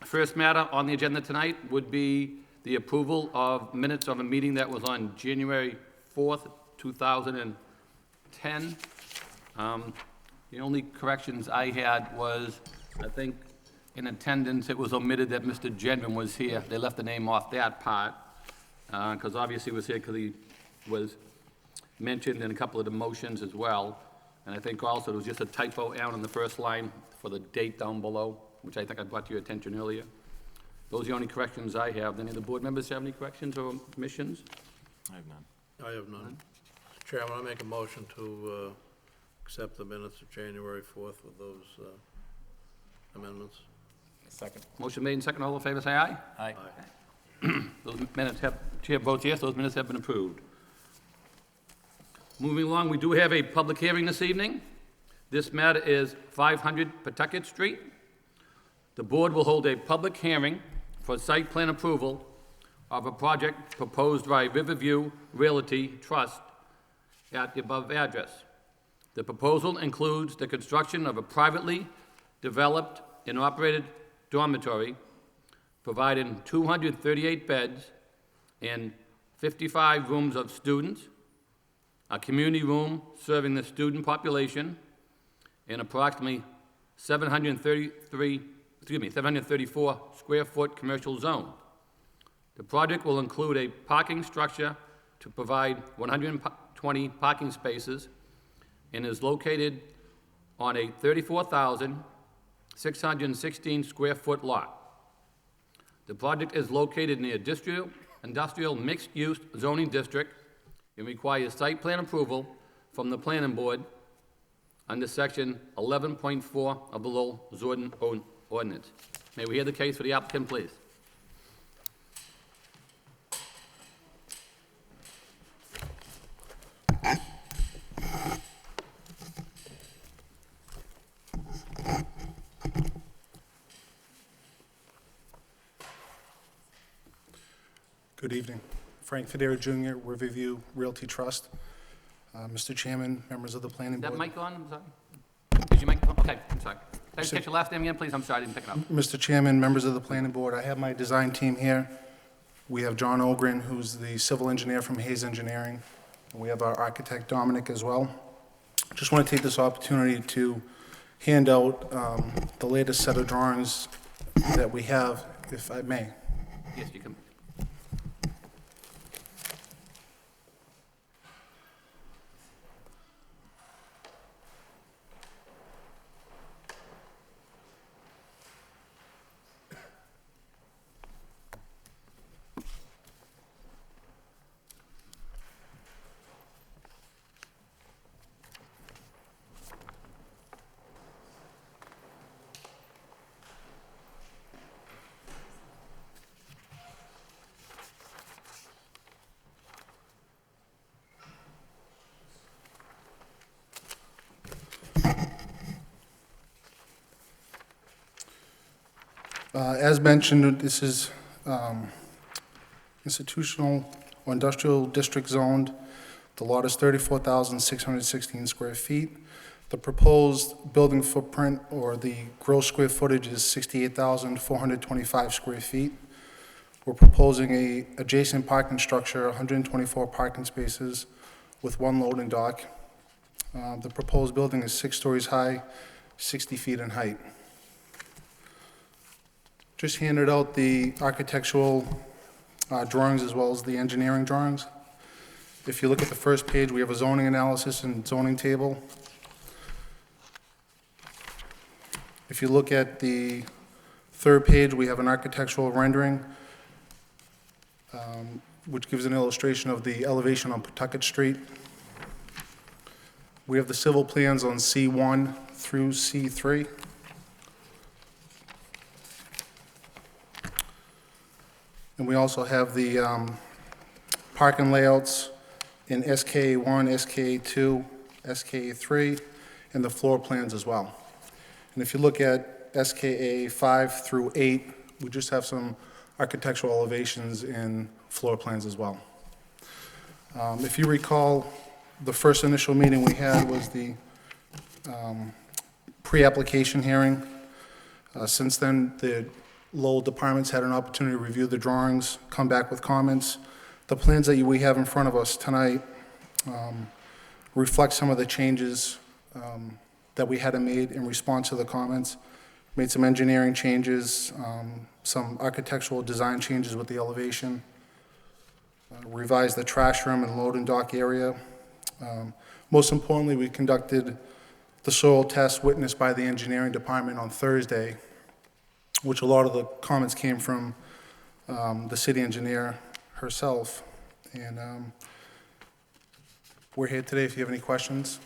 First matter on the agenda tonight would be the approval of minutes of a meeting that was on January 4th, 2010. The only corrections I had was, I think, in attendance, it was omitted that Mr. Gendron was here. They left the name off that part, because obviously he was here because he was mentioned in a couple of the motions as well. And I think also there was just a typo out on the first line for the date down below, which I think I brought to your attention earlier. Those are the only corrections I have. Any of the board members have any corrections or omissions? I have none. I have none. Mr. Chairman, I make a motion to accept the minutes of January 4th with those amendments. Second. Motion made and second. All in favor, say aye. Aye. Those minutes have, chair votes yes, those minutes have been approved. Moving along, we do have a public hearing this evening. This matter is 500 Pawtucket Street. The board will hold a public hearing for site plan approval of a project proposed by Riverview Realty Trust at the above address. The proposal includes the construction of a privately developed and operated dormitory providing 238 beds and 55 rooms of students, a community room serving the student population, and approximately 734 square foot commercial zone. The project will include a parking structure to provide 120 parking spaces and is located on a 34,616 square foot lot. The project is located in the industrial mixed-use zoning district and requires site plan approval from the planning board under section 11.4 of the Lowell zoning ordinance. May we hear the case for the applicant, please? Good evening. Frank Federa Jr., Riverview Realty Trust. Mr. Chairman, members of the planning Is that board. mic on? I'm sorry. Is your mic on? Okay, I'm sorry. Can I just catch your last name again, please? I'm sorry, I didn't pick it up. Mr. Chairman, members of the planning board, I have my design team here. We have John Ogren, who's the civil engineer from Hayes Engineering. And we have our architect, Dominic, as well. Just want to take this opportunity to hand out the latest set of drawings that we have, if I may. Yes, you can. As mentioned, this is institutional or industrial district zoned. The lot is 34,616 square feet. The proposed building footprint, or the gross square footage, is 68,425 square feet. We're proposing a adjacent parking structure, 124 parking spaces with one loading dock. The proposed building is 6 stories high, 60 feet in height. Just handed out the architectural drawings as well as the engineering drawings. If you look at the first page, we have a zoning analysis and zoning table. If you look at the third page, we have an architectural rendering, which gives an illustration of the elevation on Pawtucket Street. We have the civil plans on C1 through C3. And we also have the parking layouts in SK1, SK2, SK3, and the floor plans as well. And if you look at SKA 5 through 8, we just have some architectural elevations in floor plans as well. If you recall, the first initial meeting we had was the pre-application hearing. Since then, the Lowell departments had an opportunity to review the drawings, come back with comments. The plans that we have in front of us tonight reflect some of the changes that we had made in response to the comments. Made some engineering changes, some architectural design changes with the elevation, revised the trash room and load and dock area. Most importantly, we conducted the soil test witnessed by the engineering department on Thursday, which a lot of the comments came from the city engineer herself. And we're here today if you have any questions.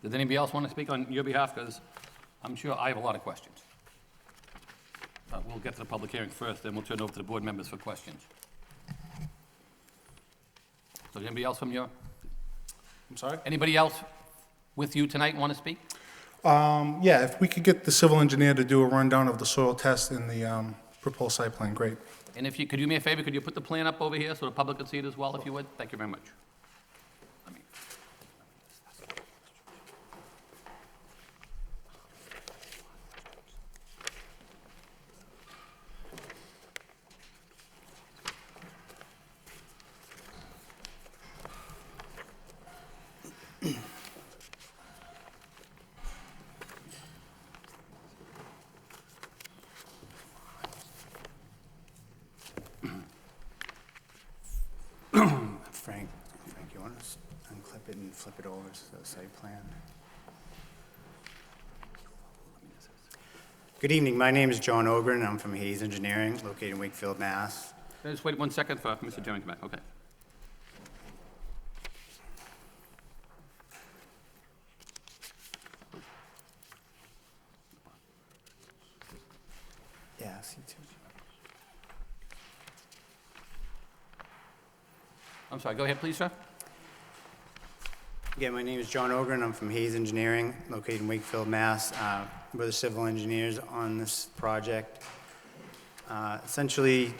Does anybody else want to speak on your behalf? Because I'm sure I have a lot of questions. We'll get to the public hearing first, then we'll turn it over to the board members for questions. So anybody else from your, I'm sorry? anybody else with you tonight want to speak? Yeah, if we could get the civil engineer to do a rundown of the soil test and the proposed site plan, great. And if you could do me a favor, could you put the plan up over here so the public could see it as well, if you would? Thank you very much. Frank, you want to unclip it and flip it over to the site plan? Good evening, my name is John Ogren, I'm from Hayes Engineering, located in Wakefield, Mass. Just wait 1 second for Mr. Chairman to come back, okay. Yeah, see too. I'm sorry, go ahead, please, sir. Again, my name is John Ogren, I'm from Hayes Engineering, located in Wakefield, Mass. We're the civil engineers on this project. Essentially,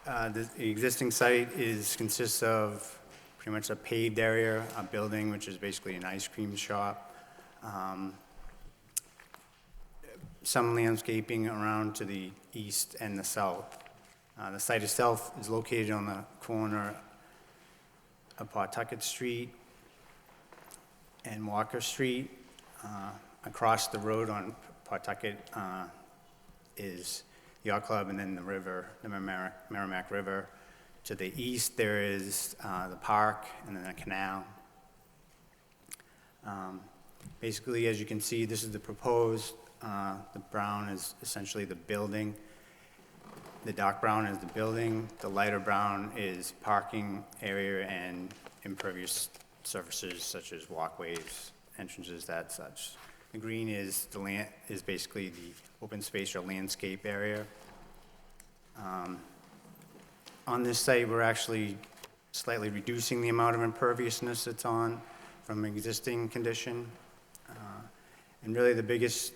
the existing site consists of pretty much a paved area, a building, which is basically an ice cream shop, some landscaping around to the east and the south. The site itself is located on the corner of Pawtucket Street and Walker Street. Across the road on Pawtucket is Yacht Club and then the river, the Merrimack River. To the east, there is the park and then a canal. Basically, as you can see, this is the proposed. The brown is essentially the building. The dark brown is the building. The lighter brown is parking area and impervious surfaces such as walkways, entrances, that such. The green is basically the open space or landscape area. On this site, we're actually slightly reducing the amount of imperviousness that's on from existing condition. And really the biggest,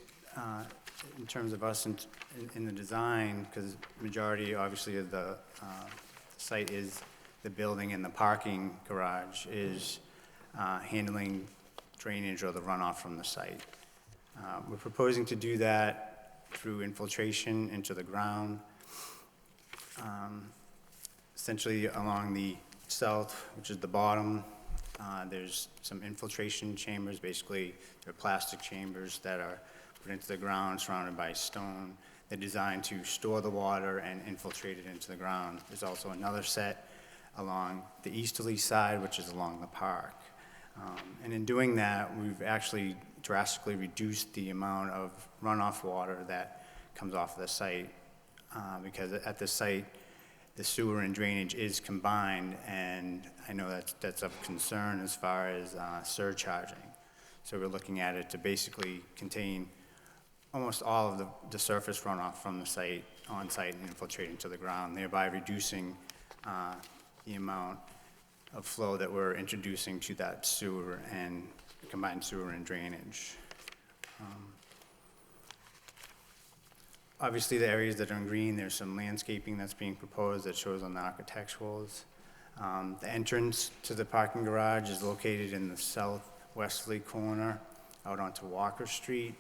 in terms of us in the design, because majority obviously of the site is the building and the parking garage, is handling drainage or the runoff from the site. We're proposing to do that through infiltration into the ground. Essentially along the south, which is the bottom, there's some infiltration chambers. Basically, they're plastic chambers that are put into the ground surrounded by stone. They're designed to store the water and infiltrate it into the ground. There's also another set along the easterly side, which is along the park. And in doing that, we've actually drastically reduced the amount of runoff water that comes off the site, because at the site, the sewer and drainage is combined, and I know that's of concern as far as surcharging. So we're looking at it to basically contain almost all of the surface runoff from the site, on-site, and infiltrating to the ground, thereby reducing the amount of flow that we're introducing to that sewer and combined sewer and drainage. Obviously, the areas that are in green, there's some landscaping that's being proposed that shows on the architecturals. The entrance to the parking garage is located in the southwesterly corner out onto Walker Street.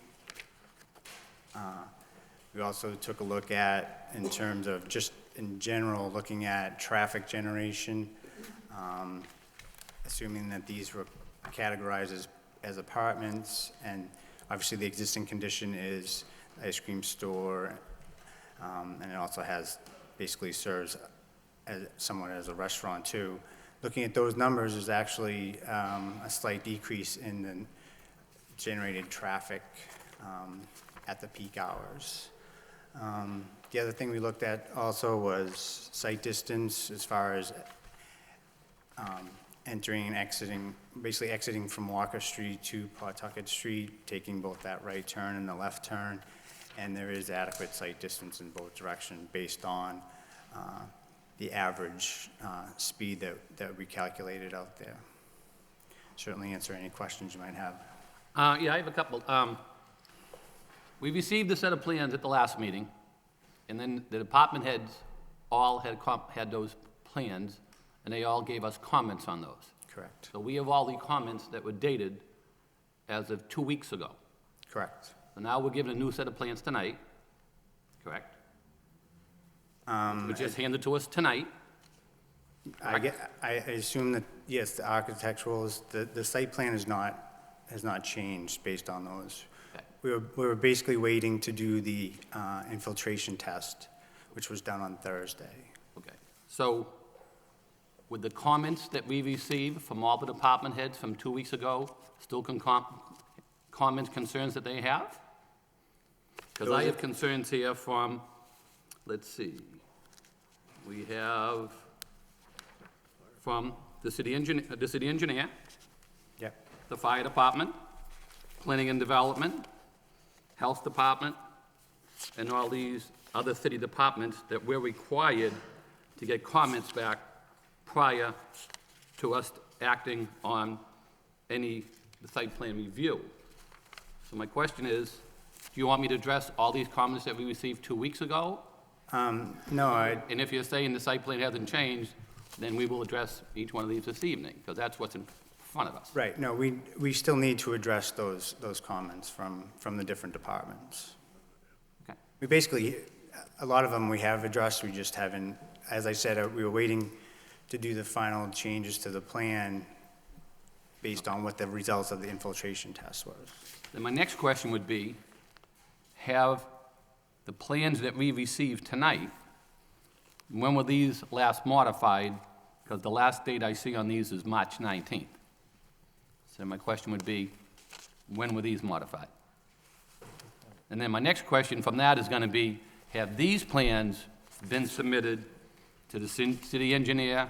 We also took a look at, in terms of just in general, looking at traffic generation, assuming that these were categorized as apartments, and obviously the existing condition is ice cream store, and it also basically serves as somewhat as a restaurant too. Looking at those numbers, there's actually a slight decrease in the generated traffic at the peak hours. The other thing we looked at also was site distance as far as entering and exiting, basically exiting from Walker Street to Pawtucket Street, taking both that right turn and the left turn. And there is adequate site distance in both directions based on the average speed that we calculated out there. Certainly answer any questions you might have. Yeah, I have a couple. We received a set of plans at the last meeting, and then the department heads all had those plans, and they all gave us comments on those. Correct. So we have all the comments that were dated as of 2 weeks ago. Correct. So now we're given a new set of plans tonight, correct? Which is handed to us tonight. I assume that, yes, the architecturals, the site plan has not changed based on those. Okay. We were basically waiting to do the infiltration test, which was done on Thursday. Okay. So with the comments that we received from all the department heads from 2 weeks ago, still comments, concerns that they have? Because I have concerns here from, let's see, we have from the city engineer, Yep. the fire department, planning and development, health department, and all these other city departments that we're required to get comments back prior to us acting on any site plan review. So my question is, do you want me to address all these comments that we received 2 weeks ago? No, And if you're saying the site plan hasn't changed, then we will address each one of these this evening, because that's what's in front of us. right, no, we still need to address those comments from the different departments. Okay. We basically, a lot of them we have addressed, we just haven't, as I said, we were waiting to do the final changes to the plan based on what the results of the infiltration test was. Then my next question would be, have the plans that we received tonight, when were these last modified? Because the last date I see on these is March 19th. So my question would be, when were these modified? And then my next question from that is going to be, have these plans been submitted to the city engineer,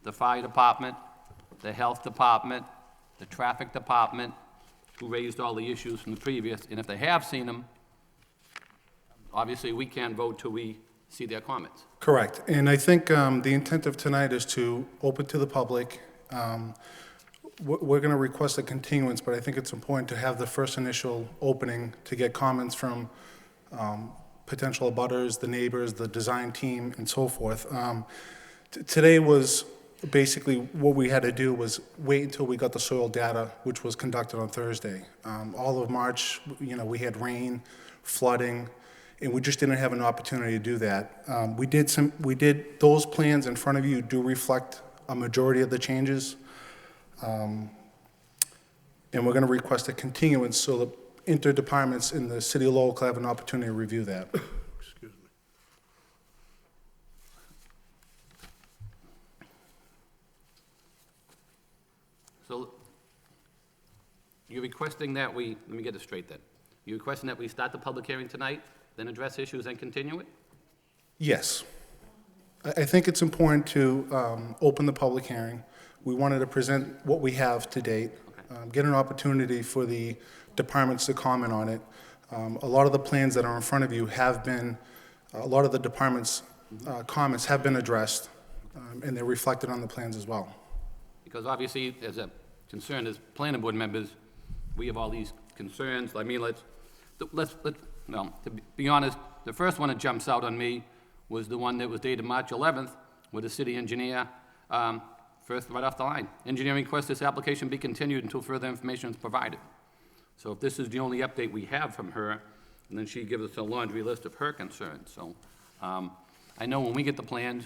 the fire department, the health department, the traffic department, who raised all the issues from the previous? And if they have seen them, obviously we can't vote till we see their comments. Correct. And I think the intent of tonight is to open to the public. We're going to request a continuance, but I think it's important to have the first initial opening to get comments from potential abutters, the neighbors, the design team, and so forth. Today was basically what we had to do was wait until we got the soil data, which was conducted on Thursday. All of March, we had rain, flooding, and we just didn't have an opportunity to do that. Those plans in front of you do reflect a majority of the changes. And we're going to request a continuance so the interdepartments in the city of Lowell can have an opportunity to review that. Excuse me. So you're requesting that we, let me get this straight then. You're requesting that we start the public hearing tonight, then address issues and continue it? Yes. I think it's important to open the public hearing. We wanted to present what we have to date, get an opportunity for the departments to comment on it. A lot of the plans that are in front of you have been, a lot of the departments' comments have been addressed, and they're reflected on the plans as well. Because obviously, as a concern as planning board members, we have all these concerns. I mean, let well, to be honest, the first one that jumps out on me was the one that was dated March 11th, with the city engineer, first right off the line. Engineering requests this application be continued until further information is provided. So if this is the only update we have from her, and then she gives us a laundry list of her concerns. So I know when we get the plans,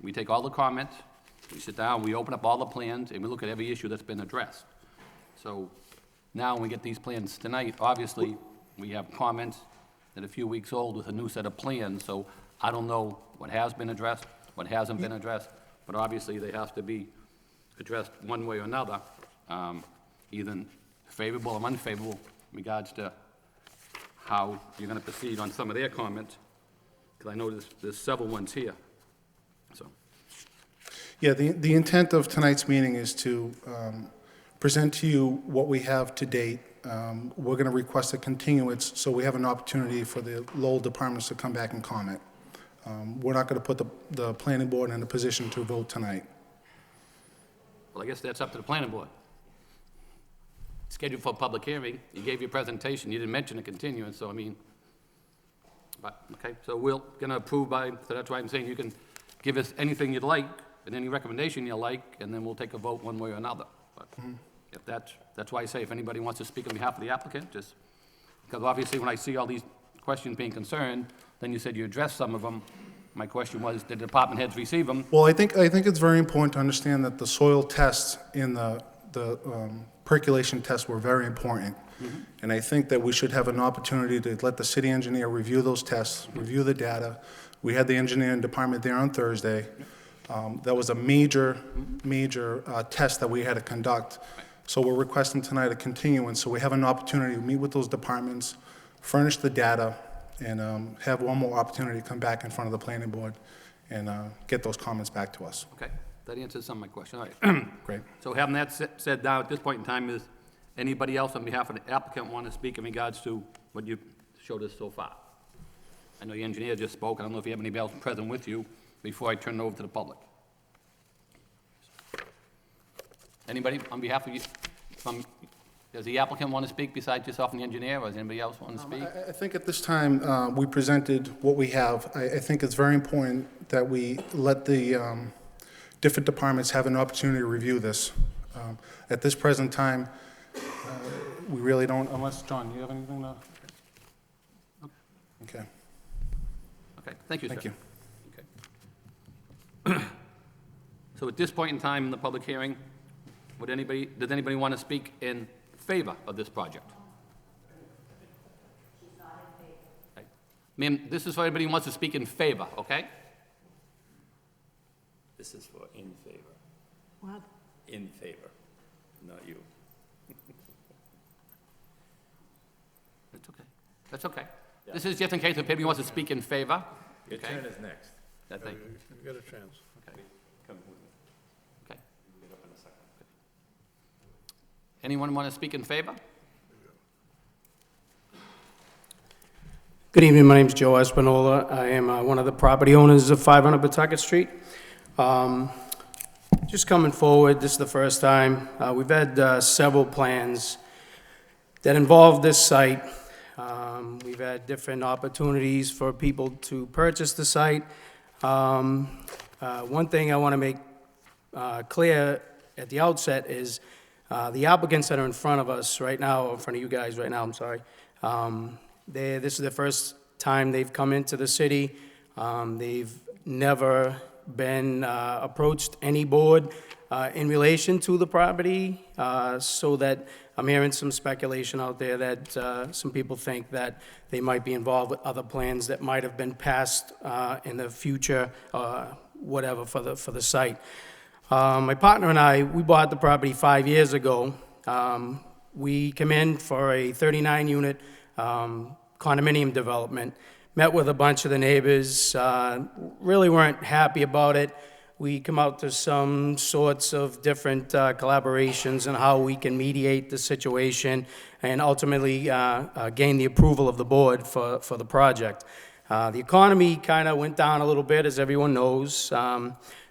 we take all the comments, we sit down, we open up all the plans, and we look at every issue that's been addressed. So now when we get these plans tonight, obviously, we have comments that are a few weeks old with a new set of plans, so I don't know what has been addressed, what hasn't been addressed, but obviously they have to be addressed one way or another, either favorable or unfavorable in regards to how you're gonna proceed on some of their comments, because I know there's several ones here, so. Yeah, the intent of tonight's meeting is to present to you what we have to date. We're going to request a continuance, so we have an opportunity for the Lowell departments to come back and comment. We're not going to put the planning board in a position to vote tonight. Well, I guess that's up to the planning board. Scheduled for a public hearing, you gave your presentation, you didn't mention a continuance, so I mean, but, okay, so we're gonna approve by, so that's why I'm saying you can give us anything you'd like, and any recommendation you like, and then we'll take a vote one way or another. But if that's why I say if anybody wants to speak on behalf of the applicant, just, because obviously when I see all these questions being concerned, then you said you addressed some of them. My question was, did the department heads receive them? Well, I think it's very important to understand that the soil tests and the percolation tests were very important. And I think that we should have an opportunity to let the city engineer review those tests, review the data. We had the engineering department there on Thursday. That was a major test that we had to conduct. So we're requesting tonight a continuance, so we have an opportunity to meet with those departments, furnish the data, and have one more opportunity to come back in front of the planning board and get those comments back to us. Okay, that answers some of my question, all right. Great. So having that said now, at this point in time, is anybody else on behalf of the applicant want to speak in regards to what you showed us so far? I know the engineer just spoke, I don't know if you have anybody else present with you before I turn it over to the public. Anybody on behalf of you, does the applicant want to speak besides yourself and the engineer, or does anybody else want to speak? I think at this time, we presented what we have. I think it's very important that we let the different departments have an opportunity to review this. At this present time, we really don't, unless, John, do you have anything to? Okay. Okay, thank you, sir. Thank you. Okay. So at this point in time in the public hearing, does anybody want to speak in favor of this project? Okay. Ma'am, this is for anybody who wants to speak in favor, okay? This is for in favor. What? In favor, not you. That's okay. That's okay. This is just in case if anybody wants to speak in favor. Your Okay. turn is next. That thing. You got a chance. Okay. Come with me. Okay. Get up in a second. Anyone want to speak in favor? Good evening, my name's Joe Espinola. I am one of the property owners of 500 Pawtucket Street. Just coming forward, this is the first time. We've had several plans that involve this site. We've had different opportunities for people to purchase the site. One thing I want to make clear at the outset is the applicants that are in front of us right now, in front of you guys right now, I'm sorry, this is the first time they've come into the city. They've never been approached any board in relation to the property, so that I'm hearing some speculation out there that some people think that they might be involved with other plans that might have been passed in the future, whatever, for the site. My partner and I, we bought the property 5 years ago. We came in for a 39-unit condominium development, met with a bunch of the neighbors, really weren't happy about it. We come out to some sorts of different collaborations on how we can mediate the situation and ultimately gain the approval of the board for the project. The economy kind of went down a little bit, as everyone knows.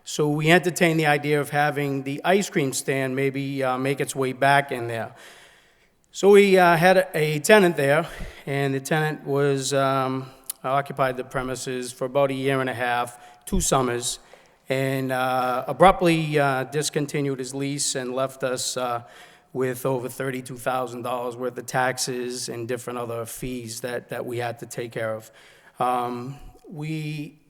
So we entertained the idea of having the ice cream stand maybe make its way back in there. So we had a tenant there, and the tenant was occupied the premises for about a year and a half, 2 summers, and abruptly discontinued his lease and left us with over $32,000 worth of taxes and different other fees that we had to take care of. We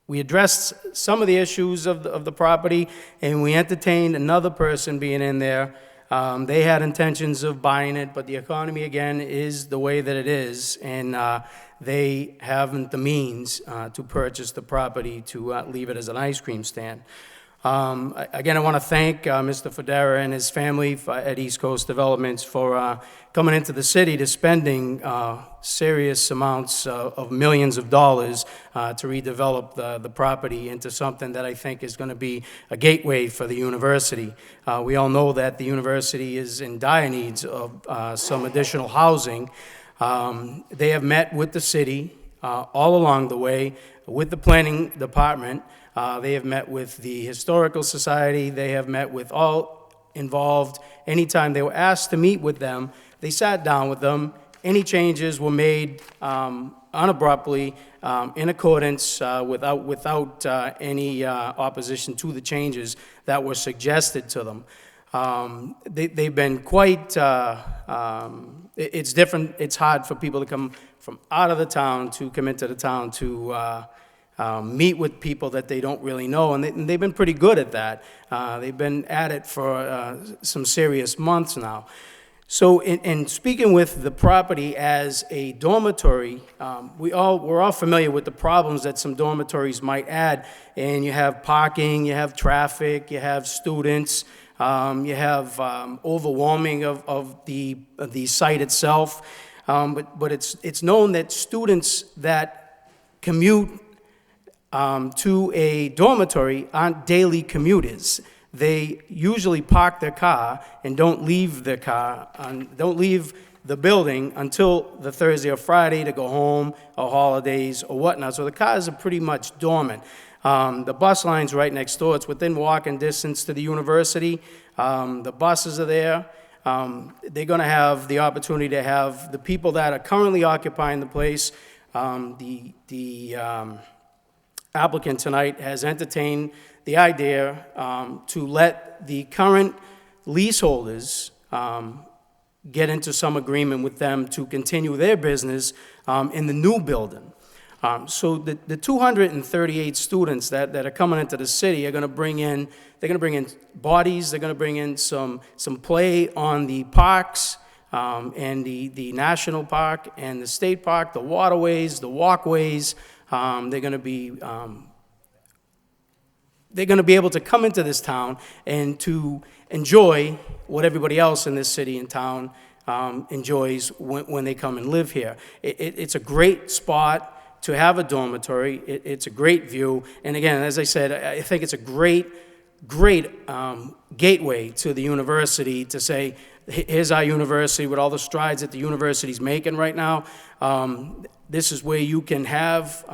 addressed some of the issues of the property, and we entertained another person being in there. They had intentions of buying it, but the economy, again, is the way that it is, and they haven't the means to purchase the property to leave it as an ice cream stand. Again, I want to thank Mr. Federa and his family at East Coast Developments for coming into the city to spending serious amounts of millions of dollars to redevelop the property into something that I think is going to be a gateway for the university. We all know that the university is in dire needs of some additional housing. They have met with the city all along the way, with the planning department. They have met with the Historical Society. They have met with all involved. Anytime they were asked to meet with them, they sat down with them. Any changes were made unabruptly, in accordance, without any opposition to the changes that were suggested to them. They've been quite, it's different, it's hard for people to come from out of the town to come into the town to meet with people that they don't really know, and they've been pretty good at that. They've been at it for some serious months now. So in speaking with the property as a dormitory, we're all familiar with the problems that some dormitories might add, and you have parking, you have traffic, you have students, you have overwhelming of the site itself, but it's known that students that commute to a dormitory aren't daily commuters. They usually park their car and don't leave their car, don't leave the building until the Thursday or Friday to go home, or holidays or whatnot. So the cars are pretty much dormant. The bus line's right next door. It's within walking distance to the university. The buses are there. They're going to have the opportunity to have the people that are currently occupying the place. The applicant tonight has entertained the idea to let the current leaseholders get into some agreement with them to continue their business in the new building. So the 238 students that are coming into the city are going to bring in, they're going to bring in bodies, they're going to bring in some play on the parks, and the national park and the state park, the waterways, the walkways. They're going to be able to come into this town and to enjoy what everybody else in this city and town enjoys when they come and live here. It's a great spot to have a dormitory. It's a great view. And again, as I said, I think it's a great gateway to the university to say, here's our university with all the strides that the university's making right now. This is where you can have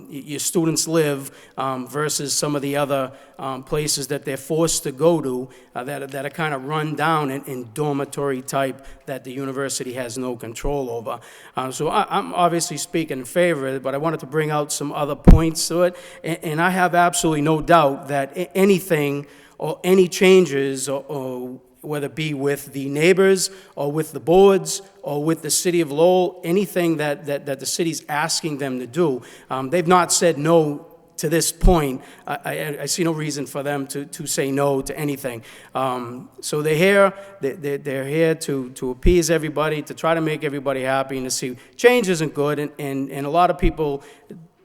your students live versus some of the other places that they're forced to go to that are kind of run down in dormitory type that the university has no control over. So I'm obviously speaking in favor of it, but I wanted to bring out some other points to it. And I have absolutely no doubt that anything or any changes or whether it be with the neighbors or with the boards or with the city of Lowell, anything that the city's asking them to do. They've not said no to this point. I see no reason for them to say no to anything. So they're here, they're here to appease everybody, to try to make everybody happy and to see change isn't good. And a lot of people,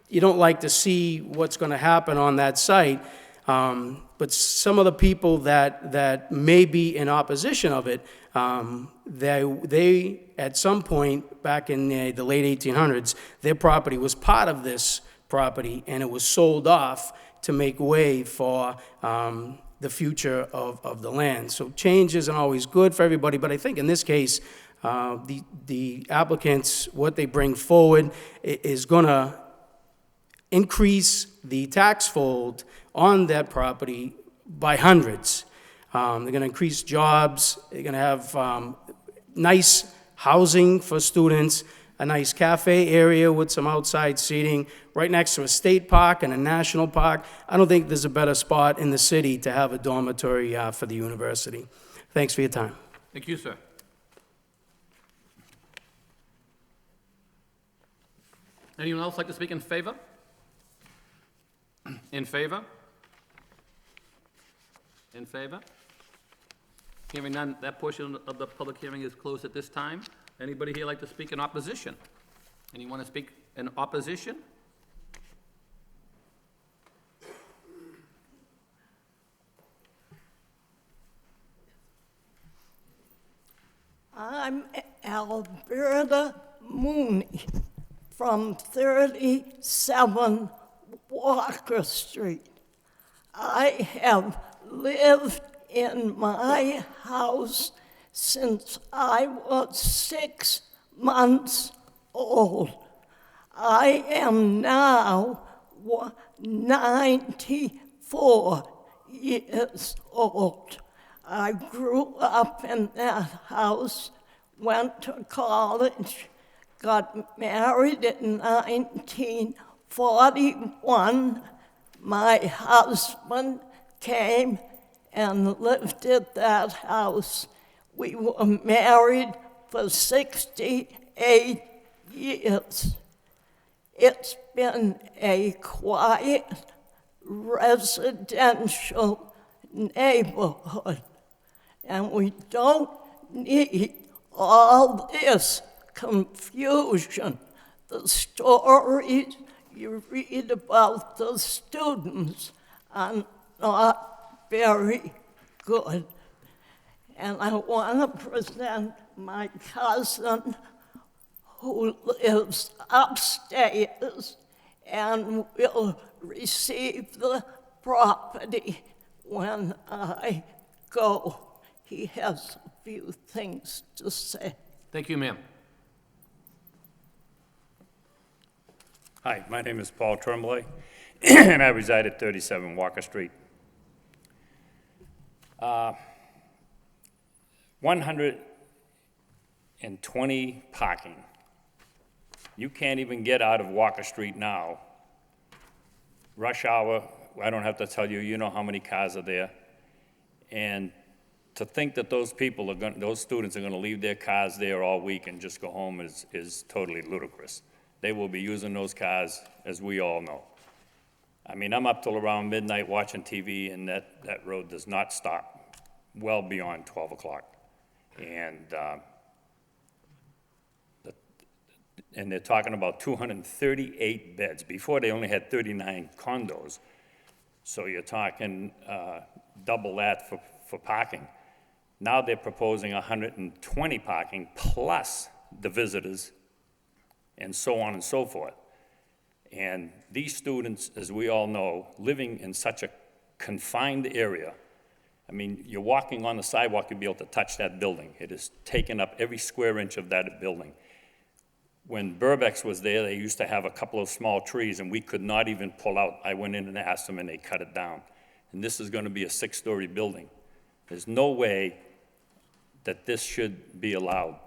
you don't like to see what's going to happen on that site. But some of the people that may be in opposition of it, they at some point back in the late 1800s, their property was part of this property, and it was sold off to make way for the future of the land. So change isn't always good for everybody, but I think in this case, the applicants, what they bring forward is going to increase the tax fold on that property by hundreds. They're going to increase jobs. They're going to have nice housing for students, a nice cafe area with some outside seating, right next to a state park and a national park. I don't think there's a better spot in the city to have a dormitory for the university. Thanks for your time. Thank you, sir. Anyone else like to speak in favor? In favor? In favor? Hearing none, that portion of the public hearing is closed at this time. Anybody here like to speak in opposition? Anyone to speak in opposition? I'm Alberta Mooney from 37 Walker Street. I have lived in my house since I was 6 months old. I am now 94 years old. I grew up in that house, went to college, got married in 1941. My husband came and lived at that house. We were married for 68 years. It's been a quiet residential neighborhood, and we don't need all this confusion. The stories you read about the students are not very good. And I want to present my cousin who lives upstairs and will receive the property when I go. He has a few things to say. Thank you, ma'am. Hi, my name is Paul Tremblay, and I reside at 37 Walker Street. 120 parking. You can't even get out of Walker Street now. Rush hour, I don't have to tell you, you know how many cars are there. And to think that those people those students are gonna leave their cars there all week and just go home is totally ludicrous. They will be using those cars, as we all know. I mean, I'm up till around midnight watching TV, and that road does not stop well beyond 12 o'clock. And they're talking about 238 beds. Before, they only had 39 condos. So you're talking double that for parking. Now they're proposing 120 parking plus the visitors and so on and so forth. And these students, as we all know, living in such a confined area, I mean, you're walking on the sidewalk, you'll be able to touch that building. It has taken up every square inch of that building. When Burbeck's was there, they used to have a couple of small trees, and we could not even pull out. I went in and asked them, and they cut it down. And this is gonna be a 6-story building. There's no way that this should be allowed.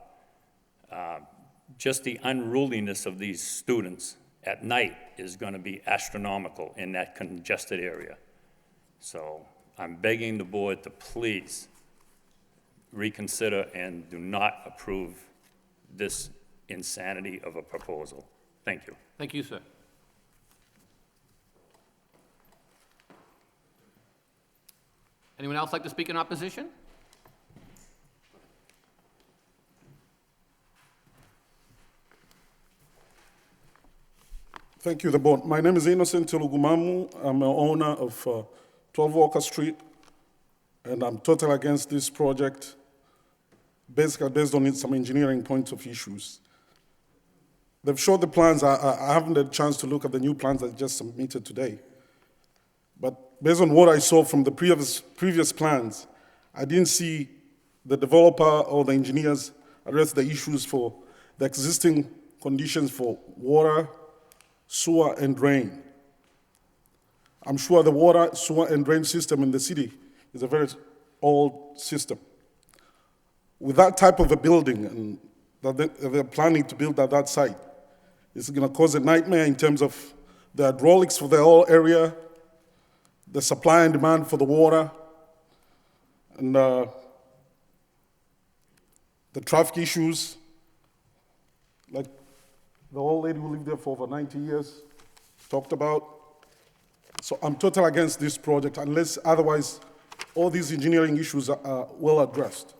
Just the unruliness of these students at night is gonna be astronomical in that congested area. So I'm begging the board to please reconsider and do not approve this insanity of a proposal. Thank you. Thank you, sir. Anyone else like to speak in opposition? Thank you, the board. My name is Innocent Tulugumamu. I'm an owner of 12 Walker Street, and I'm totally against this project, basically based on some engineering point of issues. They've showed the plans. I haven't had a chance to look at the new plans that just submitted today. But based on what I saw from the previous plans, I didn't see the developer or the engineers address the issues for the existing conditions for water, sewer, and drain. I'm sure the water, sewer, and drain system in the city is a very old system. With that type of a building and that they're planning to build at that site, it's going to cause a nightmare in terms of the hydraulics for the whole area, the supply and demand for the water, and the traffic issues, like the old lady who lived there for over 90 years talked about. So I'm totally against this project unless otherwise all these engineering issues are well addressed.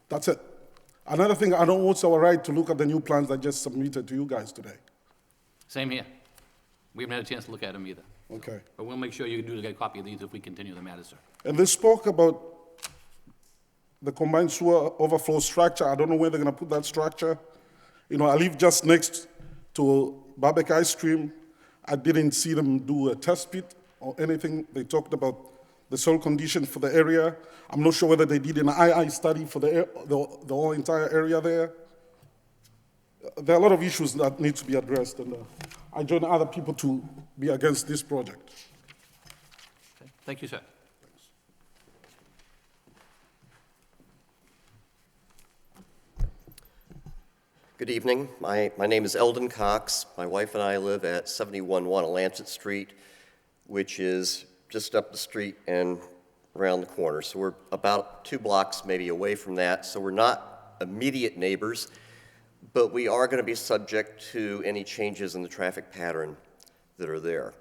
That's it. Another thing, I don't want our right to look at the new plans I just submitted to you guys today. Same here. We haven't had a chance to look at them either. Okay. But we'll make sure you do get a copy of these if we continue the matter, sir. And they spoke about the combined sewer overflow structure. I don't know where they're going to put that structure. You know, I live just next to Barbecue Ice Cream. I didn't see them do a test pit or anything. They talked about the soil condition for the area. I'm not sure whether they did an II study for the whole entire area there. There are a lot of issues that need to be addressed, and I join other people to be against this project. Okay. Thank you, sir. Good evening. My name is Eldon Cox. My wife and I live at 71-1 Lancet Street, which is just up the street and around the corner. So we're about 2 blocks maybe away from that. So we're not immediate neighbors, but we are going to be subject to any changes in the traffic pattern that are there.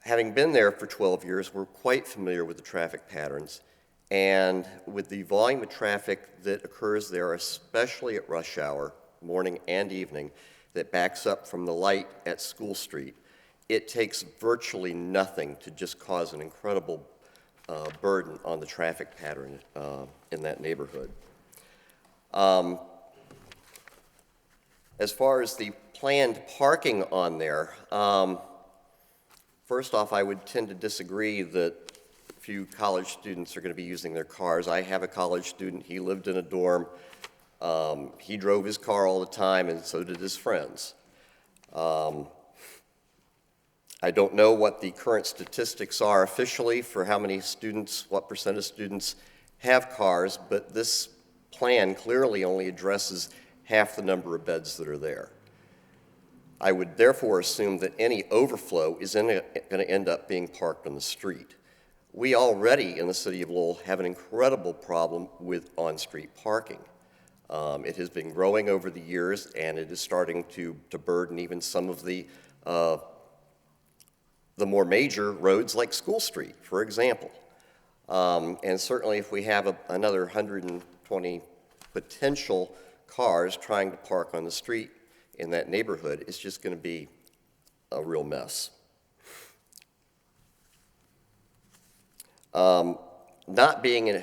Having been there for 12 years, we're quite familiar with the traffic patterns. And with the volume of traffic that occurs there, especially at rush hour, morning and evening, that backs up from the light at School Street, it takes virtually nothing to just cause an incredible burden on the traffic pattern in that neighborhood. As far as the planned parking on there, first off, I would tend to disagree that few college students are going to be using their cars. I have a college student. He lived in a dorm. He drove his car all the time, and so did his friends. I don't know what the current statistics are officially for how many students, what percent of students have cars, but this plan clearly only addresses half the number of beds that are there. I would therefore assume that any overflow is going to end up being parked on the street. We already in the city of Lowell have an incredible problem with on-street parking. It has been growing over the years, and it is starting to burden even some of the more major roads like School Street, for example. And certainly if we have another 120 potential cars trying to park on the street in that neighborhood, it's just going to be a real mess. Not being an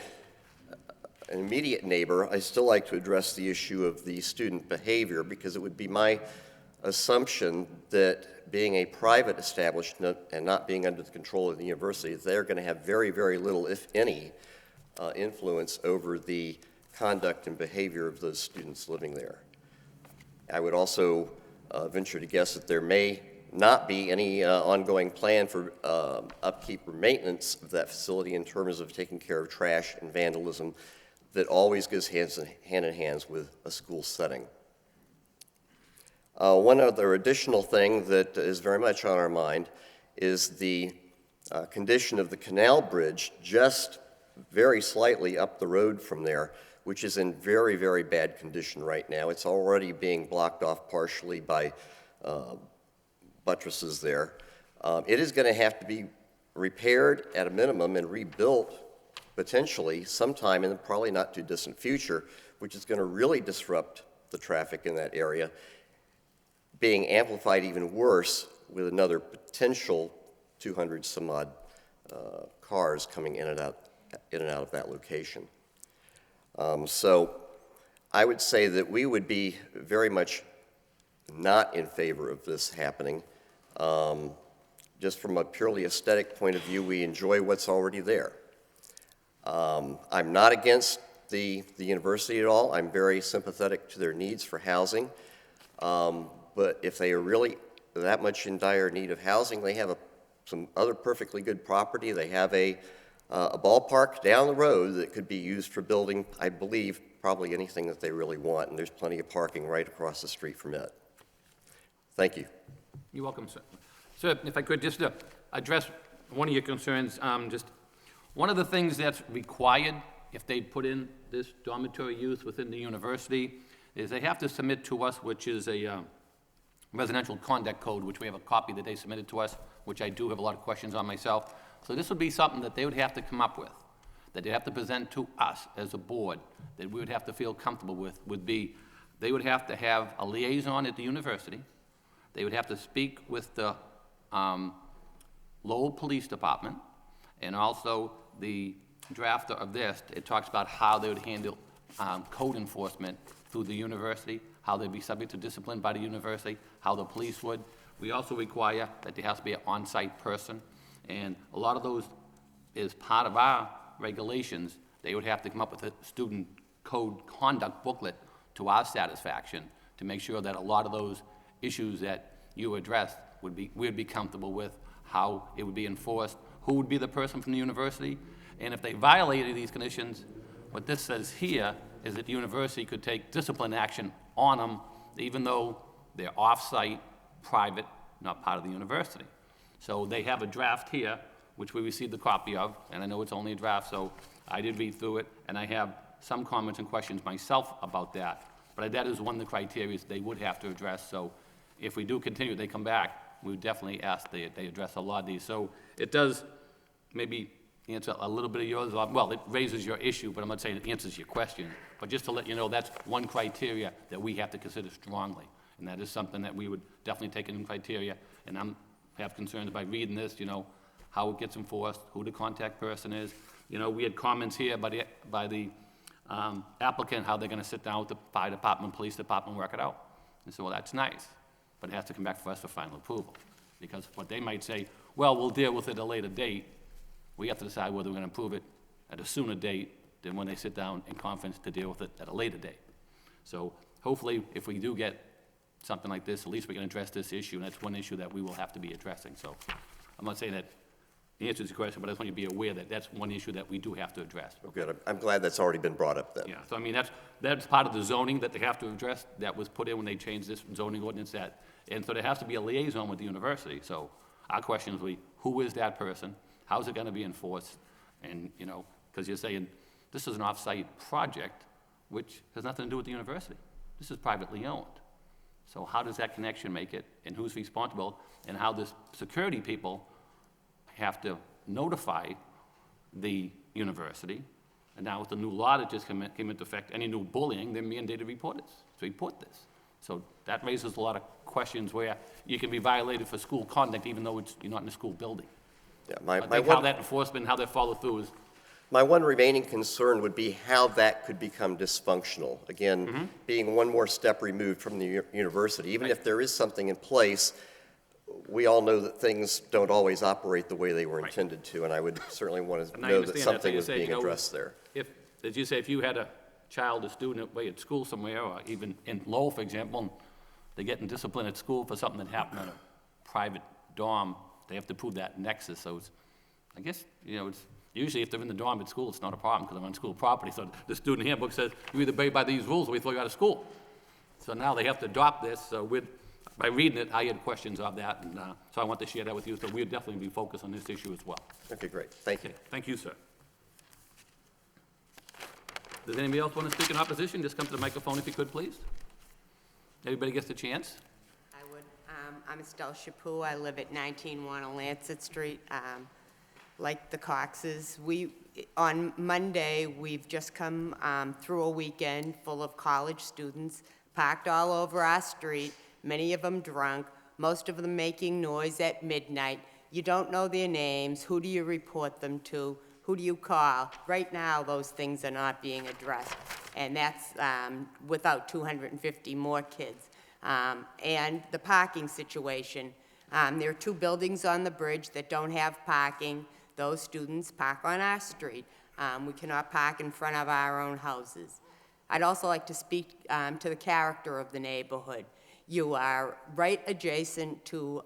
immediate neighbor, I still like to address the issue of the student behavior, because it would be my assumption that being a private establishment and not being under the control of the university, they're going to have very, very little, if any, influence over the conduct and behavior of those students living there. I would also venture to guess that there may not be any ongoing plan for upkeep or maintenance of that facility in terms of taking care of trash and vandalism that always goes hand in hand with a school setting. One other additional thing that is very much on our mind is the condition of the canal bridge just very slightly up the road from there, which is in very, very bad condition right now. It's already being blocked off partially by buttresses there. It is going to have to be repaired at a minimum and rebuilt potentially sometime in the probably not too distant future, which is going to really disrupt the traffic in that area, being amplified even worse with another potential 200 some odd cars coming in and out of that location. So I would say that we would be very much not in favor of this happening. Just from a purely aesthetic point of view, we enjoy what's already there. I'm not against the university at all. I'm very sympathetic to their needs for housing. But if they are really that much in dire need of housing. They have some other perfectly good property. They have a ballpark down the road that could be used for building, I believe, probably anything that they really want, and there's plenty of parking right across the street from it. Thank you. You're welcome, sir. Sir, if I could just address one of your concerns, just one of the things that's required if they put in this dormitory use within the university is they have to submit to us, which is a residential conduct code, which we have a copy that they submitted to us, which I do have a lot of questions on myself. So this would be something that they would have to come up with, that they'd have to present to us as a board, that we would have to feel comfortable with, would be they would have to have a liaison at the university. They would have to speak with the Lowell Police Department, and also the drafter of this, it talks about how they would handle code enforcement through the university, how they'd be subject to discipline by the university, how the police would. We also require that there has to be an on-site person, and a lot of those is part of our regulations. They would have to come up with a student code conduct booklet to our satisfaction to make sure that a lot of those issues that you addressed we'd be comfortable with, how it would be enforced, who would be the person from the university, and if they violated these conditions, what this says here is that the university could take discipline action on them, even though they're off-site, private, not part of the university. So they have a draft here, which we received a copy of, and I know it's only a draft, so I did read through it, and I have some comments and questions myself about that. But that is one of the criteria they would have to address, so if we do continue, they come back, we would definitely ask they address a lot of these. So it does maybe answer a little bit of yours, well, it raises your issue, but I'm not saying it answers your question. But just to let you know, that's one criteria that we have to consider strongly. And that is something that we would definitely take into criteria. And have concerns by reading this, how it gets enforced, who the contact person is. We had comments here by the applicant, how they're gonna sit down with the fire department, police department, work it out. And so, well, that's nice, but it has to come back for us for final approval. Because what they might say, well, we'll deal with it at a later date. We have to decide whether we're gonna approve it at a sooner date than when they sit down in conference to deal with it at a later date. So hopefully, if we do get something like this, at least we can address this issue, and that's one issue that we will have to be addressing. So I'm not saying that answers the question, but I just want you to be aware that that's one issue that we do have to address. Oh, good. I'm glad that's already been brought up then. Yeah, so I mean, that's part of the zoning that they have to address, that was put in when they changed this zoning ordinance and so there has to be a liaison with the university. So our questions will be, who is that person? How's it gonna be enforced? And, because you're saying, this is an off-site project, which has nothing to do with the university. This is privately owned. So how does that connection make it, and who's responsible, and how the security people have to notify the university? And now with the new law that just came into effect, any new bullying, they're mandated to report this. So that raises a lot of questions where you can be violated for school conduct even though you're not in a school building. Yeah, I think how that enforcement, how that follow through is. My one remaining concern would be how that could become dysfunctional. Again, being one more step removed from the university. Even if there is something in place, we all know that things don't always operate the way they were intended to, and I would certainly want to And I know that understand something so was say, being addressed there. If, as you say, if you had a child, a student away at school somewhere, or even in Lowell, for example, and they get in discipline at school for something that happened at a private dorm, they have to prove that nexus. So it's, I guess, it's usually if they're in the dorm at school, it's not a problem because they're on school property. So the student handbook says you either obey by these rules or we throw you out of school. So now they have to adopt this. So by reading it, I had questions of that, and so I want to share that with you. So we'll definitely be focused on this issue as well. Okay, great. Thank you. Okay, thank you, sir. Does anybody else want to speak in opposition? Just come to the microphone if you could, please. Everybody gets a chance. I would. I'm Estelle Chaput. I live at 1901 Lancet Street. Like the Coxes, on Monday, we've just come through a weekend full of college students parked all over our street, many of them drunk, most of them making noise at midnight. You don't know their names. Who do you report them to? Who do you call? Right now, those things are not being addressed, and that's without 250 more kids. And the parking situation. There are 2 buildings on the bridge that don't have parking. Those students park on our street. We cannot park in front of our own houses. I'd also like to speak to the character of the neighborhood. You are right adjacent to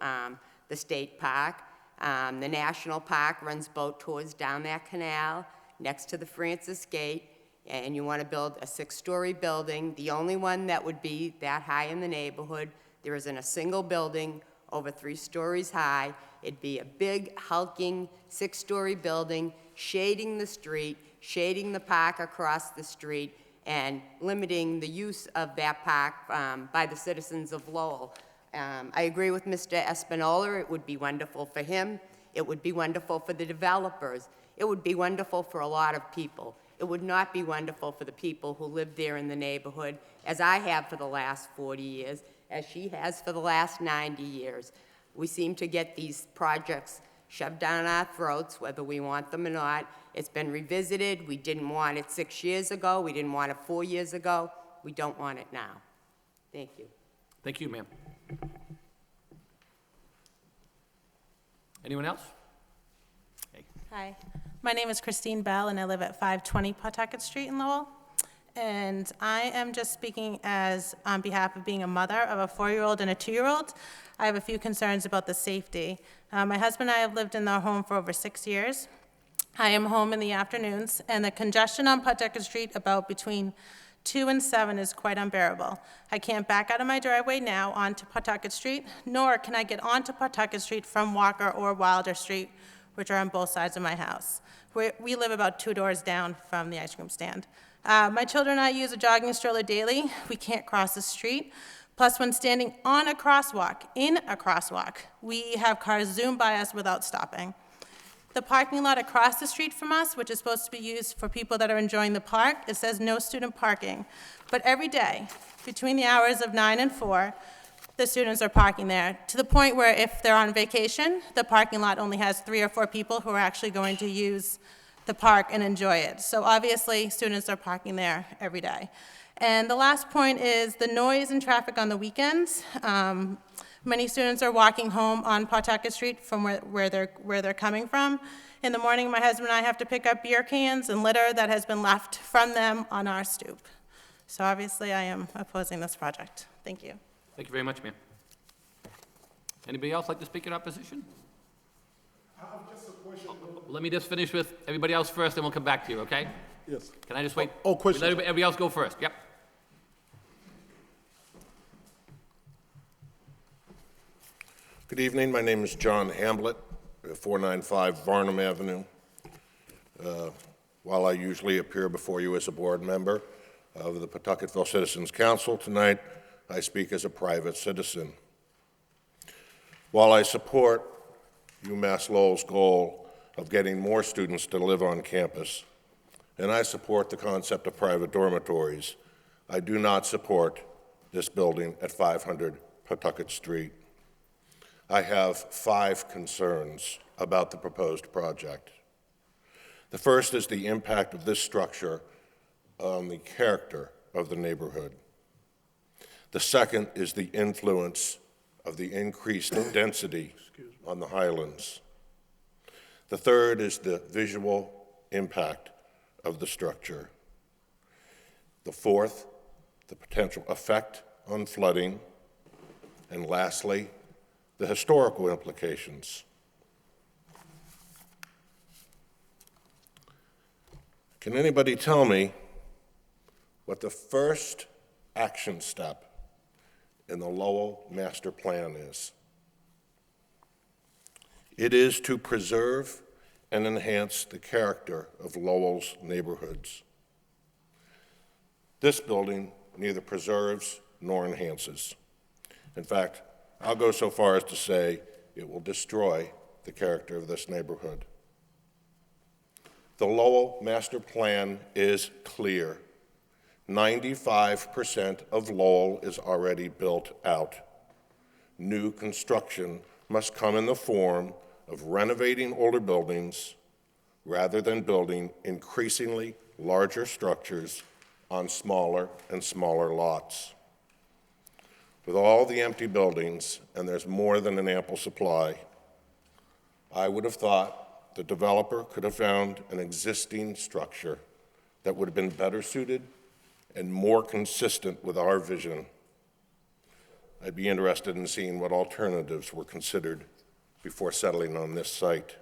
the state park. The national park runs boat tours down that canal next to the Francis Gate, and you want to build a 6-story building, the only one that would be that high in the neighborhood. There isn't a single building over 3 stories high. It'd be a big, hulking 6-story building, shading the street, shading the park across the street, and limiting the use of that park by the citizens of Lowell. I agree with Mr. Espinola. It would be wonderful for him. It would be wonderful for the developers. It would be wonderful for a lot of people. It would not be wonderful for the people who live there in the neighborhood, as I have for the last 40 years, as she has for the last 90 years. We seem to get these projects shoved down our throats, whether we want them or not. It's been revisited. We didn't want it 6 years ago. We didn't want it 4 years ago. We don't want it now. Thank you. Thank you, ma'am. Anyone else? Hi, my name is Christine Bell, and I live at 520 Pawtucket Street in Lowell. And I am just speaking on behalf of being a mother of a 4-year-old and a 2-year-old. I have a few concerns about the safety. My husband and I have lived in our home for over 6 years. I am home in the afternoons, and the congestion on Pawtucket Street about between 2 and 7 is quite unbearable. I can't back out of my driveway now onto Pawtucket Street, nor can I get onto Pawtucket Street from Walker or Wilder Street, which are on both sides of my house. We live about 2 doors down from the ice cream stand. My children and I use a jogging stroller daily. We can't cross the street. Plus, when standing on a crosswalk, we have cars zoom by us without stopping. The parking lot across the street from us, which is supposed to be used for people that are enjoying the park, it says no student parking. But every day, between the hours of 9 and 4, the students are parking there, to the point where if they're on vacation, the parking lot only has 3 or 4 people who are actually going to use the park and enjoy it. So obviously, students are parking there every day. And the last point is the noise and traffic on the weekends. Many students are walking home on Pawtucket Street from where they're coming from. In the morning, my husband and I have to pick up beer cans and litter that has been left from them on our stoop. So obviously, I am opposing this project. Thank you. Thank you very much, ma'am. Anybody else like to speak in opposition? I have just a question. Let me just finish with everybody else first, then we'll come back to you, okay? Yes. Can I just wait? Oh, question. Let everybody else go first, yep. Good evening. My name is John Hamblett, 495 Varnum Avenue. While I usually appear before you as a board member of the Pawtucketville Citizens Council, tonight I speak as a private citizen. While I support UMass Lowell's goal of getting more students to live on campus, and I support the concept of private dormitories, I do not support this building at 500 Pawtucket Street. I have 5 concerns about the proposed project. The first is the impact of this structure on the character of the neighborhood. The second is the influence of the increased density on the Highlands. The third is the visual impact of the structure. The fourth, the potential effect on flooding. And lastly, the historical implications. Can anybody tell me what the first action step in the Lowell Master Plan is? It is to preserve and enhance the character of Lowell's neighborhoods. This building neither preserves nor enhances. In fact, I'll go so far as to say it will destroy the character of this neighborhood. The Lowell Master Plan is clear. 95% of Lowell is already built out. New construction must come in the form of renovating older buildings rather than building increasingly larger structures on smaller and smaller lots. With all the empty buildings, and there's more than an ample supply, I would have thought the developer could have found an existing structure that would have been better suited and more consistent with our vision. I'd be interested in seeing what alternatives were considered before settling on this site.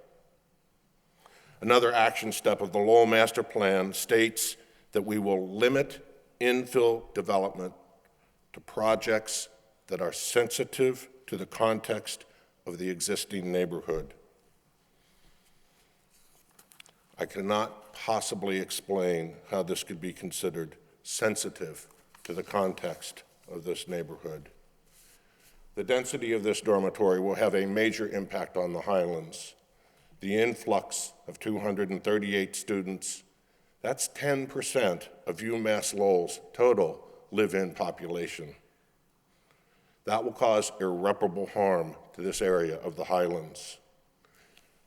Another action step of the Lowell Master Plan states that we will limit infill development to projects that are sensitive to the context of the existing neighborhood. I cannot possibly explain how this could be considered sensitive to the context of this neighborhood. The density of this dormitory will have a major impact on the Highlands. The influx of 238 students, that's 10% of UMass Lowell's total live-in population. That will cause irreparable harm to this area of the Highlands.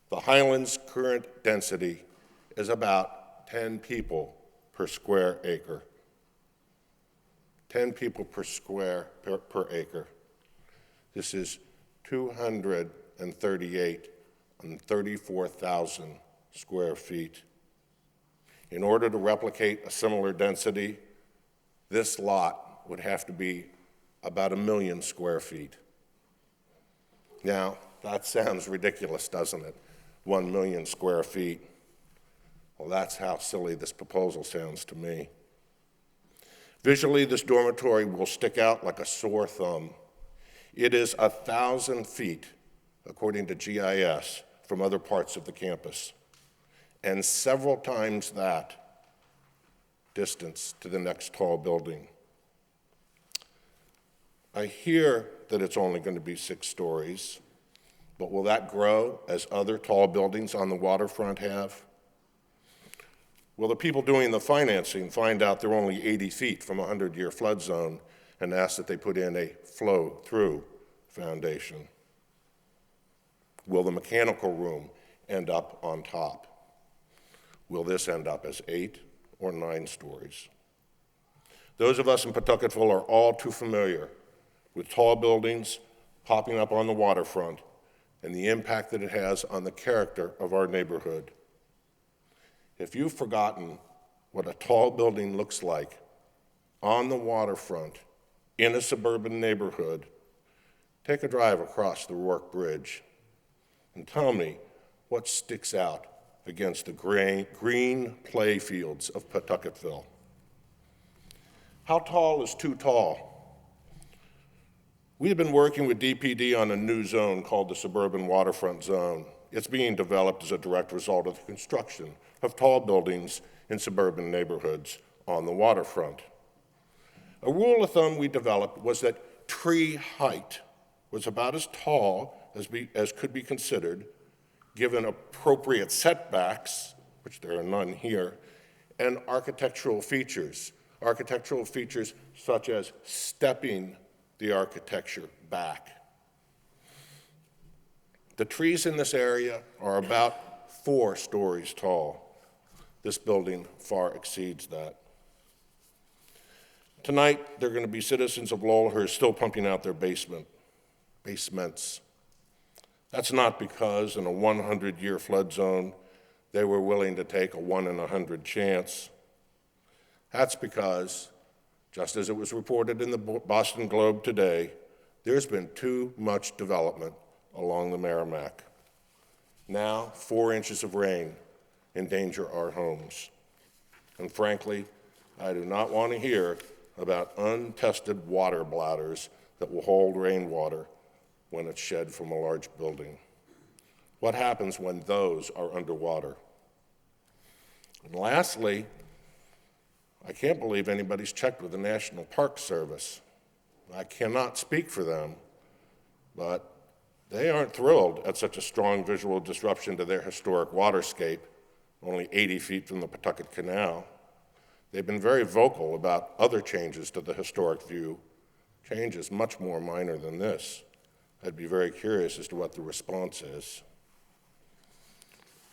The Highlands' current density is about 10 people per square acre. 10 people per acre. This is 238 on 34,000 square feet. In order to replicate a similar density, this lot would have to be about 1 million square feet. Now, that sounds ridiculous, doesn't it? 1 million square feet. Well, that's how silly this proposal sounds to me. Visually, this dormitory will stick out like a sore thumb. It is 1,000 feet, according to GIS, from other parts of the campus, and several times that distance to the next tall building. I hear that it's only going to be 6 stories, but will that grow as other tall buildings on the waterfront have? Will the people doing the financing find out they're only 80 feet from a 100-year flood zone and ask that they put in a flow-through foundation? Will the mechanical room end up on top? Will this end up as 8 or 9 stories? Those of us in Pawtucketville are all too familiar with tall buildings popping up on the waterfront and the impact that it has on the character of our neighborhood. If you've forgotten what a tall building looks like on the waterfront in a suburban neighborhood, take a drive across the Rourke Bridge and tell me what sticks out against the green play fields of Pawtucketville. How tall is too tall? We have been working with DPD on a new zone called the Suburban Waterfront Zone. It's being developed as a direct result of the construction of tall buildings in suburban neighborhoods on the waterfront. A rule of thumb we developed was that tree height was about as tall as could be considered, given appropriate setbacks, which there are none here, and architectural features such as stepping the architecture back. The trees in this area are about 4 stories tall. This building far exceeds that. Tonight, there are going to be citizens of Lowell who are still pumping out their basements. That's not because in a 100-year flood zone, they were willing to take a 1 in 100 chance. That's because, just as it was reported in the Boston Globe today, there's been too much development along the Merrimack. Now, 4 inches of rain endanger our homes. And frankly, I do not want to hear about untested water bladders that will hold rainwater when it's shed from a large building. What happens when those are underwater? And lastly, I can't believe anybody's checked with the National Park Service. I cannot speak for them, but they aren't thrilled at such a strong visual disruption to their historic waterscape, only 80 feet from the Pawtucket Canal. They've been very vocal about other changes to the historic view, changes much more minor than this. I'd be very curious as to what the response is.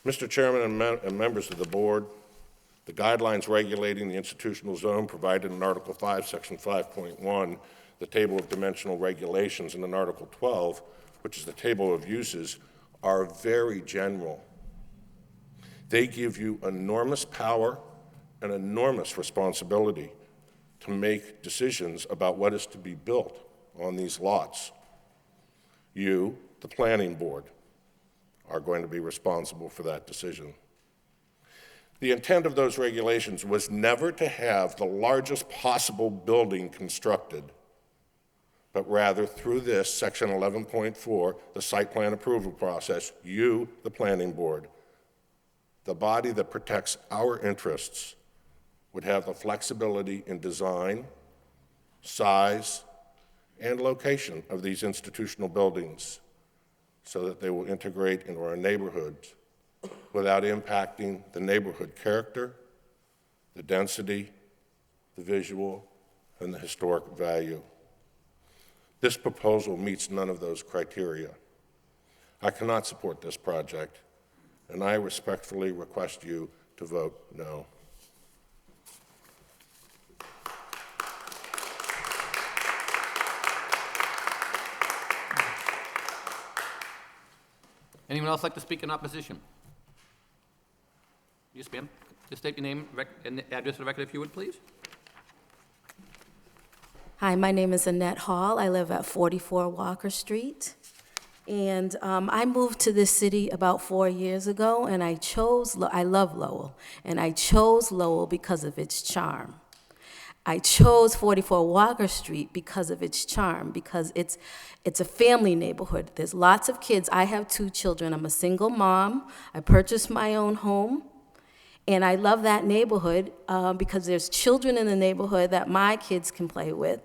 Mr. Chairman and members of the board, the guidelines regulating the institutional zone provided in Article 5, Section 5.1, the table of dimensional regulations, and in Article 12, which is the table of uses, are very general. They give you enormous power and enormous responsibility to make decisions about what is to be built on these lots. You, the planning board, are going to be responsible for that decision. The intent of those regulations was never to have the largest possible building constructed, but rather through this, section 11.4, the site plan approval process, you, the planning board, the body that protects our interests, would have the flexibility in design, size, and location of these institutional buildings so that they will integrate into our neighborhoods without impacting the neighborhood character, the density, the visual, and the historic value. This proposal meets none of those criteria. I cannot support this project, and I respectfully request you to vote no. Anyone else like to speak in opposition? Yes, ma'am. Just state your name and address for the record, if you would, please. Hi, my name is Annette Hall. I live at 44 Walker Street. And I moved to this city about 4 years ago, and I love Lowell, and I chose Lowell because of its charm. I chose 44 Walker Street because of its charm, because it's a family neighborhood. There's lots of kids. I have 2 children. I'm a single mom. I purchased my own home. And I love that neighborhood because there's children in the neighborhood that my kids can play with.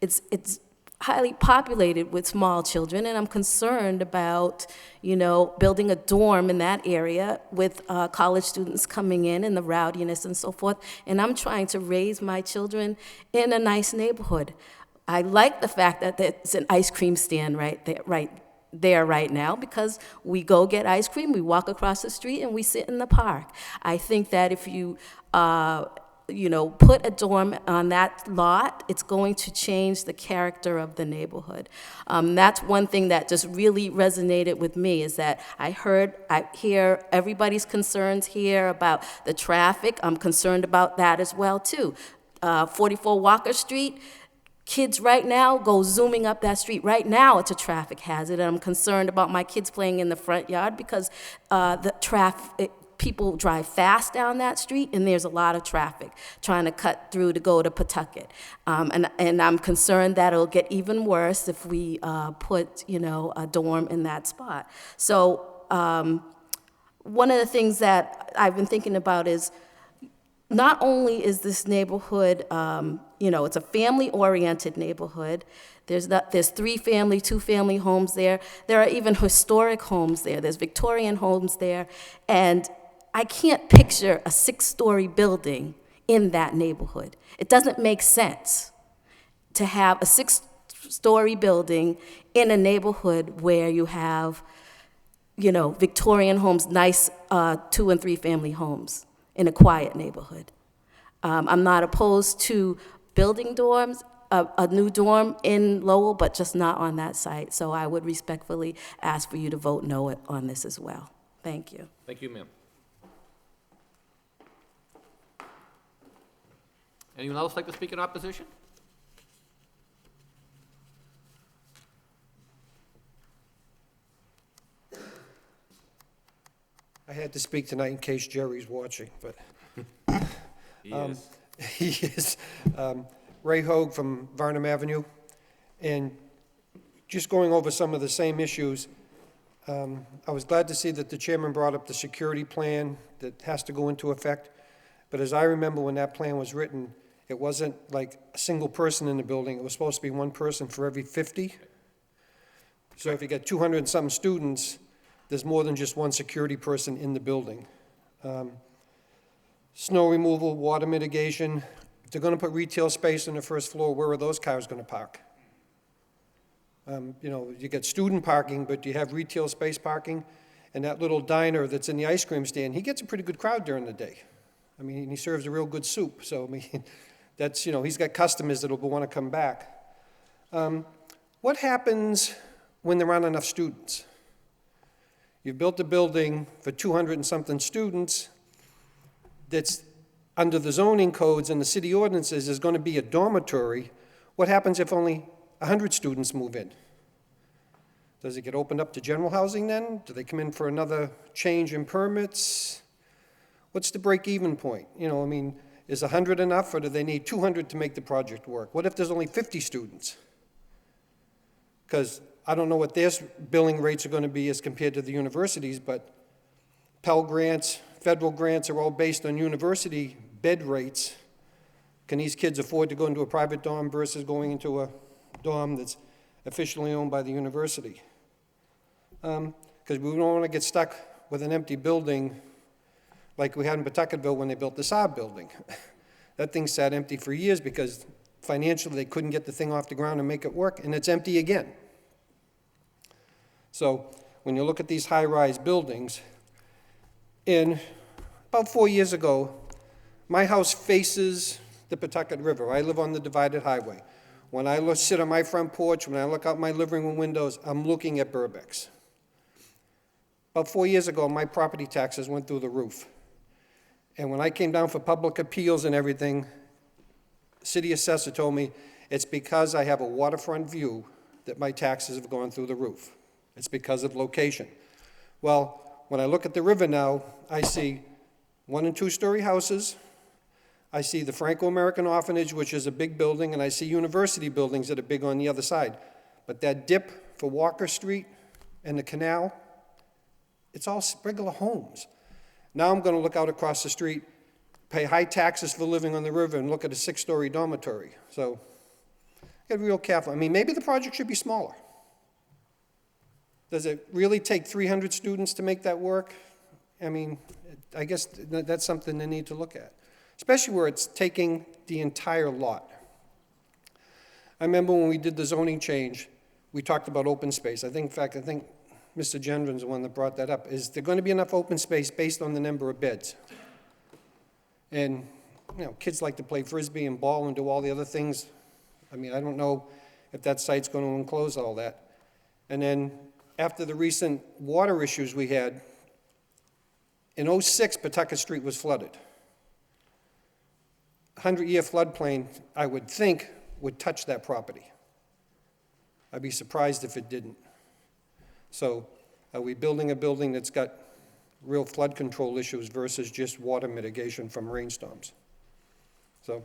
It's highly populated with small children, and I'm concerned about, building a dorm in that area with college students coming in and the rowdiness and so forth. And I'm trying to raise my children in a nice neighborhood. I like the fact that there's an ice cream stand right there right now, because we go get ice cream, we walk across the street, and we sit in the park. I think that if you, put a dorm on that lot, it's going to change the character of the neighborhood. That's one thing that just really resonated with me, is that I hear everybody's concerns here about the traffic. I'm concerned about that as well, too. 44 Walker Street, kids right now go zooming up that street. Right now, it's a traffic hazard, and I'm concerned about my kids playing in the front yard because people drive fast down that street, and there's a lot of traffic trying to cut through to go to Pawtucket. And I'm concerned that it'll get even worse if we put, a dorm in that spot. So one of the things that I've been thinking about is, not only is this neighborhood, it's a family-oriented neighborhood. There's 3-family, 2-family homes there. There are even historic homes there. There's Victorian homes there. And I can't picture a 6-story building in that neighborhood. It doesn't make sense to have a 6-story building in a neighborhood where you have, Victorian homes, nice 2- and 3-family homes in a quiet neighborhood. I'm not opposed to building dorms, a new dorm in Lowell, but just not on that site. So I would respectfully ask for you to vote no on this as well. Thank you. Thank you, ma'am. Anyone else like to speak in opposition? I had to speak tonight in case Jerry's watching, but He is. he is. Ray Hogue from Varnum Avenue, and just going over some of the same issues, I was glad to see that the chairman brought up the security plan that has to go into effect, but as I remember when that plan was written, it wasn't like a single person in the building, it was supposed to be one person for every 50. So if you get 200 and some students, there's more than just one security person in the building. Snow removal, water mitigation. If they're going to put retail space on the first floor, where are those cars going to park? You get student parking, but you have retail space parking. And that little diner that's in the ice cream stand, he gets a pretty good crowd during the day. I mean, he serves a real good soup. So, I mean, that's, he's got customers that will want to come back. What happens when there aren't enough students? You've built a building for 200 and something students that's under the zoning codes and the city ordinances is going to be a dormitory. What happens if only 100 students move in? Does it get opened up to general housing then? Do they come in for another change in permits? What's the break-even point? You know, I mean, is 100 enough, or do they need 200 to make the project work? What if there's only 50 students? Because I don't know what their billing rates are going to be as compared to the universities, but Pell grants, federal grants are all based on university bed rates. Can these kids afford to go into a private dorm versus going into a dorm that's officially owned by the university? Because we don't want to get stuck with an empty building like we had in Pawtucketville when they built the Saab building. That thing sat empty for years because financially they couldn't get the thing off the ground and make it work, and it's empty again. So when you look at these high-rise buildings, about 4 years ago, my house faces the Pawtucket River. I live on the divided highway. When I sit on my front porch, when I look out my living room windows, I'm looking at Burbeck's. About 4 years ago, my property taxes went through the roof. And when I came down for public appeals and everything, city assessor told me it's because I have a waterfront view that my taxes have gone through the roof. It's because of location. Well, when I look at the river now, I see 1- and 2-story houses. I see the Franco-American Orphanage, which is a big building, and I see university buildings that are big on the other side. But that dip for Walker Street and the canal, it's all regular homes. Now I'm going to look out across the street, pay high taxes for living on the river, and look at a 6-story dormitory. So got to be real careful. I mean, maybe the project should be smaller. Does it really take 300 students to make that work? I mean, I guess that's something they need to look at, especially where it's taking the entire lot. I remember when we did the zoning change, we talked about open space. I think Mr. Gendron's the one that brought that up. Is there going to be enough open space based on the number of beds? And, you know, kids like to play Frisbee and ball and do all the other things. I mean, I don't know if that site's going to enclose all that. And then after the recent water issues we had, in '06, Pawtucket Street was flooded. 100-year floodplain, I would think, would touch that property. I'd be surprised if it didn't. So are we building a building that's got real flood control issues versus just water mitigation from rainstorms? So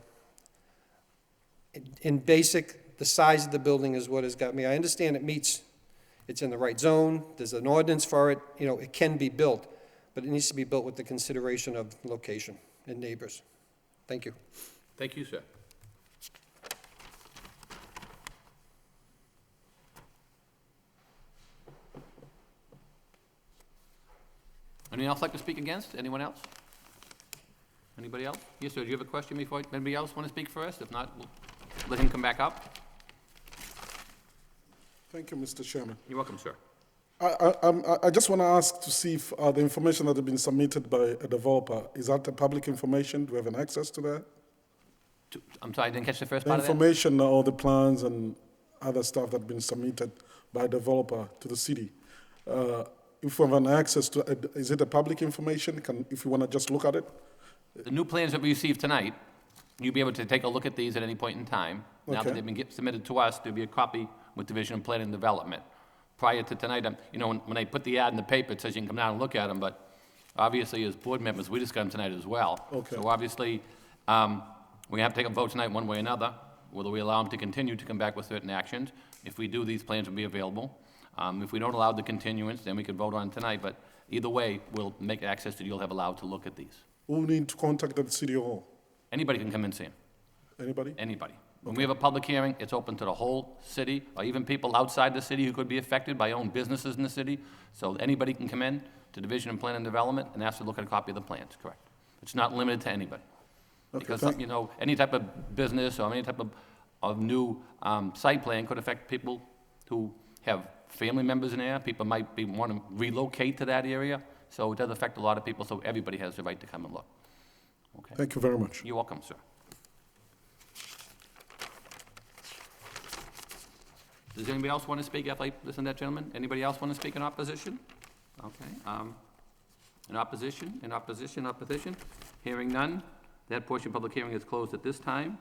in basic, the size of the building is what has got me. I understand it's in the right zone, there's an ordinance for it, you know, it can be built, but it needs to be built with the consideration of location and neighbors. Thank you. Thank you, sir. Anyone else like to speak against? Anyone else? Anybody else? Yes, sir, do you have a question before anybody else want to speak first? If not, we'll let him come back up. Thank you, Mr. Chairman. You're welcome, sir. I just want to ask to see if the information that has been submitted by a developer, is that the public information? Do we have an access to that? I'm sorry, I didn't catch the first The part of that. information, all the plans and other stuff that have been submitted by a developer to the city. If we have an access to, is it a public information? If you want to just look at it? The new plans that we received tonight, you'll be able to take a look at these at any point in time. Now that Okay. they've been submitted to us, there'll be a copy with Division of Planning and Development. Prior to tonight, you know, when I put the ad in the paper, it says you can come down and look at them, but obviously, as board members, we just got them tonight as well. Okay. So obviously, we have to take a vote tonight one way or another, whether we allow them to continue to come back with certain actions. If we do, these plans will be available. If we don't allow the continuance, then we could vote on it tonight, but either way, we'll make access that you'll have allowed to look at these. Who need to contact the city hall? Anybody can come and see them. Anybody? Anybody. When we have a public hearing, it's open to the whole city, or even people outside the city who could be affected by own businesses in the city. So anybody can come in to Division of Plan and Development and ask to look at a copy of the plans, correct? It's not limited to anybody. Okay, Because, thank- you know, any type of business or any type of new site plan could affect people who have family members in there. People might want to relocate to that area. So it does affect a lot of people, so everybody has the right to come and look. Okay? Thank you very much. You're welcome, sir. Does anybody else want to speak after I listen to that gentleman? Anybody else want to speak in opposition? Okay. In opposition? Hearing none, that portion of public hearing is closed at this time.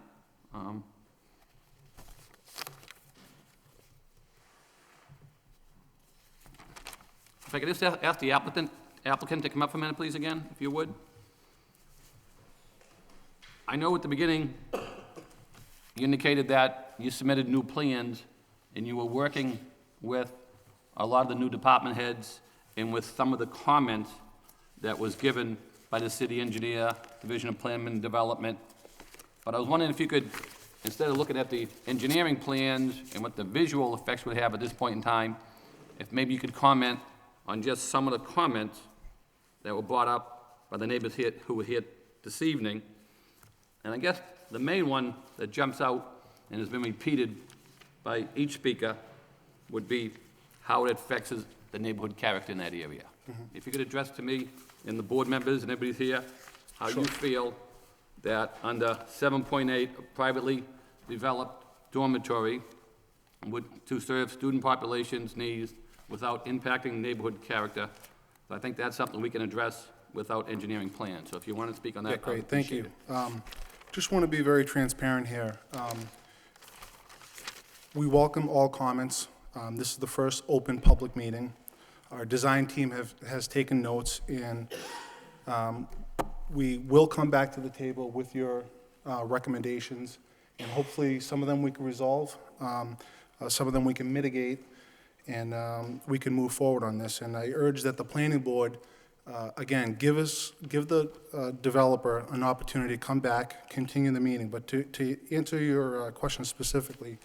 I could just ask the applicant to come up for a minute, please, again, if you would. I know at the beginning, you indicated that you submitted new plans, and you were working with a lot of the new department heads and with some of the comments that was given by the city engineer, Division of Planning and Development. But I was wondering if you could, instead of looking at the engineering plans and what the visual effects would have at this point in time, if maybe you could comment on just some of the comments that were brought up by the neighbors here, who were here this evening. And I guess the main one that jumps out and has been repeated by each speaker would be how it affects the neighborhood character in that area. If you could address to me and the board members and everybody's here, how you feel that under 7.8, a privately developed dormitory to serve student populations' needs without impacting neighborhood character. So I think that's something we can address without engineering plans. So if you want to speak on that, Yeah, great, thank you. Just want to be very transparent here. We welcome all comments. This is the first open public meeting. Our design team has taken notes, and we will come back to the table with your recommendations, and hopefully some of them we can resolve, some of them we can mitigate, and we can move forward on this. And I urge that the planning board, again, give the developer an opportunity to come back, continue the meeting. But to answer your question specifically,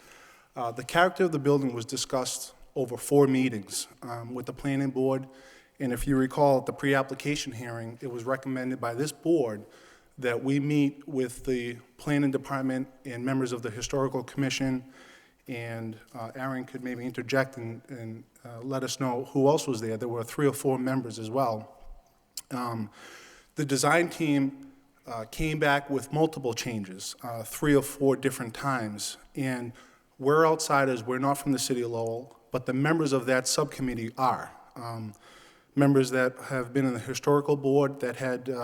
the character of the building was discussed over 4 meetings with the planning board. And if you recall, at the pre-application hearing, it was recommended by this board that we meet with the planning department and members of the historical commission, and Aaron could maybe interject and let us know who else was there. There were 3 or 4 members as well. The design team came back with multiple changes, 3 or 4 different times. And we're outsiders, we're not from the city of Lowell, but the members of that subcommittee are. Members that have been in the historical board that had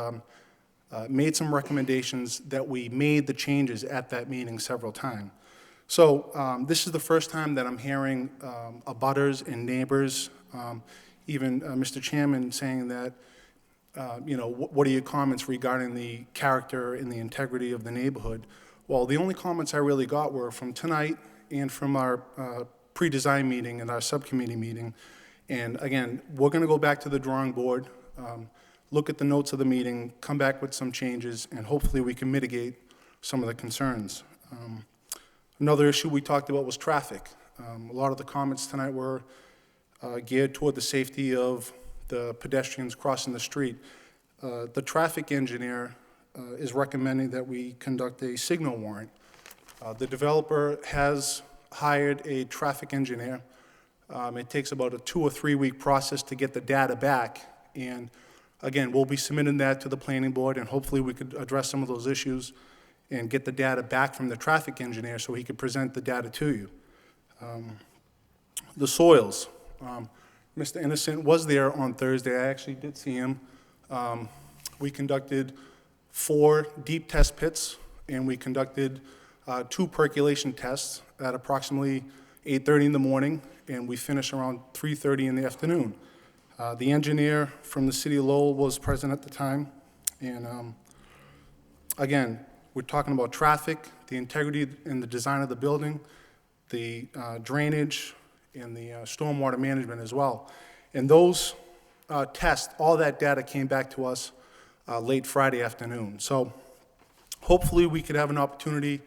made some recommendations that we made the changes at that meeting several times. So this is the first time that I'm hearing abutters and neighbors, even Mr. Chairman saying that, what are your comments regarding the character and the integrity of the neighborhood? Well, the only comments I really got were from tonight and from our pre-design meeting and our subcommittee meeting. And again, we're going to go back to the drawing board, look at the notes of the meeting, come back with some changes, and hopefully we can mitigate some of the concerns. Another issue we talked about was traffic. A lot of the comments tonight were geared toward the safety of the pedestrians crossing the street. The traffic engineer is recommending that we conduct a signal warrant. The developer has hired a traffic engineer. It takes about a 2 or 3 week process to get the data back. And again, we'll be submitting that to the planning board, and hopefully we could address some of those issues and get the data back from the traffic engineer so he could present the data to you. The soils. Mr. Innocent was there on Thursday. I actually did see him. We conducted 4 deep test pits, and we conducted 2 percolation tests at approximately 8:30 in the morning, and we finished around 3:30 in the afternoon. The engineer from the city of Lowell was present at the time, and again, we're talking about traffic, the integrity and the design of the building, the drainage, and the stormwater management as well. And those tests, all that data came back to us late Friday afternoon. So hopefully we could have an opportunity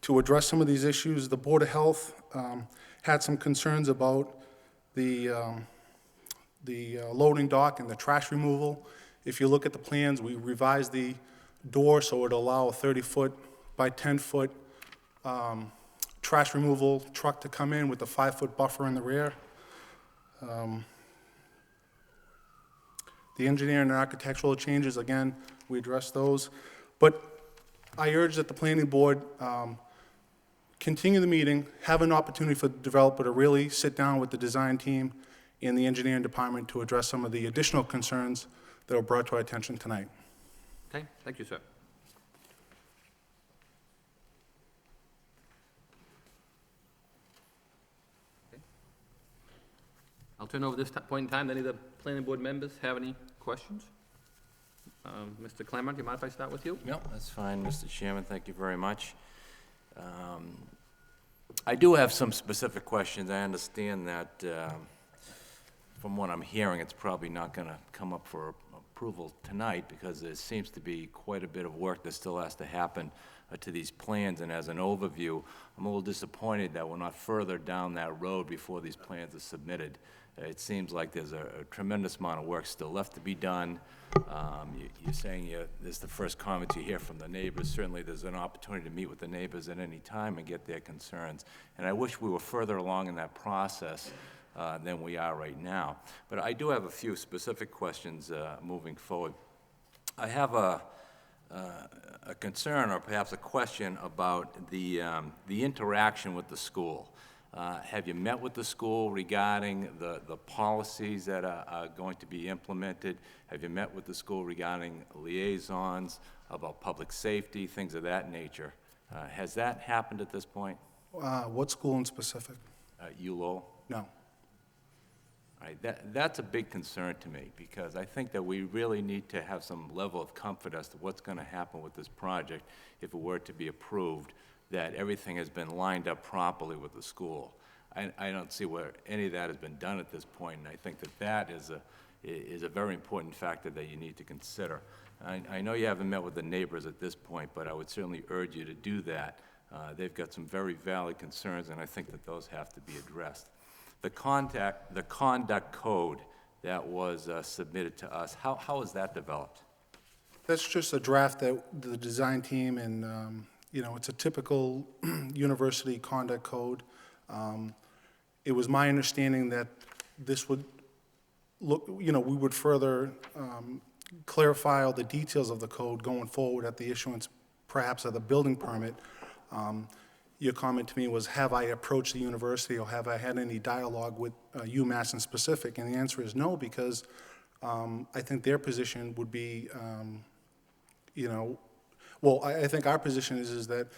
to address some of these issues. The Board of Health had some concerns about the loading dock and the trash removal. If you look at the plans, we revised the door so it would allow a 30-foot by 10-foot trash removal truck to come in with a 5-foot buffer in the rear. The engineering and architectural changes, again, we addressed those. But I urge that the planning board continue the meeting, have an opportunity for the developer to really sit down with the design team and the engineering department to address some of the additional concerns that were brought to our attention tonight. Okay, thank you, sir. turn over this point in time to any of the planning board members have any questions? Mr. Claremont, do you mind if I start with you? No, that's fine, Mr. Chairman, thank you very much. I do have some specific questions. I understand that, from what I'm hearing, it's probably not going to come up for approval tonight because there seems to be quite a bit of work that still has to happen to these plans. And as an overview, I'm a little disappointed that we're not further down that road before these plans are submitted. It seems like there's a tremendous amount of work still left to be done. You're saying this is the first comments you hear from the neighbors. Certainly, there's an opportunity to meet with the neighbors at any time and get their concerns. And I wish we were further along in that process than we are right now. But I do have a few specific questions moving forward. I have a concern or perhaps a question about the interaction with the school. Have you met with the school regarding the policies that are going to be implemented? Have you met with the school regarding liaisons, about public safety, things of that nature? Has that happened at this point? What school in specific? Lowell? No. All right, that's a big concern to me, because I think that we really need to have some level of comfort as to what's going to happen with this project if it were to be approved, that everything has been lined up properly with the school. I don't see where any of that has been done at this point, and I think that that is a very important factor that you need to consider. I know you haven't met with the neighbors at this point, but I would certainly urge you to do that. They've got some very valid concerns, and I think that those have to be addressed. The conduct code that was submitted to us, how is that developed? That's just a draft that the design team and, it's a typical university conduct code. It was my understanding that this would look, we would further clarify all the details of the code going forward at the issuance perhaps of the building permit. Your comment to me was, have I approached the university or have I had any dialogue with UMass in specific? And the answer is no, because I think their position would be, I think our position is that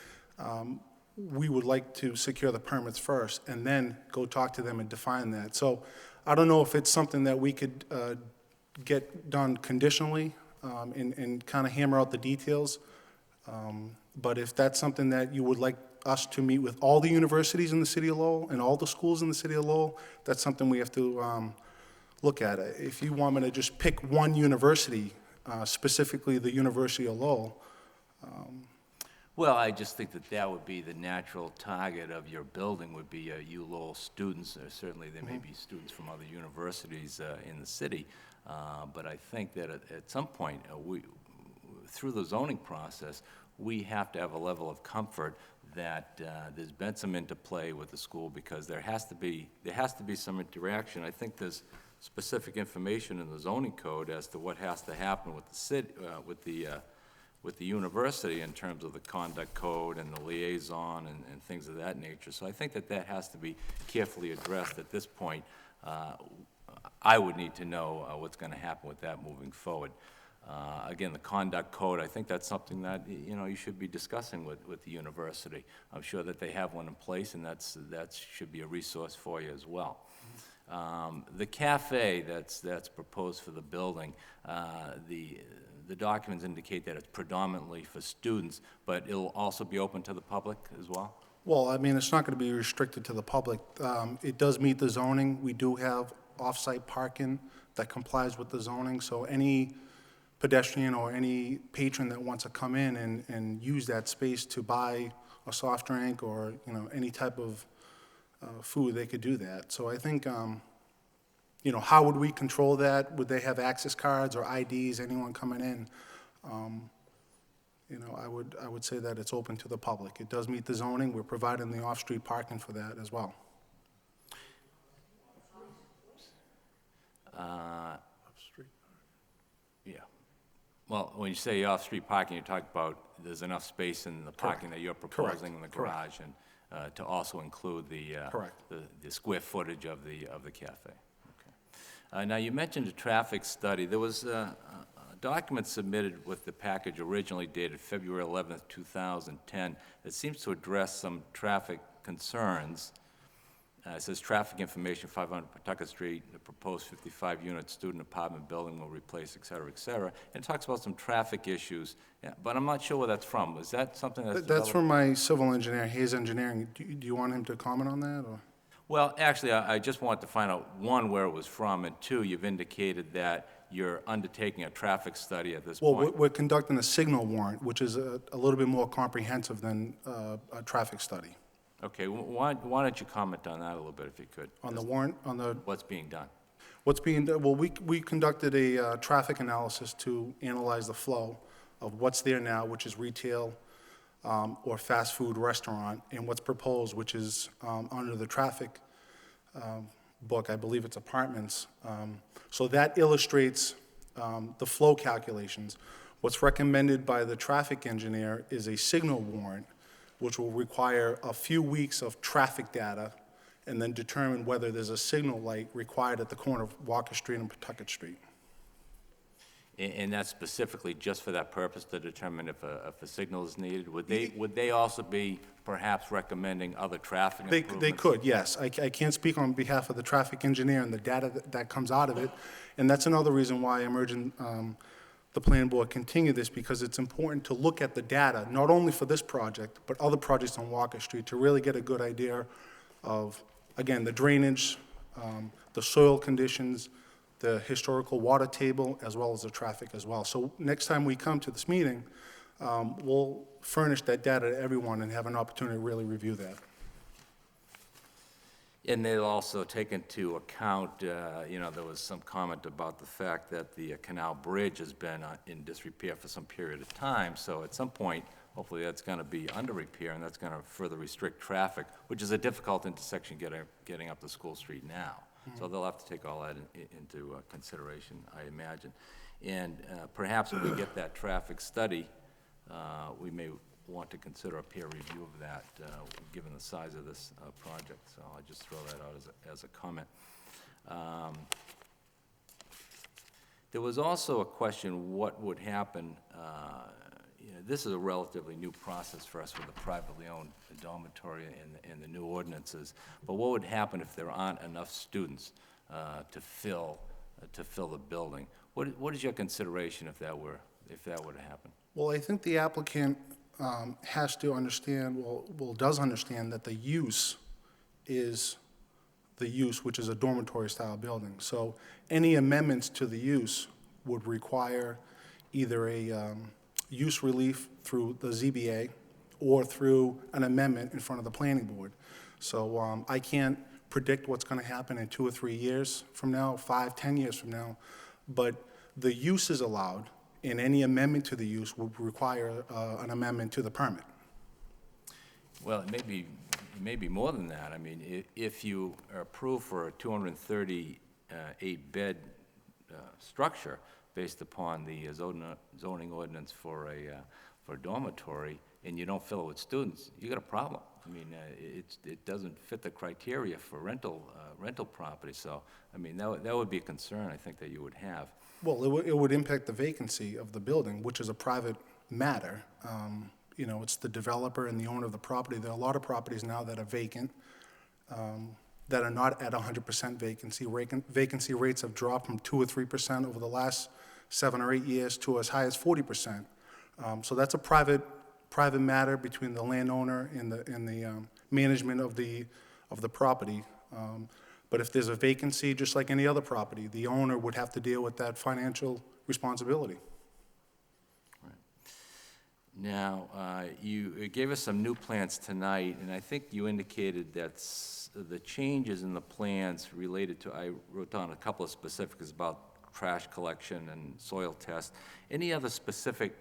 we would like to secure the permits first and then go talk to them and define that. So I don't know if it's something that we could get done conditionally and kind of hammer out the details. But if that's something that you would like us to meet with all the universities in the city of Lowell and all the schools in the city of Lowell, that's something we have to look at. If you want me to just pick one university, specifically the University of Lowell. Well, I just think that that would be the natural target of your building, would be Lowell students. Certainly there may be students from other universities in the city, but I think that at some point, through the zoning process, we have to have a level of comfort that there's been some interplay with the school, because there has to be some interaction. I think there's specific information in the zoning code as to what has to happen with the city, with the university in terms of the conduct code and the liaison and things of that nature. So I think that that has to be carefully addressed at this point. I would need to know what's going to happen with that moving forward. Again, the conduct code, I think that's something that, you should be discussing with the university. I'm sure that they have one in place, and that should be a resource for you as well. The cafe that's proposed for the building, the documents indicate that it's predominantly for students, but it'll also be open to the public as well? Well, I mean, it's not going to be restricted to the public. It does meet the zoning. We do have off-site parking that complies with the zoning, so any pedestrian or any patron that wants to come in and use that space to buy a soft drink or, any type of food, they could do that. So I think, how would we control that? Would they have access cards or IDs, anyone coming in? I would say that it's open to the public. It does meet the zoning. We're providing the off-street parking for that as well. Off-street. Yeah. Well, when you say off-street parking, you're talking about there's enough space in the parking that you're proposing in the garage, and to also include the square footage of the cafe. Okay. Now, you mentioned a traffic study. There was a document submitted with the package originally dated February 11th, 2010, that seems to address some traffic concerns. It says traffic information, 500 Pawtucket Street, the proposed 55-unit student apartment building will replace, et cetera, et cetera. And it talks about some traffic issues, yeah, but I'm not sure where that's from. Is that something that's That's developed? from my civil engineer, Hayes Engineering. Do you want him to comment on that, or? Well, actually, I just wanted to find out, one, where it was from, and two, you've indicated that you're undertaking a traffic study at this Well, point. we're conducting a signal warrant, which is a little bit more comprehensive than a traffic study. Okay, why don't you comment on that a little bit, if you could? On the warrant, on the, What's being done? what's being done, well, we conducted a traffic analysis to analyze the flow of what's there now, which is retail or fast food restaurant, and what's proposed, which is under the traffic book, I believe it's apartments. So that illustrates the flow calculations. What's recommended by the traffic engineer is a signal warrant, which will require a few weeks of traffic data and then determine whether there's a signal light required at the corner of Walker Street and Pawtucket Street. And that's specifically just for that purpose, to determine if a signal is needed? Would they also be perhaps recommending other traffic improvements? They could, yes. I can't speak on behalf of the traffic engineer and the data that comes out of it. And that's another reason why I'm urging the planning board continue this, because it's important to look at the data, not only for this project, but other projects on Walker Street, to really get a good idea of, again, the drainage, the soil conditions, the historical water table, as well as the traffic as well. So next time we come to this meeting, we'll furnish that data to everyone and have an opportunity to really review that. And they'll also take into account, there was some comment about the fact that the Canal Bridge has been in disrepair for some period of time. So at some point, hopefully that's going to be under repair, and that's going to further restrict traffic, which is a difficult intersection getting up to School Street now. So they'll have to take all that into consideration, I imagine. And perhaps when we get that traffic study, we may want to consider a peer review of that, given the size of this project. So I'll just throw that out as a comment. There was also a question, what would happen, this is a relatively new process for us with the privately owned dormitory and the new ordinances, but what would happen if there aren't enough students to fill the building? What is your consideration if that were to happen? Well, I think the applicant has to understand, does understand that the use is the use, which is a dormitory-style building. So any amendments to the use would require either a use relief through the ZBA or through an amendment in front of the planning board. So I can't predict what's going to happen in 2 or 3 years from now, 5, 10 years from now, but the use is allowed, and any amendment to the use would require an amendment to the permit. Well, it may be more than that. I mean, if you are approved for a 238-bed structure based upon the zoning ordinance for a dormitory, and you don't fill it with students, you got a problem. I mean, it doesn't fit the criteria for rental property. So, I mean, that would be a concern, I think, that you would have. Well, it would impact the vacancy of the building, which is a private matter. It's the developer and the owner of the property. There are a lot of properties now that are vacant, that are not at 100% vacancy. Vacancy rates have dropped from 2 or 3% over the last 7 or 8 years to as high as 40%. So that's a private matter between the landowner and the management of the property. But if there's a vacancy, just like any other property, the owner would have to deal with that financial responsibility. Right. Now, you gave us some new plans tonight, and I think you indicated that the changes in the plans related to, I wrote down a couple of specifics about trash collection and soil test. Any other specific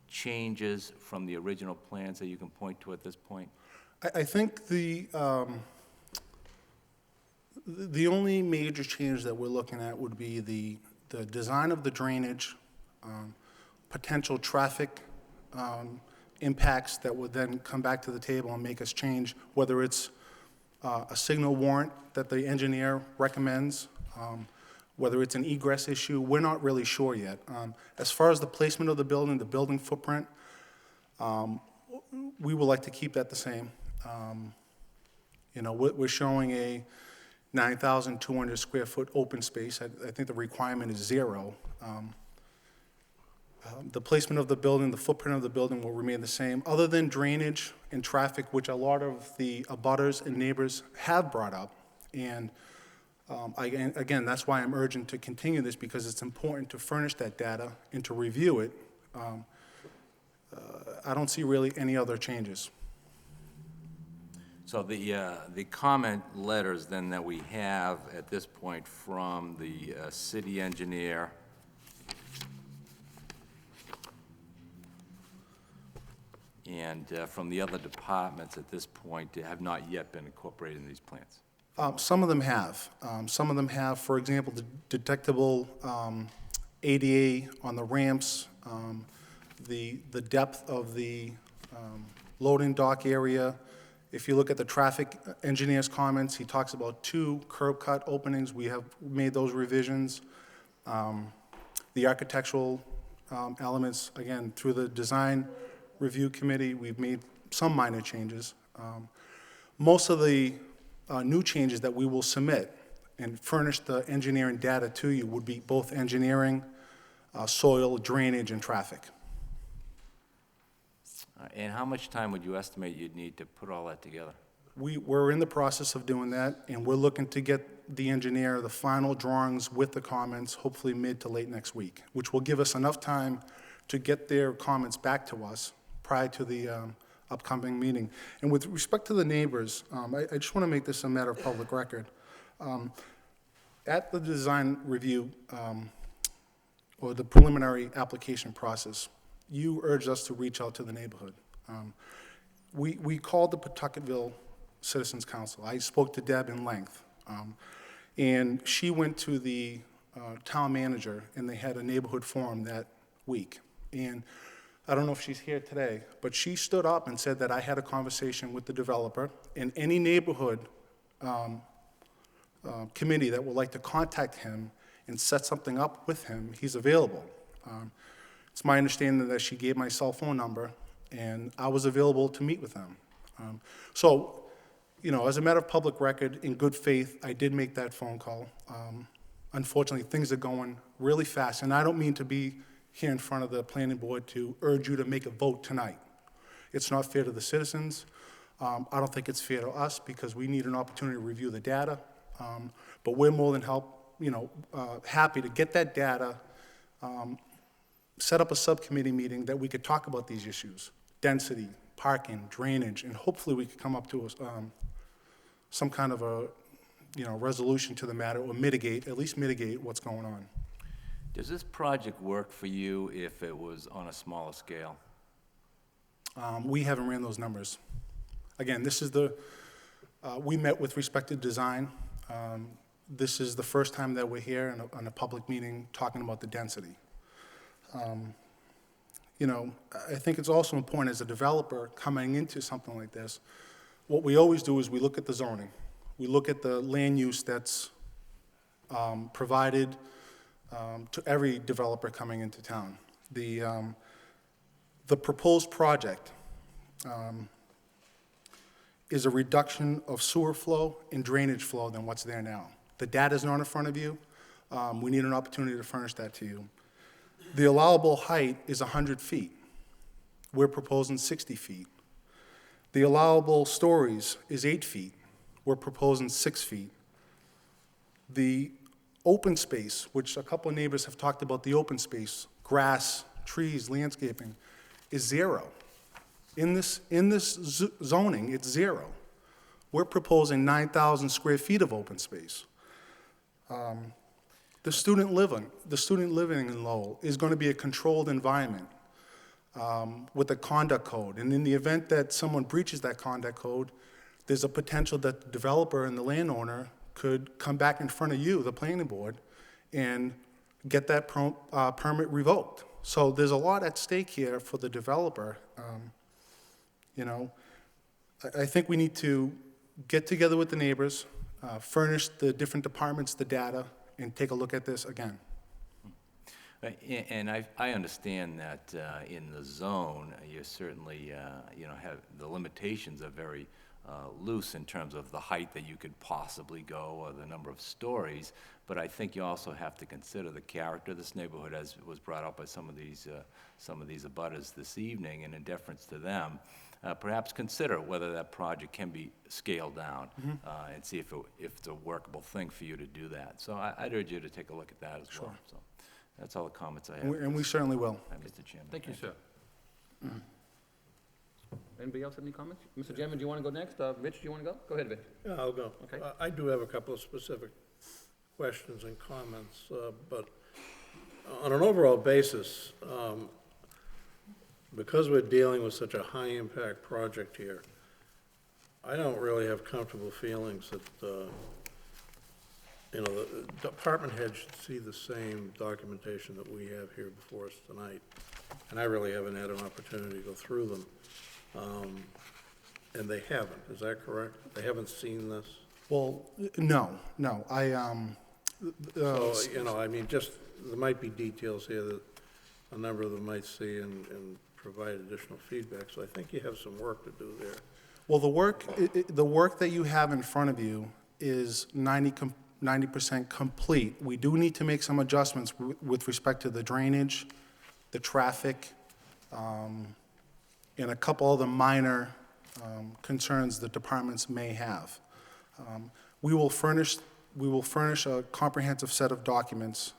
changes from the original plans that you can point to at this point? I think the only major change that we're looking at would be the design of the drainage, potential traffic impacts that would then come back to the table and make us change, whether it's a signal warrant that the engineer recommends, whether it's an egress issue. We're not really sure yet. As far as the placement of the building footprint, we would like to keep that the same. You know, we're showing a 9,200 square foot open space. I think the requirement is 0. The placement of the building, the footprint of the building will remain the same, other than drainage and traffic, which a lot of the abutters and neighbors have brought up. And again, that's why I'm urgent to continue this, because it's important to furnish that data and to review it. I don't see really any other changes. So the comment letters then that we have at this point from the city engineer and from the other departments at this point have not yet been incorporated in these plans. Some of them have. Some of them have, for example, the detectable ADA on the ramps, the depth of the loading dock area. If you look at the traffic engineer's comments, he talks about 2 curb cut openings. We have made those revisions. The architectural elements, again, through the design review committee, we've made some minor changes. Most of the new changes that we will submit and furnish the engineering data to you would be both engineering, soil, drainage, and traffic. And how much time would you estimate you'd need to put all that together? We're in the process of doing that, and we're looking to get the engineer the final drawings with the comments, hopefully mid to late next week, which will give us enough time to get their comments back to us prior to the upcoming meeting. And with respect to the neighbors, I just want to make this a matter of public record. At the design review, or the preliminary application process, you urged us to reach out to the neighborhood. We called the Pawtucketville Citizens Council. I spoke to Deb in length. And she went to the town manager, and they had a neighborhood forum that week. And I don't know if she's here today, but she stood up and said that I had a conversation with the developer, and any neighborhood committee that would like to contact him and set something up with him, he's available. It's my understanding that she gave my cell phone number, and I was available to meet with them. So, you know, as a matter of public record, in good faith, I did make that phone call. Unfortunately, things are going really fast, and I don't mean to be here in front of the planning board to urge you to make a vote tonight. It's not fair to the citizens. I don't think it's fair to us, because we need an opportunity to review the data. But we're more than happy to get that data, set up a subcommittee meeting that we could talk about these issues: density, parking, drainage, and hopefully we could come up to some kind of a resolution to the matter, or at least mitigate what's going on. Does this project work for you if it was on a smaller scale? We haven't ran those numbers. Again, this is we met with respect to design. This is the first time that we're here in a public meeting talking about the density. I think it's also important as a developer coming into something like this, what we always do is we look at the zoning. We look at the land use that's provided to every developer coming into town. The proposed project is a reduction of sewer flow and drainage flow than what's there now. The data's not in front of you. We need an opportunity to furnish that to you. The allowable height is 100 feet. We're proposing 60 feet. The allowable stories is 8 feet. We're proposing 6 feet. The open space, which a couple of neighbors have talked about, the open space, grass, trees, landscaping, is 0. In this zoning, it's 0. We're proposing 9,000 square feet of open space. The student living in Lowell is going to be a controlled environment with a conduct code. And in the event that someone breaches that conduct code, there's a potential that the developer and the landowner could come back in front of you, the planning board, and get that permit revoked. So there's a lot at stake here for the developer. I think we need to get together with the neighbors, furnish the different departments the data, and take a look at this again. And I understand that in the zone, you certainly, have, the limitations are very loose in terms of the height that you could possibly go or the number of stories, but I think you also have to consider the character of this neighborhood, as was brought up by some of these abutters this evening, and in deference to them, perhaps consider whether that project can be scaled down and see if it's a workable thing for you to do that. So I'd urge you to take a look at that as well. So that's all the comments I have. And we certainly will. Mr. Chairman. Thank you, sir. Anybody else have any comments? Mr. Chairman, do you want to go next? Rich, do you want to go? Go ahead, Rich. Yeah, I'll go. Okay. I do have a couple of specific questions and comments, but on an overall basis, because we're dealing with such a high-impact project here, I don't really have comfortable feelings that, the department head should see the same documentation that we have here before us tonight. And I really haven't had an opportunity to go through them. And they haven't, is that correct? They haven't seen this? Well, no, So, I mean, just, there might be details here that a number of them might see and provide additional feedback, so I think you have some work to do there. Well, the work that you have in front of you is 90% complete. We do need to make some adjustments with respect to the drainage, the traffic, and a couple other minor concerns the departments may have. We will furnish a comprehensive set of documents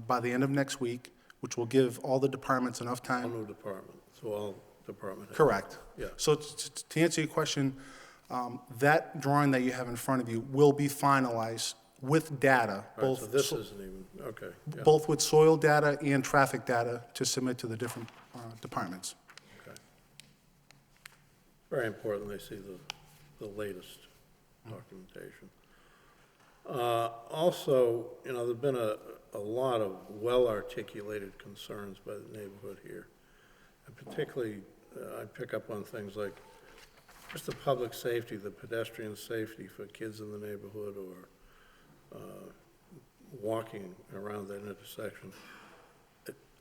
by the end of next week, which will give all the departments enough All time. new department, so all department heads. Correct. Yeah. So to answer your question, that drawing that you have in front of you will be finalized with data, All right, so this isn't even, okay. Yeah. both with soil data and traffic data to submit to the different departments. Okay. Very important they see the latest documentation. Also, there've been a lot of well-articulated concerns by the neighborhood here. And particularly, I pick up on things like just the public safety, the pedestrian safety for kids in the neighborhood or walking around that intersection.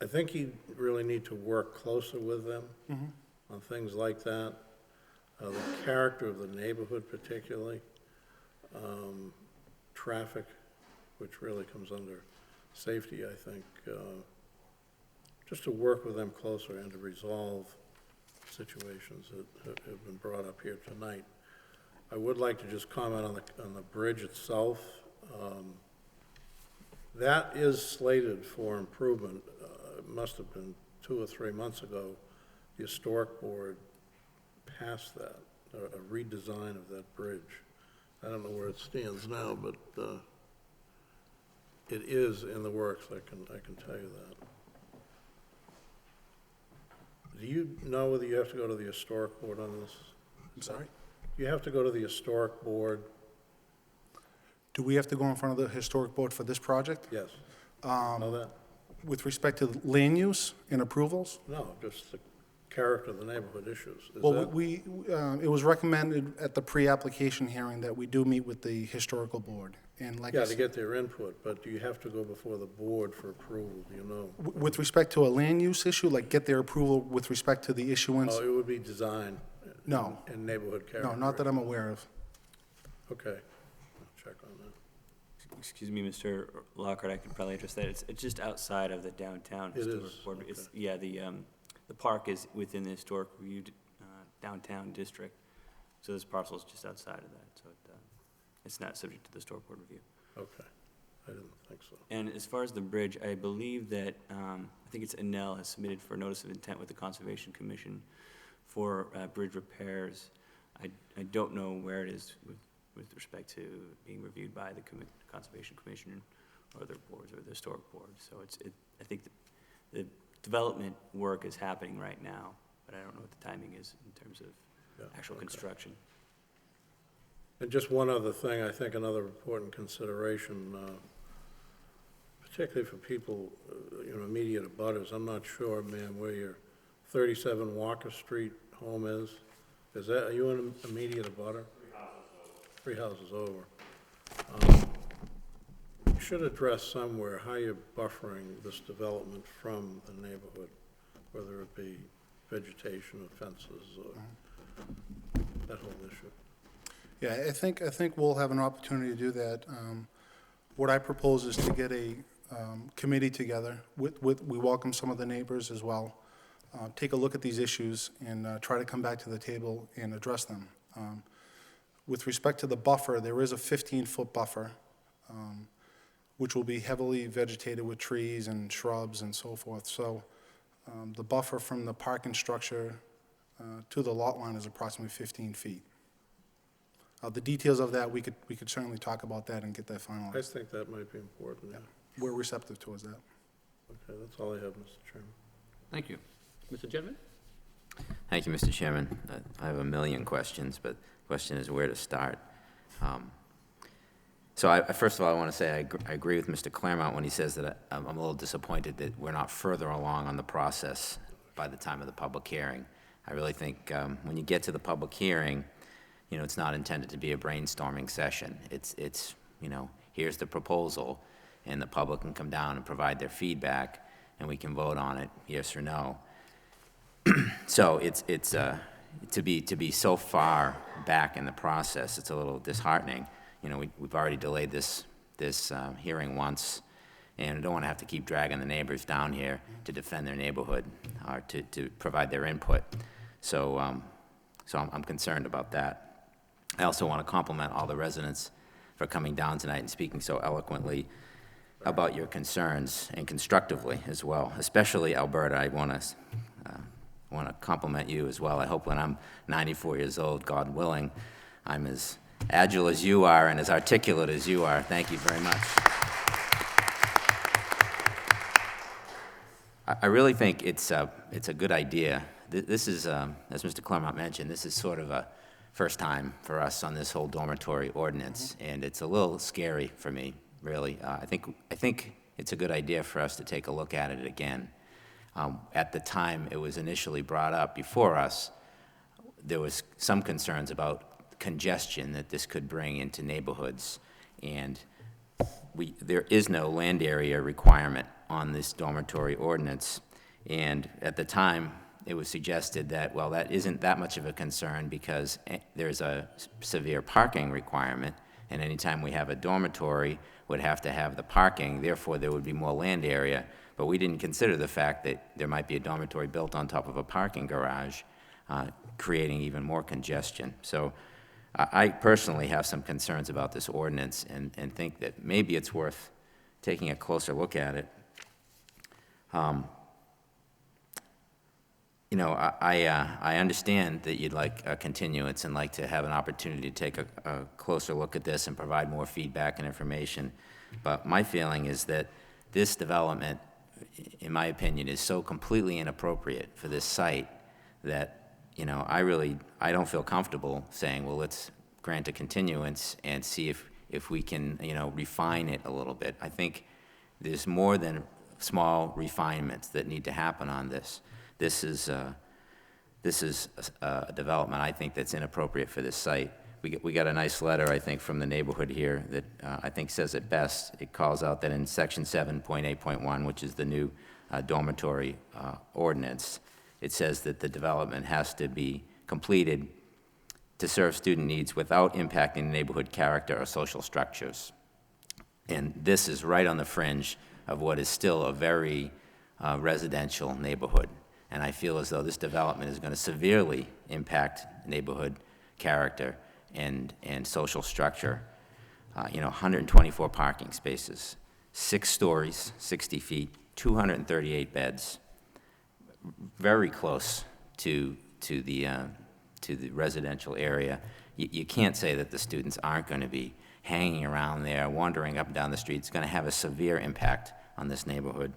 I think you really need to work closer with them on things like that. The character of the neighborhood particularly, traffic, which really comes under safety, I think, just to work with them closer and to resolve situations that have been brought up here tonight. I would like to just comment on the bridge itself. That is slated for improvement. It must have been 2 or 3 months ago. The historic board passed that, a redesign of that bridge. I don't know where it stands now, but it is in the works, I can tell you that. Do you know whether you have to go to the historic board on this? I'm sorry? You have to go to the historic board? Do we have to go in front of the historic board for this project? Yes. Know that? With respect to land use and approvals? No, just the character of the neighborhood issues. Is Well, that- it was recommended at the pre-application hearing that we do meet with the historical board. And like I Yeah, to said, get their input, but do you have to go before the board for approval, do you know? with respect to a land use issue, like get their approval with respect to the issuance? Oh, it would be design. No. And neighborhood character. No, not that I'm aware of. Okay, I'll check on that. Excuse me, Mr. Lockhart, I could probably address that. It's just outside of the downtown It historic is, board. okay. It's, yeah, the park is within the historic review downtown district, so this parcel is just outside of that, so it's not subject to the historic board review. Okay, I didn't think so. And as far as the bridge, I believe that, I think it's Enel has submitted for notice of intent with the Conservation Commission for bridge repairs. I don't know where it is with respect to being reviewed by the Conservation Commission or other boards or the historic board. So I think the development work is happening right now, but I don't know what the timing is in terms of actual construction. And just one other thing, I think another important consideration, particularly for people, immediate abutters. I'm not sure, ma'am, where your 37 Walker Street home is. Are you an immediate abutter? 3 houses over. You should address somewhere how you're buffering this development from the neighborhood, whether it be vegetation or fences or that whole issue. Yeah, I think we'll have an opportunity to do that. What I propose is to get a committee together we welcome some of the neighbors as well. Take a look at these issues and try to come back to the table and address them. With respect to the buffer, there is a 15-foot buffer, which will be heavily vegetated with trees and shrubs and so forth. So the buffer from the parking structure to the lot line is approximately 15 feet. The details of that, we could certainly talk about that and get that I finalized. think that might be important, yeah. We're receptive towards that. Okay, that's all I have, Mr. Chairman. Thank you. Mr. Gentleman? Thank you, Mr. Chairman. I have a million questions, but the question is where to start. So first of all, I want to say I agree with Mr. Claremont when he says that I'm a little disappointed that we're not further along on the process by the time of the public hearing. I really think when you get to the public hearing, you know, it's not intended to be a brainstorming session. It's you know, here's the proposal, and the public can come down and provide their feedback, and we can vote on it, yes or no. So it's to be so far back in the process, it's a little disheartening. You know, we've already delayed this hearing once, and I don't want to have to keep dragging the neighbors down here to defend their neighborhood or to provide their input. So I'm concerned about that. I also want to compliment all the residents for coming down tonight and speaking so eloquently about your concerns, and constructively as well, especially Alberta. I want to compliment you as well. I hope when I'm 94 years old, God willing, I'm as agile as you are and as articulate as you are. Thank you very much. I really think it's a good idea. This is, as Mr. Claremont mentioned, this is sort of a first time for us on this whole dormitory ordinance, and it's a little scary for me, really. I think it's a good idea for us to take a look at it again. At the time it was initially brought up before us, there was some concerns about congestion that this could bring into neighborhoods, and there is no land area requirement on this dormitory ordinance. And at the time, it was suggested that, well, that isn't that much of a concern because there's a severe parking requirement, and anytime we have a dormitory, would have to have the parking, therefore there would be more land area. But we didn't consider the fact that there might be a dormitory built on top of a parking garage, creating even more congestion. So I personally have some concerns about this ordinance and think that maybe it's worth taking a closer look at it. You know, I understand that you'd like a continuance and like to have an opportunity to take a closer look at this and provide more feedback and information. But my feeling is that this development, in my opinion, is so completely inappropriate for this site that, you know, I don't feel comfortable saying, well, let's grant a continuance and see if we can, you know, refine it a little bit. I think there's more than small refinements that need to happen on this. This is a development, I think, that's inappropriate for this site. We got a nice letter, I think, from the neighborhood here that I think says it best. It calls out that in Section 7.8.1, which is the new dormitory ordinance, it says that the development has to be completed to serve student needs without impacting neighborhood character or social structures. And this is right on the fringe of what is still a very residential neighborhood. And I feel as though this development is going to severely impact neighborhood character and social structure. You know, 124 parking spaces, 6 stories, 60 feet, 238 beds, very close to the residential area. You can't say that the students aren't going to be hanging around there, wandering up and down the street. It's going to have a severe impact on this neighborhood.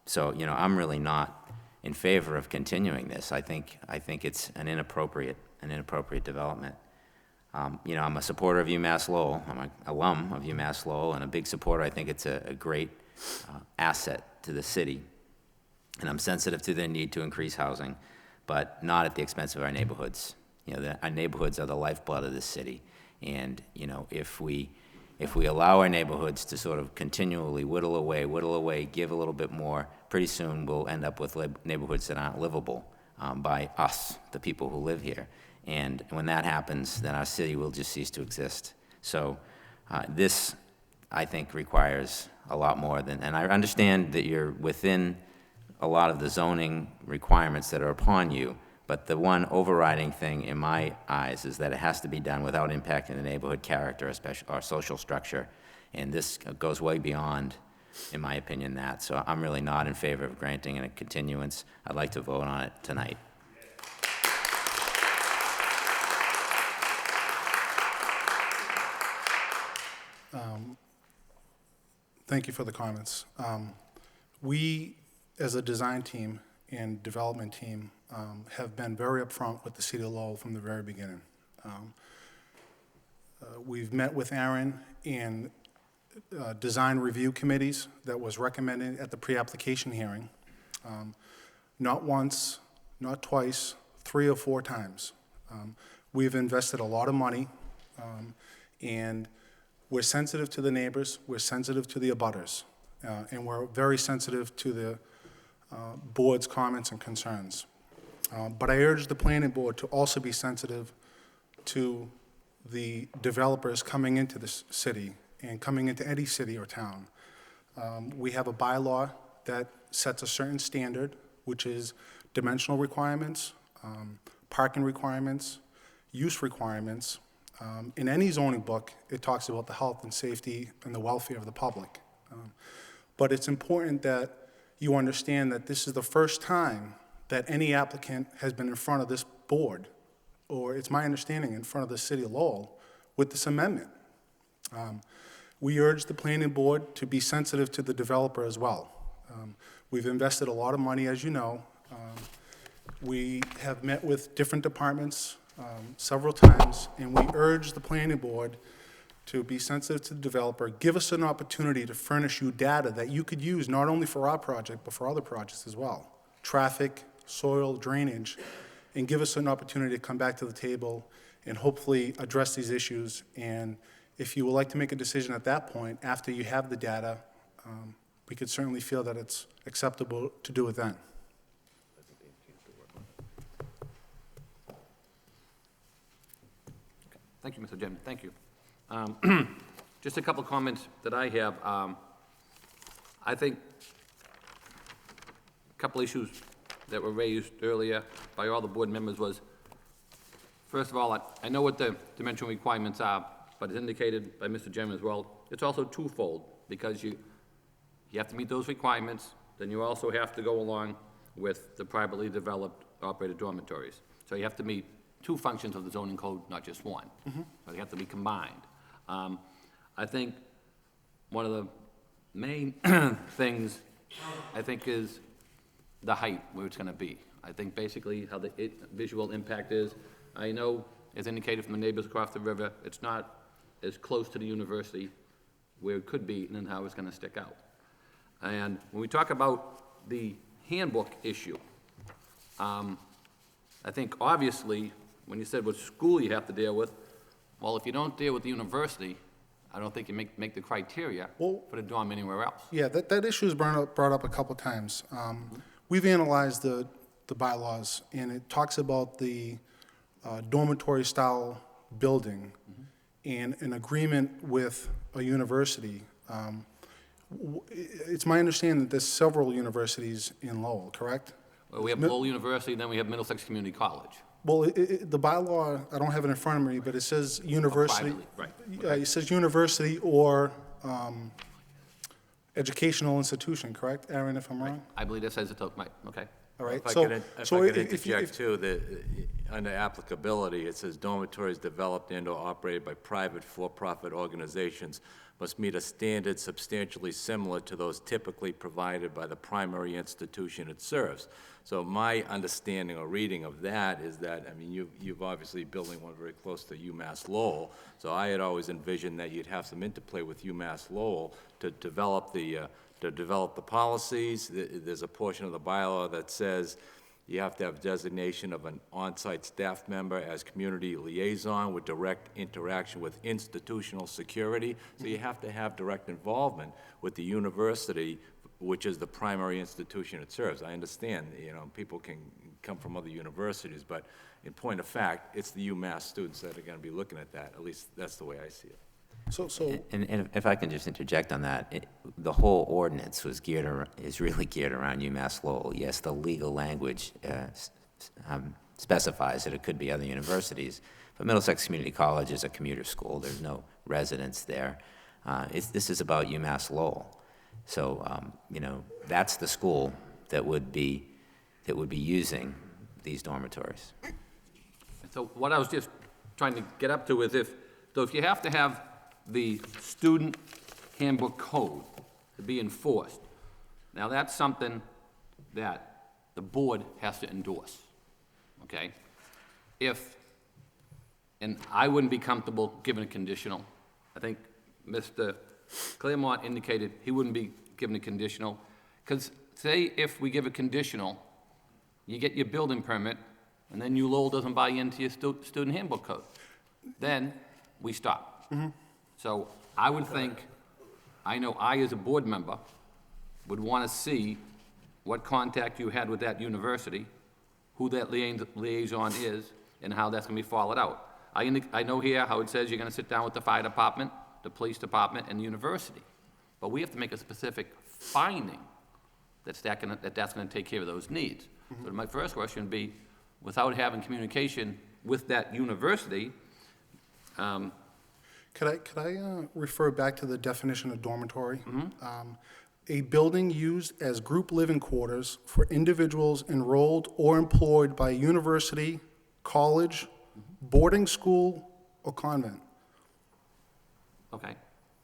So, you know, I'm really not in favor of continuing this. I think it's an inappropriate development. You know, I'm a supporter of UMass Lowell. I'm an alum of UMass Lowell and a big supporter. I think it's a great asset to the city. And I'm sensitive to their need to increase housing, but not at the expense of our neighborhoods. You know, our neighborhoods are the lifeblood of this city. And, you know, if we allow our neighborhoods to sort of continually whittle away, give a little bit more, pretty soon we'll end up with neighborhoods that aren't livable by us, the people who live here. And when that happens, then our city will just cease to exist. So this, I think, requires a lot more than, and I understand that you're within a lot of the zoning requirements that are upon you, but the one overriding thing in my eyes is that it has to be done without impacting the neighborhood character, especially our social structure. And this goes way beyond, in my opinion, that. So I'm really not in favor of granting a continuance. I'd like to vote on it tonight. Thank you for the comments. We, as a design team and development team, have been very upfront with the city of Lowell from the very beginning. We've met with Aaron in design review committees that was recommended at the pre-application hearing. Not once, not twice, 3 or 4 times. We've invested a lot of money, and we're sensitive to the neighbors, we're sensitive to the abutters, and we're very sensitive to the board's comments and concerns. But I urge the planning board to also be sensitive to the developers coming into this city and coming into any city or town. We have a bylaw that sets a certain standard, which is dimensional requirements, parking requirements, use requirements. In any zoning book, it talks about the health and safety and the welfare of the public. But it's important that you understand that this is the first time that any applicant has been in front of this board, or it's my understanding, in front of the city of Lowell, with this amendment. We urge the planning board to be sensitive to the developer as well. We've invested a lot of money, as you know. We have met with different departments several times, and we urge the planning board to be sensitive to the developer, give us an opportunity to furnish you data that you could use not only for our project, but for other projects as well. Traffic, soil, drainage, and give us an opportunity to come back to the table and hopefully address these issues. And if you would like to make a decision at that point, after you have the data, we could certainly feel that it's acceptable to do it then. Thank you, Mr. Chairman, thank you. Just a couple of comments that I have. I think a couple issues that were raised earlier by all the board members was, first of all, I know what the dimensional requirements are, but as indicated by Mr. Chairman as well, it's also twofold, because you have to meet those requirements, then you also have to go along with the privately developed operated dormitories. So you have to meet 2 functions of the zoning code, not just one. So they have to be combined. I think one of the main things, I think, is the height where it's going to be. I think basically how the visual impact is. I know, as indicated from the neighbors across the river, it's not as close to the university where it could be, and then how it's going to stick out. And when we talk about the handbook issue, I think obviously when you said what school you have to deal with, well, if you don't deal with the university, I don't think you make the criteria for the dorm anywhere else. Yeah, that issue is brought up a couple times. We've analyzed the bylaws, and it talks about the dormitory-style building and an agreement with a university. It's my understanding that there's several universities in Lowell, correct? Well, we have Lowell University, then we have Middlesex Community College. Well, the bylaw, I don't have it in front of me, but it says university. Privately, right. It says university or educational institution, correct? Aaron, if I'm wrong? I believe that says it, right, okay. All right, If I so. could so interject too, under applicability, it says dormitories developed and or operated by private for-profit organizations must meet a standard substantially similar to those typically provided by the primary institution it serves. So my understanding or reading of that is that, I mean, you've obviously building one very close to UMass Lowell, so I had always envisioned that you'd have some interplay with UMass Lowell to develop the policies. There's a portion of the bylaw that says you have to have designation of an on-site staff member as community liaison with direct interaction with institutional security. So you have to have direct involvement with the university, which is the primary institution it serves. I understand, people can come from other universities, but in point of fact, it's the UMass students that are gonna be looking at that. At least that's the way I see it. And if I can just interject on that, the whole ordinance is really geared around UMass Lowell. Yes, the legal language specifies that it could be other universities, but Middlesex Community College is a commuter school. There's no residents there. This is about UMass Lowell. So, that's the school that would be using these dormitories. So what I was just trying to get up to is if you have to have the student handbook code to be enforced, now that's something that the board has to endorse, okay? And I wouldn't be comfortable giving a conditional. I think Mr. Claremont indicated he wouldn't be giving a conditional, because say if we give a conditional, you get your building permit, and then Lowell doesn't buy into your student handbook code. Then we stop. So I would think, I know I as a board member would want to see what contact you had with that university, who that liaison is, and how that's going to be followed out. I know here how it says you're going to sit down with the fire department, the police department, and the university. But we have to make a specific finding that's going to take care of those needs. So my first question would be, without having communication with that university, Could I refer back to the definition of dormitory? A building used as group living quarters for individuals enrolled or employed by a university, college, boarding school, or convent. okay.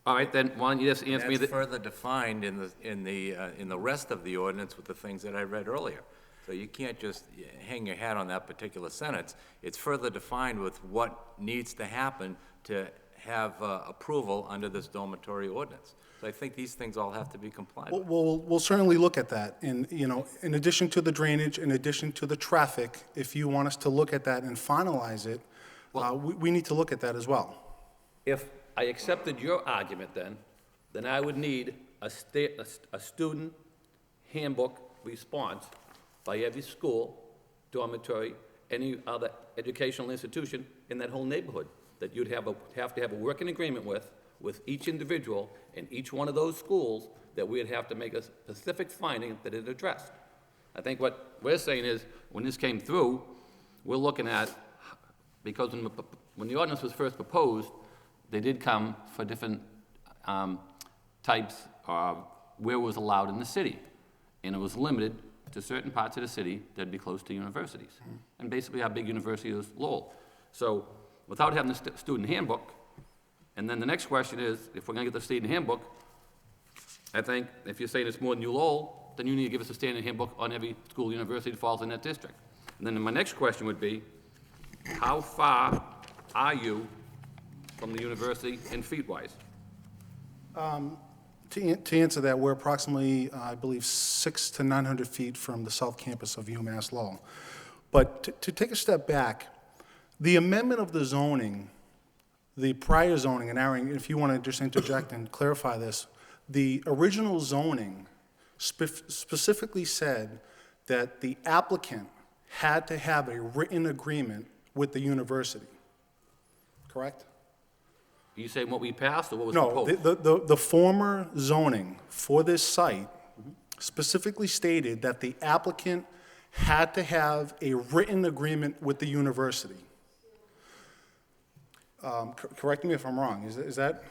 All right, then why don't you just answer me That's further defined in the rest of the ordinance with the things that I read earlier. So you can't just hang your hat on that particular sentence. It's further defined with what needs to happen to have approval under this dormitory ordinance. So I think these things all have to be complied with. We'll certainly look at that. And, in addition to the drainage, in addition to the traffic, if you want us to look at that and finalize it, we need to look at that as well. If I accepted your argument then I would need a student handbook response by every school, dormitory, any other educational institution in that whole neighborhood, that you'd have to have a working agreement with each individual in each one of those schools, that we'd have to make a specific finding that it addressed. I think what we're saying is, when this came through, we're looking at, because when the ordinance was first proposed, they did come for different types of where it was allowed in the city. And it was limited to certain parts of the city that'd be close to universities. And basically our big university is Lowell. So without having the student handbook, and then the next question is, if we're gonna get the student handbook, I think if you're saying it's more than Lowell, then you need to give us a standard handbook on every school, university that falls in that district. And then my next question would be, how far are you from the university in feet-wise? To answer that, we're approximately, I believe, 600 to 900 feet from the south campus of UMass Lowell. But to take a step back, the amendment of the zoning, the prior zoning, and Aaron, if you want to just interject and clarify this, the original zoning specifically said that the applicant had to have a written agreement with the university, correct? Are you saying what we passed or what was No, proposed? the former zoning for this site specifically stated that the applicant had to have a written agreement with the university. Correct me if I'm wrong, is that?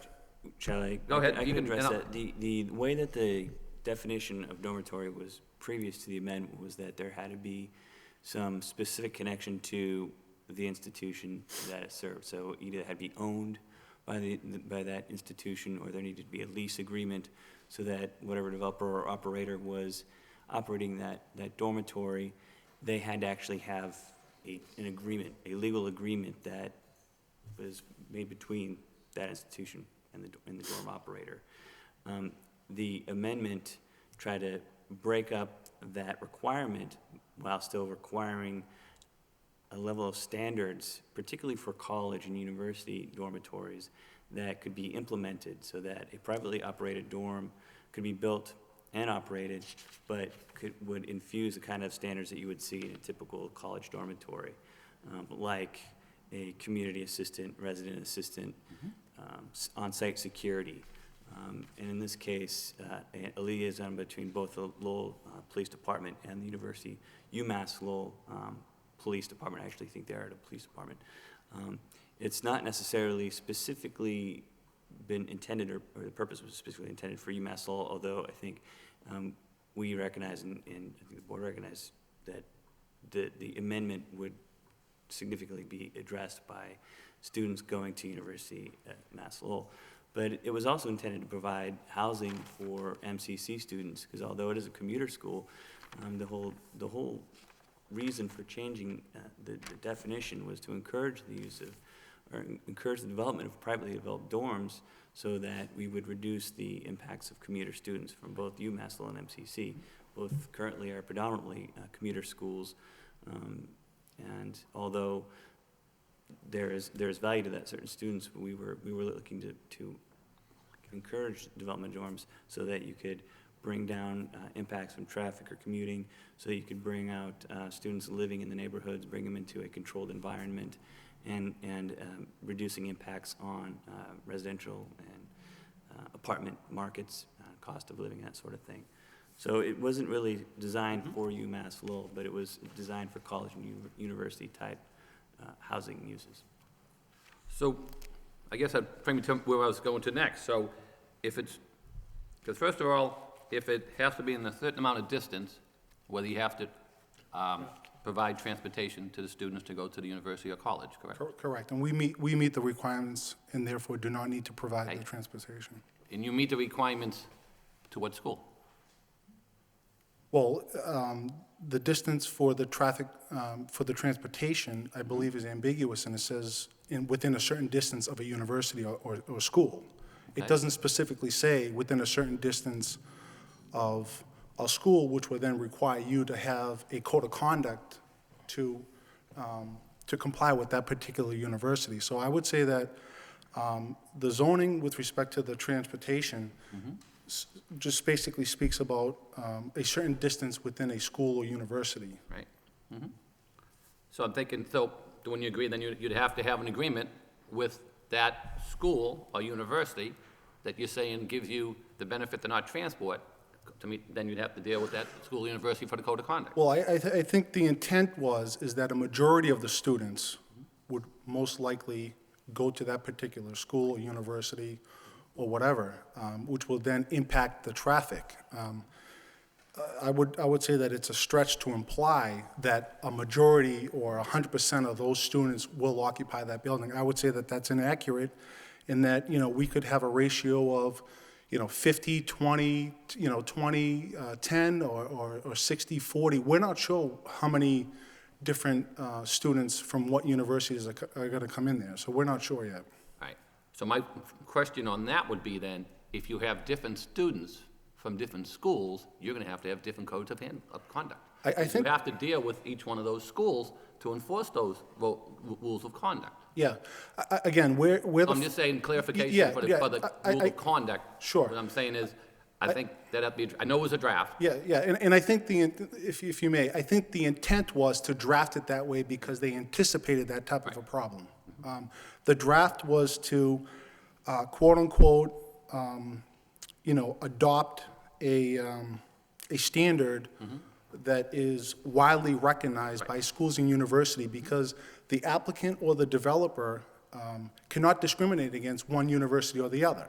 Charlie, Go ahead. I You can can- address and that. The way that the definition of dormitory was previous to the amendment was that there had to be some specific connection to the institution that it served. So either it had to be owned by that institution, or there needed to be a lease agreement so that whatever developer or operator was operating that dormitory, they had to actually have an agreement, a legal agreement that was made between that institution and the dorm operator. The amendment tried to break up that requirement while still requiring a level of standards, particularly for college and university dormitories, that could be implemented so that a privately operated dorm could be built and operated, but would infuse the kind of standards that you would see in a typical college dormitory, like a community assistant, resident assistant, on-site security. And in this case, a liaison between both the Lowell Police Department and the University, UMass Lowell Police Department. I actually think they are the police department. It's not necessarily specifically been intended, or the purpose was specifically intended for UMass Lowell, although I think we recognize, and I think the board recognized, that the amendment would significantly be addressed by students going to university at Mass Lowell. But it was also intended to provide housing for MCC students, because although it is a commuter school, the whole reason for changing the definition was to encourage the use of, or encourage the development of privately developed dorms, so that we would reduce the impacts of commuter students from both UMass Lowell and MCC. Both currently are predominantly commuter schools, and although there is value to that, certain students, we were looking to encourage development dorms so that you could bring down impacts from traffic or commuting, so that you could bring out students living in the neighborhoods, bring them into a controlled environment, and reducing impacts on residential and apartment markets, cost of living, that sort of thing. So it wasn't really designed for UMass Lowell, but it was designed for college and university type housing uses. So I guess I'd frame it to where I was going to next. So if it's, because first of all, if it has to be in a certain amount of distance, whether you have to provide transportation to the students to go to the university or college, correct? Correct, and we meet the requirements and therefore do not need to provide the transportation. And you meet the requirements to what school? Well, the distance for the traffic, for the transportation, I believe is ambiguous, and it says within a certain distance of a university or school. It doesn't specifically say within a certain distance of a school, which would then require you to have a code of conduct to comply with that particular university. So I would say that the zoning with respect to the transportation just basically speaks about a certain distance within a school or university. Right. So I'm thinking, so when you agree, then you'd have to have an agreement with that school or university that you're saying gives you the benefit to not transport. To meet, then you'd have to deal with that school or university for the code of conduct. Well, I think the intent is that a majority of the students would most likely go to that particular school or university or whatever, which will then impact the traffic. I would say that it's a stretch to imply that a majority or 100% of those students will occupy that building. I would say that that's inaccurate, in that, we could have a ratio of 50, 20, 20, 10, or 60, 40. We're not sure how many different students from what universities are going to come in there, so we're not sure yet. All right. So my question on that would be then, if you have different students from different schools, you're going to have different codes of conduct. I think you have to deal with each one of those schools to enforce those rules of conduct. Yeah. Again, we're the... I'm just saying clarification for the rules of conduct. Sure. What I'm saying is, I think that have to be, I know it was a draft. Yeah, and I think if you may, I think the intent was to draft it that way because they anticipated that type of a problem. The draft was to, quote unquote, adopt a standard that is widely recognized by schools and university, because the applicant or the developer cannot discriminate against one university or the other.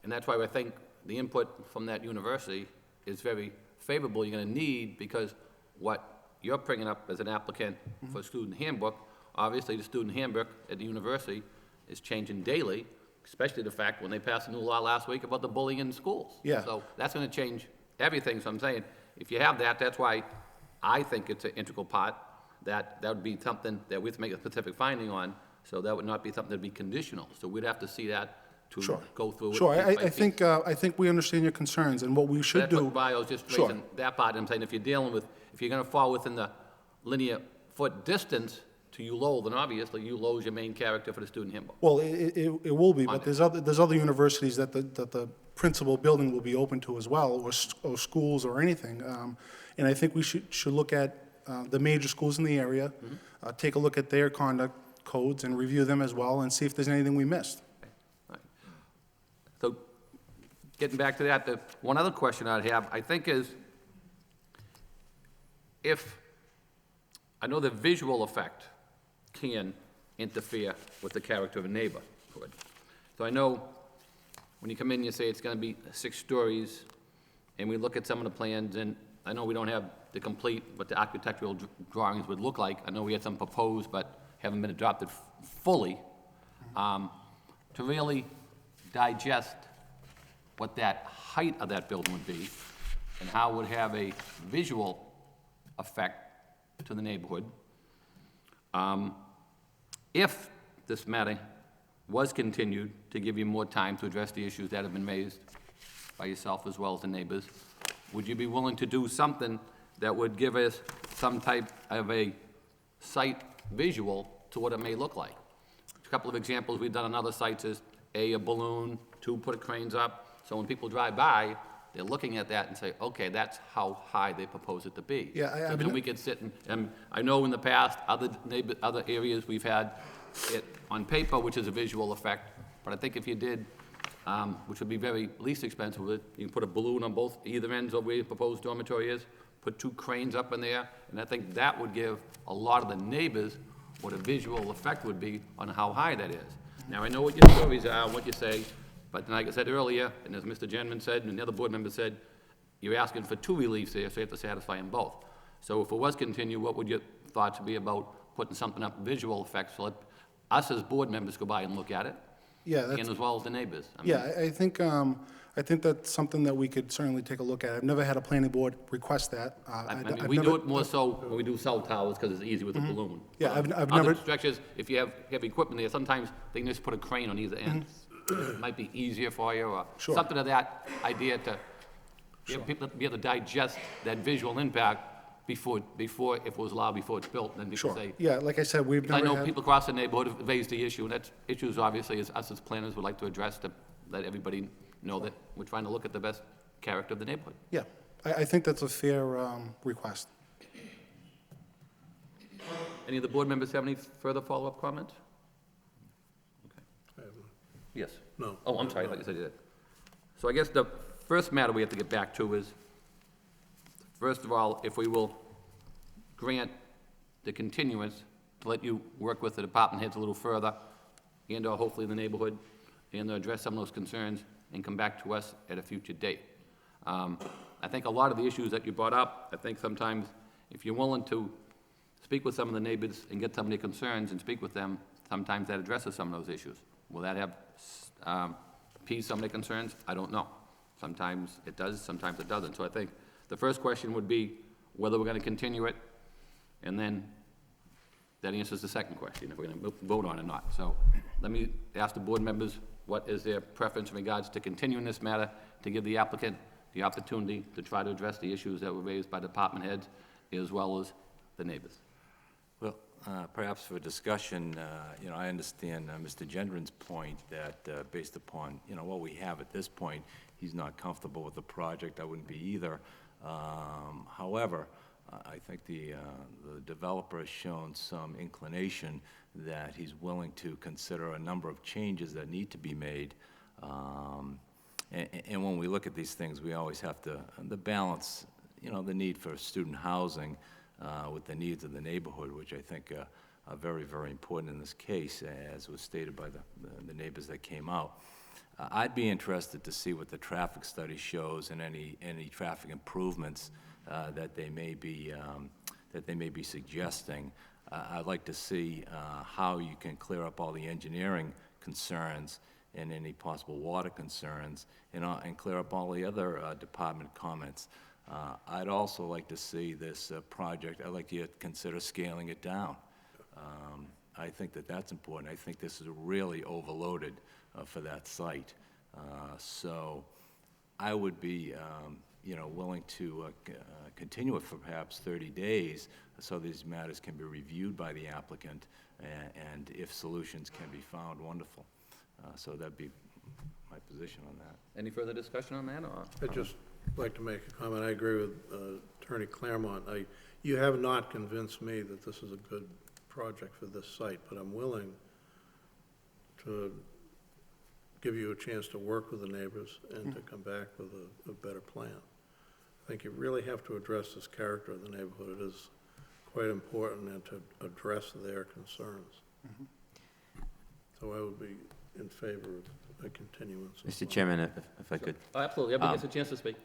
And that's why I think the input from that university is very favorable. You're going to need, because what you're bringing up as an applicant for a student handbook, obviously the student handbook at the university is changing daily, especially the fact when they passed a new law last week about the bullying in schools. Yeah. So that's going to change everything. So I'm saying, if you have that, that's why I think it's an integral part. That would be something that we have to make a specific finding on, so that would not be something that would be conditional. So we'd have to see that to go through it. Sure, I think we understand your concerns, and what we should do... That's why I was just raising that part. I'm saying if you're going to fall within the linear foot distance, to you, Lowell, then obviously you, Lowell, is your main character for the student handbook. Well, it will be, but there's other universities that the principal building will be open to as well, or schools or anything. And I think we should look at the major schools in the area, take a look at their conduct codes and review them as well, and see if there's anything we missed. So, getting back to that, the one other question I'd have, I think is, I know the visual effect can interfere with the character of a neighborhood. So I know when you come in, you say it's gonna be 6 stories, and we look at some of the plans, and I know we don't have the complete, what the architectural drawings would look like. I know we had some proposed, but haven't been adopted fully. To really digest what that height of that building would be, and how it would have a visual effect to the neighborhood. If this matter was continued to give you more time to address the issues that have been raised by yourself as well as the neighbors, would you be willing to do something that would give us some type of a site visual to what it may look like? A couple of examples we've done on other sites is a balloon, 2, put cranes up, so when people drive by, they're looking at that and say, okay, that's how high they propose it to be. Yeah, So then we could sit and I know in the past, other areas, we've had it on paper, which is a visual effect, but I think if you did, which would be very least expensive, you can put a balloon on either ends of where your proposed dormitory is, put 2 cranes up in there, and I think that would give a lot of the neighbors what a visual effect would be on how high that is. Now, I know what your stories are, what you say, but like I said earlier, and as Mr. Genman said, and the other board member said, you're asking for 2 reliefs there, so you have to satisfy them both. So if it was continued, what would your thoughts be about putting something up, visual effects, so let us as board members go by and look at it? Yeah, that's... And as well as the neighbors. Yeah, I think that's something that we could certainly take a look at. I've never had a planning board request that. We do it more so when we do cell towers, because it's easy with a balloon. Yeah, I've never... Other stretches, if you have heavy equipment there, sometimes they can just put a crane on either end. It might be easier for you, or something of that idea to people be able to digest that visual impact before, if it was allowed, before it's built, then people say... Yeah, like I said, we've never I know had... people across the neighborhood have raised the issue, and that's issues, obviously, as us as planners would like to address to let everybody know that we're trying to look at the best character of the neighborhood. Yeah, I think that's a fair request. Any of the board members have any further follow-up comments? I have none. Yes. No. Oh, I'm sorry, like I said, you did. So I guess the first matter we have to get back to is, first of all, if we will grant the continuance to let you work with the department heads a little further, and/or hopefully the neighborhood, and address some of those concerns, and come back to us at a future date. I think a lot of the issues that you brought up, I think sometimes if you're willing to speak with some of the neighbors and get some of their concerns and speak with them, sometimes that addresses some of those issues. Will that have appeased some of their concerns? I don't know. Sometimes it does, sometimes it doesn't. So I think the first question would be whether we're going to continue it, and then that answers the second question, if we're going to vote on it or not. So let me ask the board members, what is their preference in regards to continuing this matter to give the applicant the opportunity to try to address the issues that were raised by department heads as well as the neighbors? Well, perhaps for discussion, I understand Mr. Gendron's point that based upon, what we have at this point, he's not comfortable with the project. I wouldn't be either. However, I think the developer has shown some inclination that he's willing to consider a number of changes that need to be made. And when we look at these things, we always have to, the balance, the need for student housing with the needs of the neighborhood, which I think are very, very important in this case, as was stated by the neighbors that came out. I'd be interested to see what the traffic study shows and any traffic improvements that they may be suggesting. I'd like to see how you can clear up all the engineering concerns and any possible water concerns, and clear up all the other department comments. I'd also like to see this project, I'd like you to consider scaling it down. I think that's important. I think this is really overloaded for that site. So I would be willing to continue it for perhaps 30 days so these matters can be reviewed by the applicant, and if solutions can be found, wonderful. So that'd be my position on that. Any further discussion on that, or? I'd just like to make a comment. I agree with Attorney Claremont. You have not convinced me that this is a good project for this site, but I'm willing to give you a chance to work with the neighbors and to come back with a better plan. I think you really have to address this character of the neighborhood. It is quite important, and to address their concerns. So I would be in favor of a continuance. Mr. Chairman, if I could. Oh, absolutely, everybody gets a chance to speak.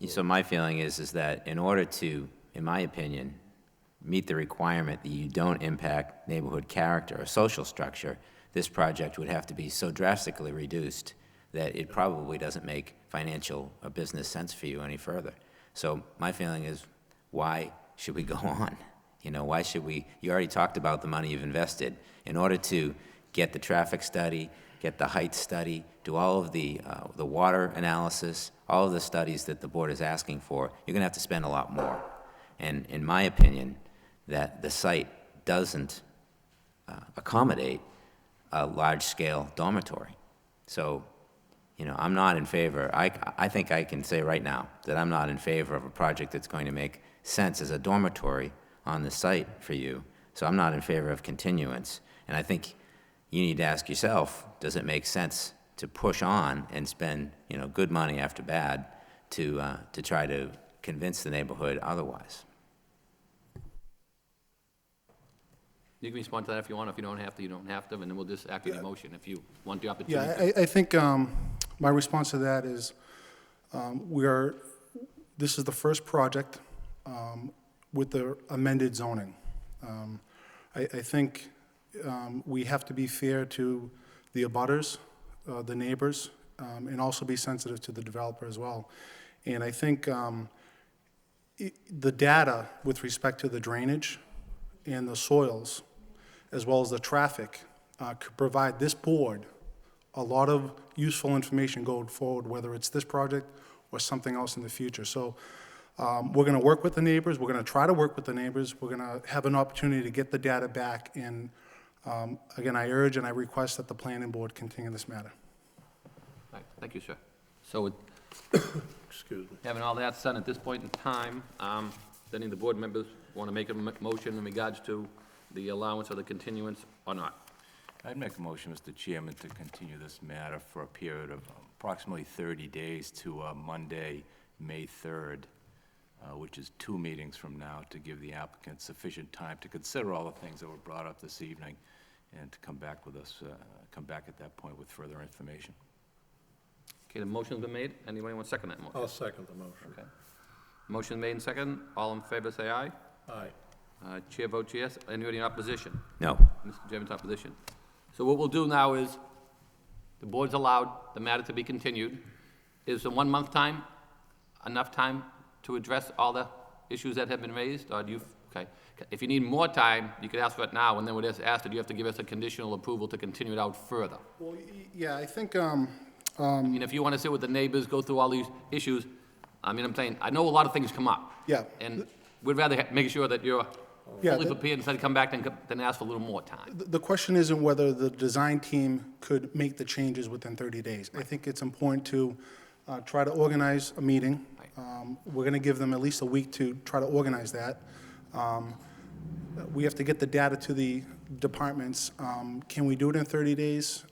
So my feeling is that in order to, in my opinion, meet the requirement that you don't impact neighborhood character or social structure, this project would have to be so drastically reduced that it probably doesn't make financial or business sense for you any further. So my feeling is, why should we go on? Why should we? You already talked about the money you've invested. In order to get the traffic study, get the height study, do all of the water analysis, all of the studies that the board is asking for, you're going to have to spend a lot more. And in my opinion, that the site doesn't accommodate a large-scale dormitory. So, I'm not in favor. I think I can say right now that I'm not in favor of a project that's going to make sense as a dormitory on the site for you. So I'm not in favor of continuance. And I think you need to ask yourself, does it make sense to push on and spend, good money after bad to try to convince the neighborhood otherwise? You can respond to that if you want. If you don't have to, you don't have to, and then we'll just act on the motion if you want the opportunity. Yeah, I think my response to that is this is the first project with the amended zoning. I think we have to be fair to the abutters, the neighbors, and also be sensitive to the developer as well. And I think the data with respect to the drainage and the soils, as well as the traffic, could provide this board a lot of useful information going forward, whether it's this project or something else in the future. So we're going to work with the neighbors. We're going to try to work with the neighbors. We're going to have an opportunity to get the data back. And again, I urge and I request that the planning board continue this matter. All right, thank you, sir. So Excuse me. having all that said, at this point in time, any of the board members want to make a motion in regards to the allowance or the continuance or not? I'd make a motion, Mr. Chairman, to continue this matter for a period of approximately 30 days to Monday, May 3rd, which is 2 meetings from now, to give the applicant sufficient time to consider all the things that were brought up this evening and to come back with us, come back at that point with further information. Okay, the motion's been made. Anybody want to second that motion? I'll second the motion. Okay. Motion made and second. All in favor, say aye. Aye. Chair votes yes. Anybody in opposition? No. Mr. Chairman's opposition. So what we'll do now is, the board's allowed the matter to be continued. Is the 1 month time enough time to address all the issues that have been raised, or do you, okay. If you need more time, you could ask for it now, and then we'll just ask that you have to give us a conditional approval to continue it out further. Well, yeah, I think, If you want to sit with the neighbors, go through all these issues, I'm saying, I know a lot of things come up. Yeah. And we'd rather make sure that you're Yeah, fully prepared instead of come back than ask for a little more time. the question isn't whether the design team could make the changes within 30 days. I think it's important to try to organize a meeting. We're going to give them at least a week to try to organize that. We have to get the data to the departments. Can we do it in 30 days?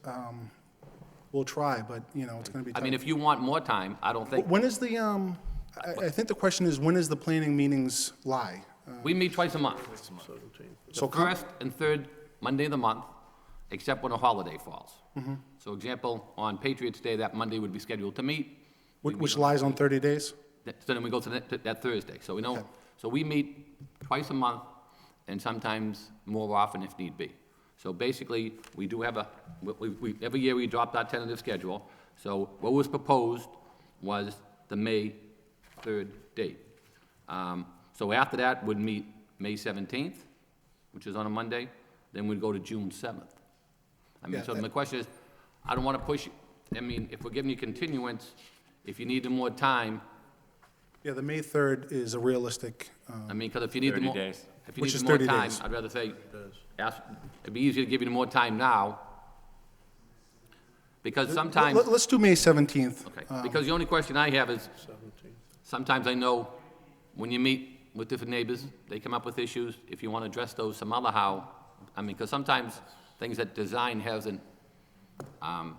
We'll try, but, it's going to be tough. I mean, if you want more time, I don't think, When is the, I think the question is, when is the planning meetings lie? we meet twice a month. So The first and third Monday of the month, except when a holiday falls. So example, on Patriots' Day, that Monday would be scheduled to meet. Which lies on 30 days? So then we go to that Thursday. So we know, Okay. so we meet twice a month, and sometimes more often if need be. So basically, we do have every year we adopt our tentative schedule. So what was proposed was the May 3rd date. So after that, we'd meet May 17th, which is on a Monday, then we'd go to June 7th. Yeah, So the question is, I don't want to push, if we're giving you continuance, if you need more time, Yeah, the May 3rd is a realistic, I mean, because if you need 30 more, days. if you Which need is more 30 time, days. I'd rather say, it'd be easier to give you more time now. Because sometimes, let's do May 17th. okay, because the only question I have is, sometimes I know when you meet with different neighbors, they come up with issues. If you want to address those some other how, I mean, because sometimes things that design hasn't thought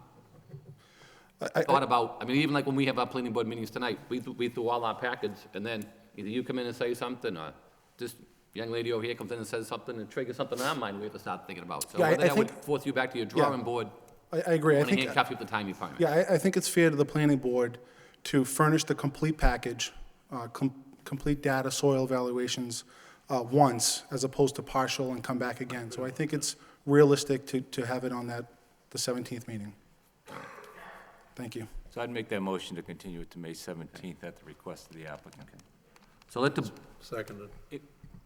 about. I mean, even like when we have our planning board meetings tonight, we threw all our package, and then either you come in and say something, or this young lady over here comes in and says something and triggers something in our mind we have to start thinking about. So Yeah, whether I that would think- force you back to your drawing board, I agree. I want to think, handcuff you with the time you find. yeah, I think it's fair to the planning board to furnish the complete package, complete data, soil evaluations, once, as opposed to partial and come back again. So I think it's realistic to have it on the 17th meeting. Thank you. So I'd make that motion to continue it to May 17th at the request of the applicant. So let the, Seconded.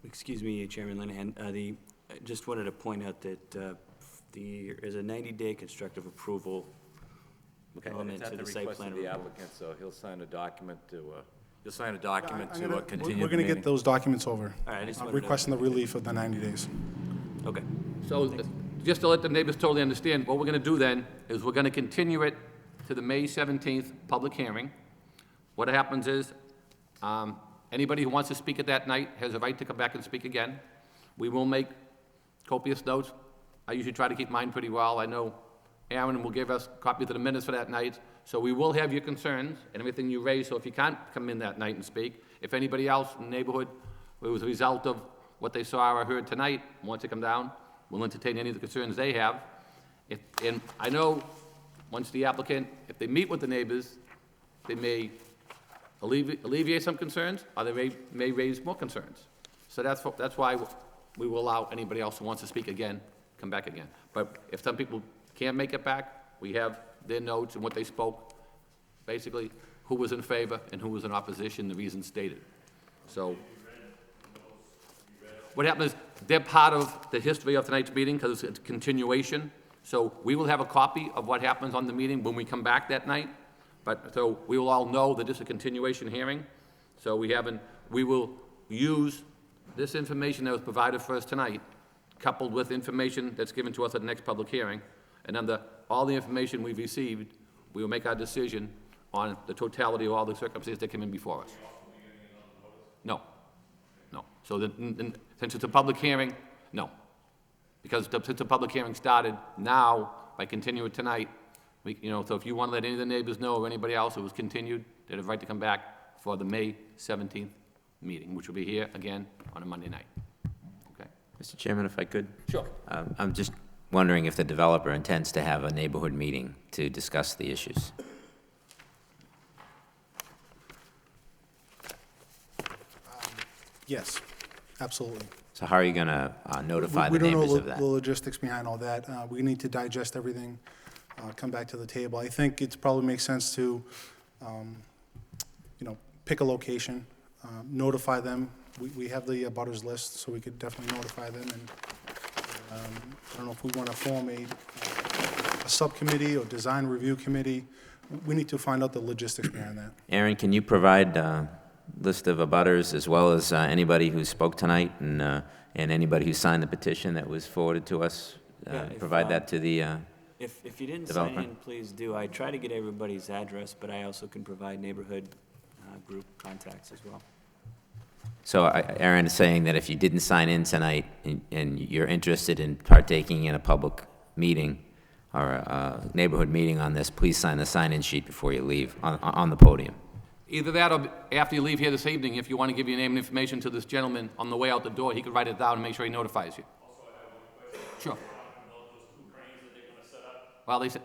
Excuse me, Chairman Linehan, I just wanted to point out that there is a 90-day constructive approval element It's to at the the site request plan of the approval. applicant, so he'll sign a document to, continue We're the going to meeting. get those documents over. All right, I just wanted to- Requesting the relief of the 90 days. Okay. so just to let the neighbors totally understand, what we're going to do then is we're going to continue it to the May 17th public hearing. What happens is, anybody who wants to speak at that night has a right to come back and speak again. We will make copious notes. I usually try to keep mine pretty well. I know Aaron will give us copies of the minutes for that night. So we will have your concerns and everything you raise. So if you can't come in that night and speak, if anybody else in the neighborhood, it was a result of what they saw or heard tonight, wants to come down, we'll entertain any of the concerns they have. And I know, once the applicant, if they meet with the neighbors, they may alleviate some concerns, or they may raise more concerns. So that's why we will allow anybody else who wants to speak again, come back again. But if some people can't make it back, we have their notes and what they spoke, basically, who was in favor and who was in opposition, the reasons stated. So what happened is, they're part of the history of tonight's meeting, because it's a continuation. So we will have a copy of what happens on the meeting when we come back that night. But, so we will all know that this is a continuation hearing. So we will use this information that was provided for us tonight, coupled with information that's given to us at the next public hearing. And under all the information we've received, we will make our decision on the totality of all the circumstances that came in before us. No. No. So since it's a public hearing, no. Because since the public hearing started, now, by continuing tonight, so if you want to let any of the neighbors know or anybody else, it was continued, they have a right to come back for the May 17th meeting, which will be here again on a Monday night. Okay? Mr. Chairman, if I could? Sure. I'm just wondering if the developer intends to have a neighborhood meeting to discuss the issues. Yes, absolutely. So how are you going to notify the We don't neighbors know of that? the logistics behind all that. We need to digest everything, come back to the table. I think it probably makes sense to, pick a location, notify them. We have the abutters list, so we could definitely notify them. And I don't know if we want to form a subcommittee or design review committee. We need to find out the logistics behind that. Aaron, can you provide a list of abutters as well as anybody who spoke tonight and anybody who signed the petition that was forwarded to us? Provide that to the If you didn't developer. sign in, please do. I try to get everybody's address, but I also can provide neighborhood group contacts as well. So Aaron is saying that if you didn't sign in tonight and you're interested in partaking in a public meeting or a neighborhood meeting on this, please sign the sign-in sheet before you leave on the podium. Either that or after you leave here this evening, if you want to give your name and information to this gentleman on the way out the door, he could write it down and make sure he notifies you. Also, I have one question. Sure. About those two cranes that they're gonna set up. Well, they said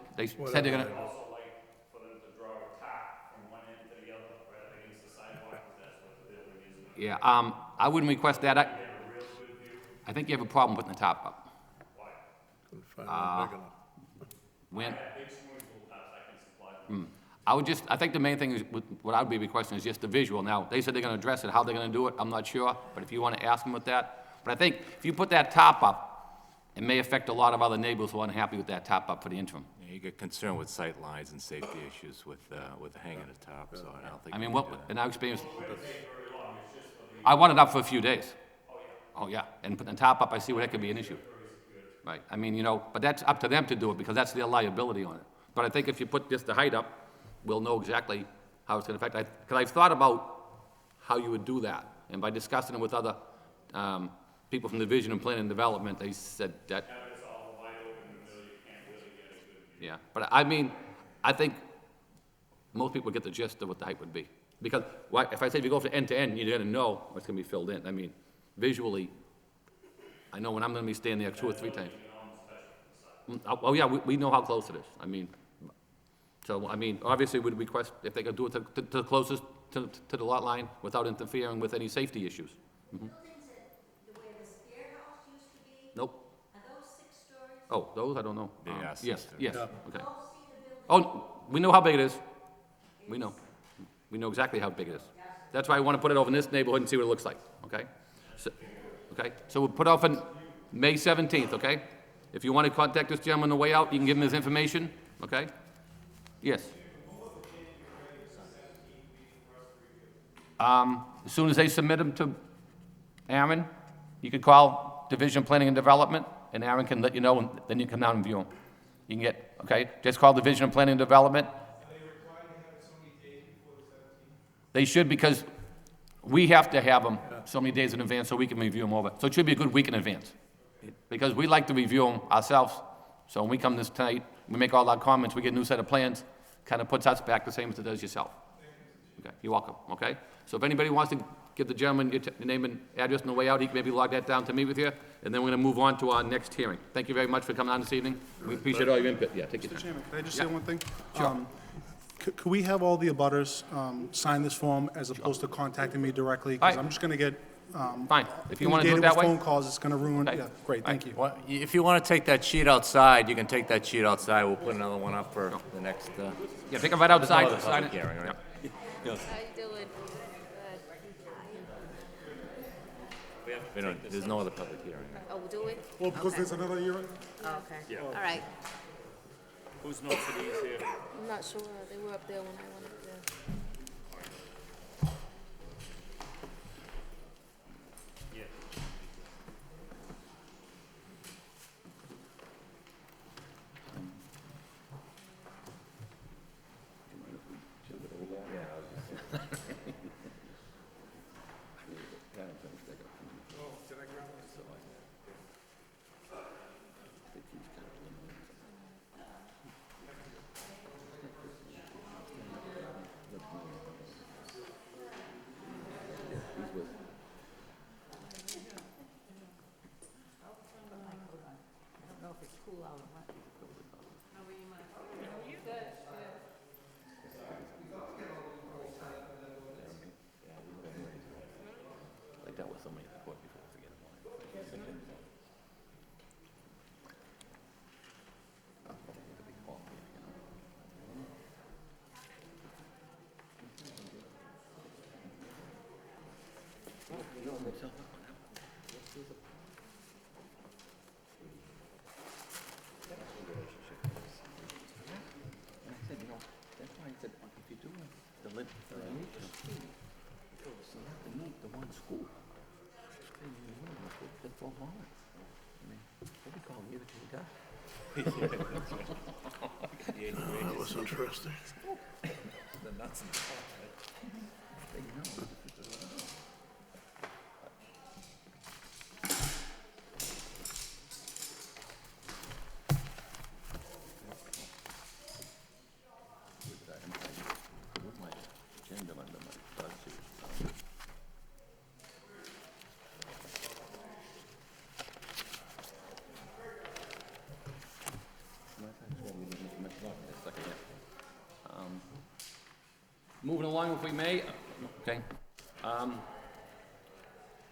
they're going to, Also like for them to draw a tack from one end to the other, right up against the sidewalk, because that's what the building is. yeah, I wouldn't request that. I think you have a problem putting the top up. Couldn't find one big enough. When, Big swimming pool tops I can supply. I think the main thing is, what I would be requesting is just the visual. Now, they said they're going to address it. How they're going to do it, I'm not sure, but if you want to ask them with that. But I think if you put that top up, it may affect a lot of other neighbors who are unhappy with that top-up for the interim. You get concerned with sight lines and safety issues with the hang at the top, so I don't think. I mean, we what, can do that. in our experience, I want it up for a few days. Oh, yeah, and put the top up, I see where that could be an issue. Right, I mean, you know, but that's up to them to do it, because that's their liability on it. But I think if you put just the height up, we'll know exactly how it's gonna affect. Because I've thought about how you would do that, and by discussing it with other people from the Division of Planning and Development, they said that. Yeah, but I mean, I think most people get the gist of what the height would be. Because if I say if you go from end to end, you're gonna know what's gonna be filled in. I mean, visually, I know when I'm gonna be standing there 2 or 3 times. Oh, yeah, we know how close it is. I mean, so, I mean, obviously, we'd request if they could do it to the closest to the lot line without interfering with any safety issues. Mhm. Nope. Oh, those, I don't know. Yes. Yes, Yeah. okay. Oh, we know how big it is. We know. We know exactly how big it is. That's why I want to put it over in this neighborhood and see what it looks like, okay? So we'll put off on May 17th, okay? If you want to contact this gentleman on the way out, you can give him his information, okay? Yes. As soon as they submit them to Aaron, you can call Division of Planning and Development, and Aaron can let you know, and then you can come down and view them. You can get, okay? Just call Division of Planning and Development. They should, because we have to have them so many days in advance so we can review them over. So it should be a good week in advance. Because we like to review them ourselves. So when we come this night, we make all our comments, we get a new set of plans, kind of puts us back the same as it does yourself. Okay, you're welcome, okay? So if anybody wants to give the gentleman your name and address on the way out, he can maybe log that down to meet with you, and then we're gonna move on to our next hearing. Thank you very much for coming on this evening. We appreciate all your input. Yeah, take your Mr. time. Chairman, can I just say one thing? Sure. Could we have all the abutters sign this form as opposed to contacting me directly? Because Aye. I'm just going to get Fine, if you wanna do it inundated that with way. phone calls, it's going to ruin, Okay. yeah, great, thank you. Well, if you want to take that sheet outside, you can take that sheet outside. We'll put another one up for the next. Yeah, take it right outside, There's no other sign public it. hearing, right? There's no other public hearing. Oh, we'll do it? Well, because there's another hearing? Oh, okay. All right. Whose notes are these here? I'm not sure. They were up there when I went up there. Like that with somebody before I forget about it. That was interesting. The nuts and bolts, Moving along, if we may, okay.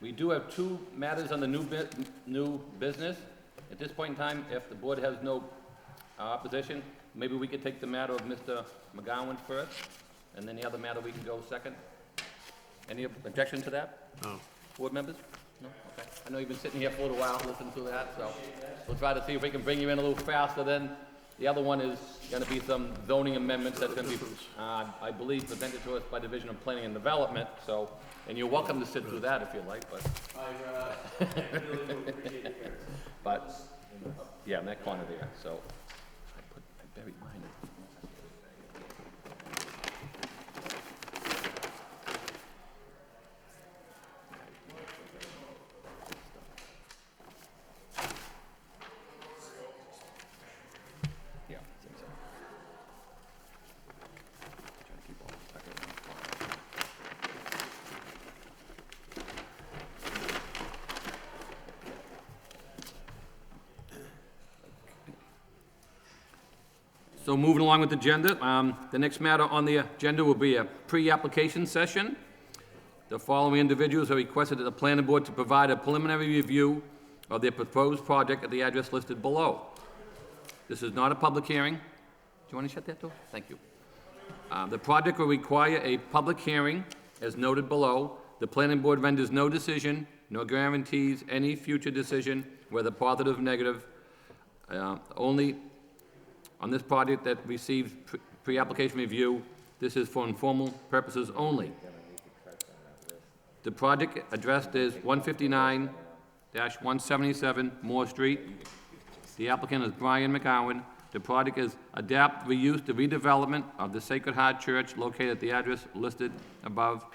We do have 2 matters on the new business. At this point in time, if the board has no opposition, maybe we could take the matter of Mr. McGowan first, and then the other matter we can go second. Any objection to that? No. Board members? No? Okay. I know you've been sitting here for a little while listening to that, so we'll try to see if we can bring you in a little faster. Then the other one is going to be some zoning amendments that's going to be, I believe, presented to us by Division of Planning and Development. So, and you're welcome to sit through that if you like, but. But, yeah, in that corner there, so. I buried mine. Yeah, I think so. Trying to keep all the stuff in one corner. So moving along with the agenda, the next matter on the agenda will be a pre-application session. The following individuals are requested at the planning board to provide a preliminary review of their proposed project at the address listed below. This is not a public hearing. Do you want to shut that door? Thank you. The project will require a public hearing, as noted below. The planning board renders no decision, nor guarantees any future decision, whether positive or negative, only on this project that receives pre-application review. This is for informal purposes only. The project addressed is 159-177 Moore Street. The applicant is Brian McGowan. The project is adapt, reuse, the redevelopment of the Sacred Heart Church located at the address listed above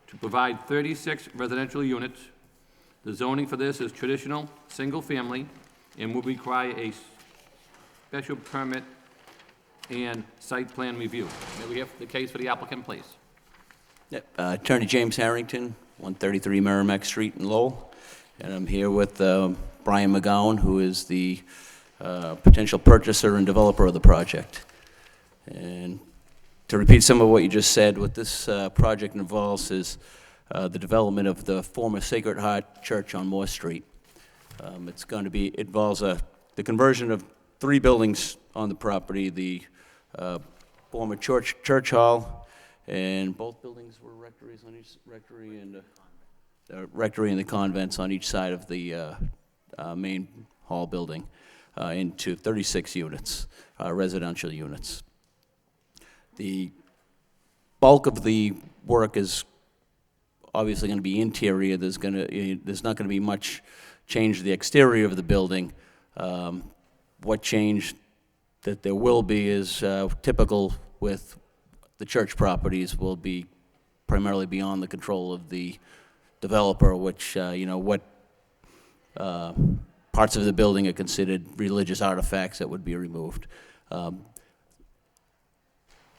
to provide 36 residential units. The zoning for this is traditional, single-family, and will require a special permit and site plan review. May we have the case for the applicant, please? Yep. Attorney James Harrington, 133 Merrimack Street in Lowell. And I'm here with Brian McGowan, who is the potential purchaser and developer of the project. And to repeat some of what you just said, what this project involves is the development of the former Sacred Heart Church on Moore Street. Involves the conversion of 3 buildings on the property, the former church hall, and both buildings were rectories on each, rectory and the convents on each side of the main hall building, into 36 units, residential units. The bulk of the work is obviously going to be interior. There's not going to be much change to the exterior of the building. What change that there will be is typical with the church properties, will be primarily beyond the control of the developer, which, what parts of the building are considered religious artifacts that would be removed.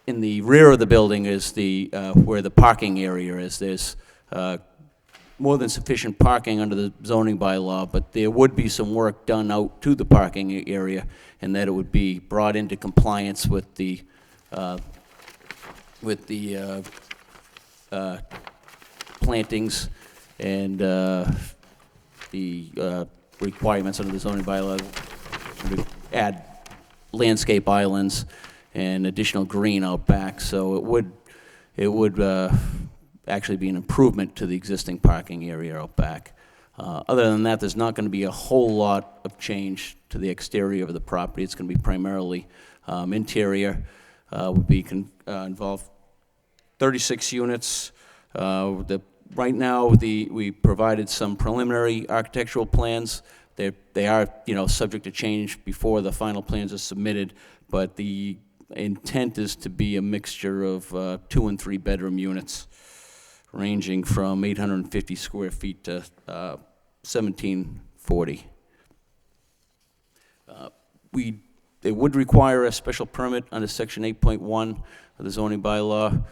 In the rear of the building is where the parking area is. There's more than sufficient parking under the zoning bylaw, but there would be some work done out to the parking area, and that it would be brought into compliance with the plantings and the requirements under the zoning bylaw. We add landscape islands and additional green out back, so it would actually be an improvement to the existing parking area out back. Other than that, there's not going to be a whole lot of change to the exterior of the property. It's going to be primarily interior. Would be involve 36 units. Right now, we provided some preliminary architectural plans. They are, subject to change before the final plans are submitted, but the intent is to be a mixture of 2 and 3 bedroom units, ranging from 850 square feet to 1740. It would require a special permit under section 8.1 of the zoning bylaw.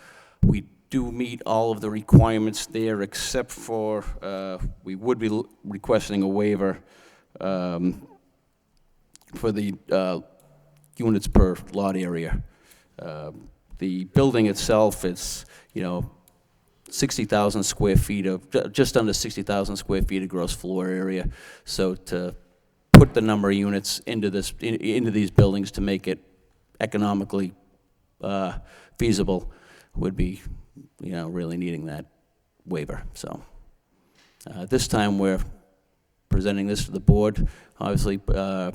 We do meet all of the requirements there, except for we would be requesting a waiver for the units per lot area. The building itself is, 60,000 square feet of, just under 60,000 square feet of gross floor area. So to put the number of units into these buildings to make it economically feasible would be, really needing that waiver. So this time we're presenting this to the board, obviously, to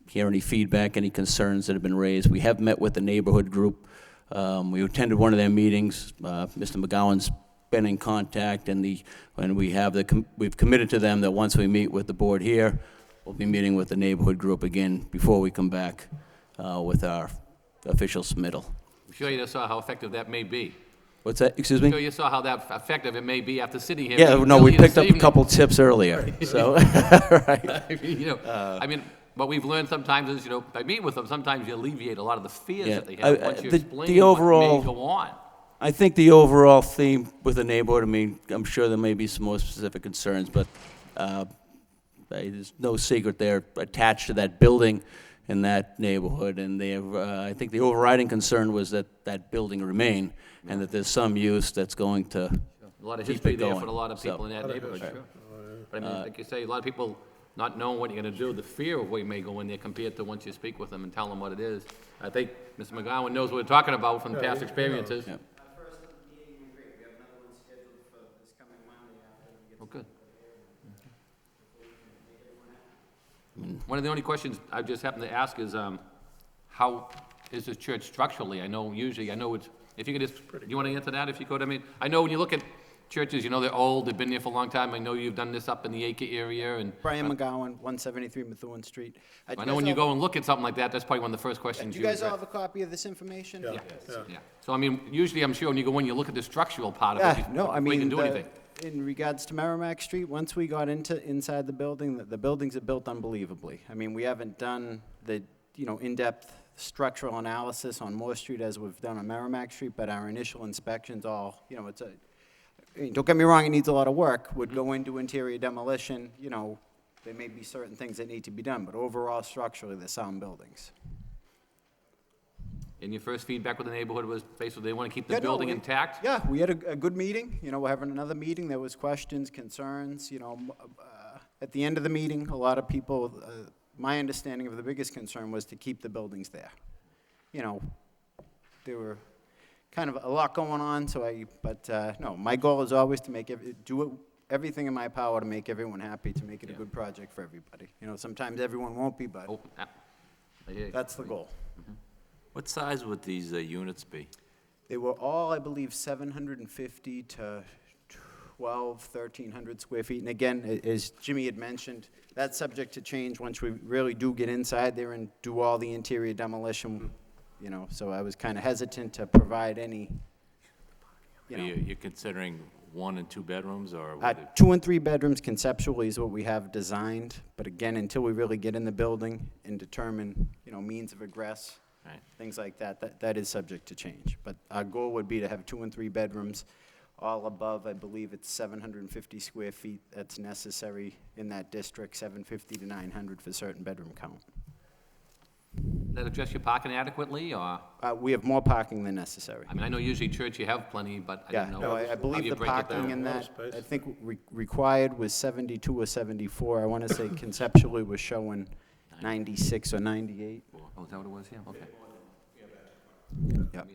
hear any feedback, any concerns that have been raised. We have met with the neighborhood group. We attended one of their meetings. Mr. McGowan's been in contact, and we've committed to them that once we meet with the board here, we'll be meeting with the neighborhood group again before we come back with our official submittal. I'm sure you just saw how effective that may be. What's that? Excuse I'm me? sure you saw how that effective it may be after sitting here. Yeah, no, we earlier picked this up a evening. couple tips earlier, so, right. I mean, I mean, what we've learned sometimes is, by meeting with them, sometimes you alleviate a lot of the fears Yeah. that they have once you explain the overall, what may go on. I think the overall theme with the neighborhood, I mean, I'm sure there may be some more specific concerns, but there's no secret they're attached to that building in that neighborhood, and they have, I think the overriding concern was that that building remain, and that there's some use that's going to A lot of keep history it there going. for a lot of people in that neighborhood, sure. But I mean, like you say, a lot of people not knowing what you're gonna do, the fear of what you may go in there compared to once you speak with them and tell them what it is. I think Mr. McGowan knows what we're talking about from past experiences. Yeah. Oh, good. One of the only questions I just happened to ask is, how is this church structurally? I know usually, it's, if you could just, you want to answer that if you could? I mean, I know when you look at churches, they're old, they've been there for a long time. I know you've done this up in the Acre area and. Brian McGowan, 173 Methuen Street. I know when you go and look at something like that, that's probably one of the first questions Do you you guys all address. have a copy of this information? Yeah. Yeah. So I mean, usually I'm sure when you go in, you look at the structural part of it. No, I before you mean, can do anything. in regards to Merrimack Street, once we got inside the building, the buildings are built unbelievably. I mean, we haven't done the, in-depth structural analysis on Moore Street as we've done on Merrimack Street, but our initial inspections all, don't get me wrong, it needs a lot of work, would go into interior demolition, there may be certain things that need to be done, but overall structurally, they're sound buildings. And your first feedback with the neighborhood was basically they want to keep Yeah, the no, building we- intact? Yeah, we had a good meeting, we're having another meeting, there was questions, concerns, at the end of the meeting, a lot of people, my understanding of the biggest concern was to keep the buildings there. There were kind of a lot going on, no, my goal is always to do everything in my power to make everyone happy, to make it a good project for everybody. Sometimes everyone won't be, but I hear you. that's the goal. What size would these units be? They were all, I believe, 750 to 1,300 square feet. And again, as Jimmy had mentioned, that's subject to change once we really do get inside there and do all the interior demolition, so I was kind of hesitant to provide any, You're considering 1 and 2 bedrooms, or? would it- 2 and 3 bedrooms conceptually is what we have designed, but again, until we really get in the building and determine, means of egress, Right. things like that is subject to change. But our goal would be to have 2 and 3 bedrooms, all above, I believe it's 750 square feet that's necessary in that district, 750 to 900 for certain bedroom count. Does that address your parking adequately, or? We have more parking than necessary. I mean, I know usually church you have plenty, but I Yeah, don't know. no, I how believe you the break it parking down. in that, space. I think required was 72 or 74. I want to say conceptually was showing 96 or 98. Oh, is that what it was? Yeah, okay. Yep.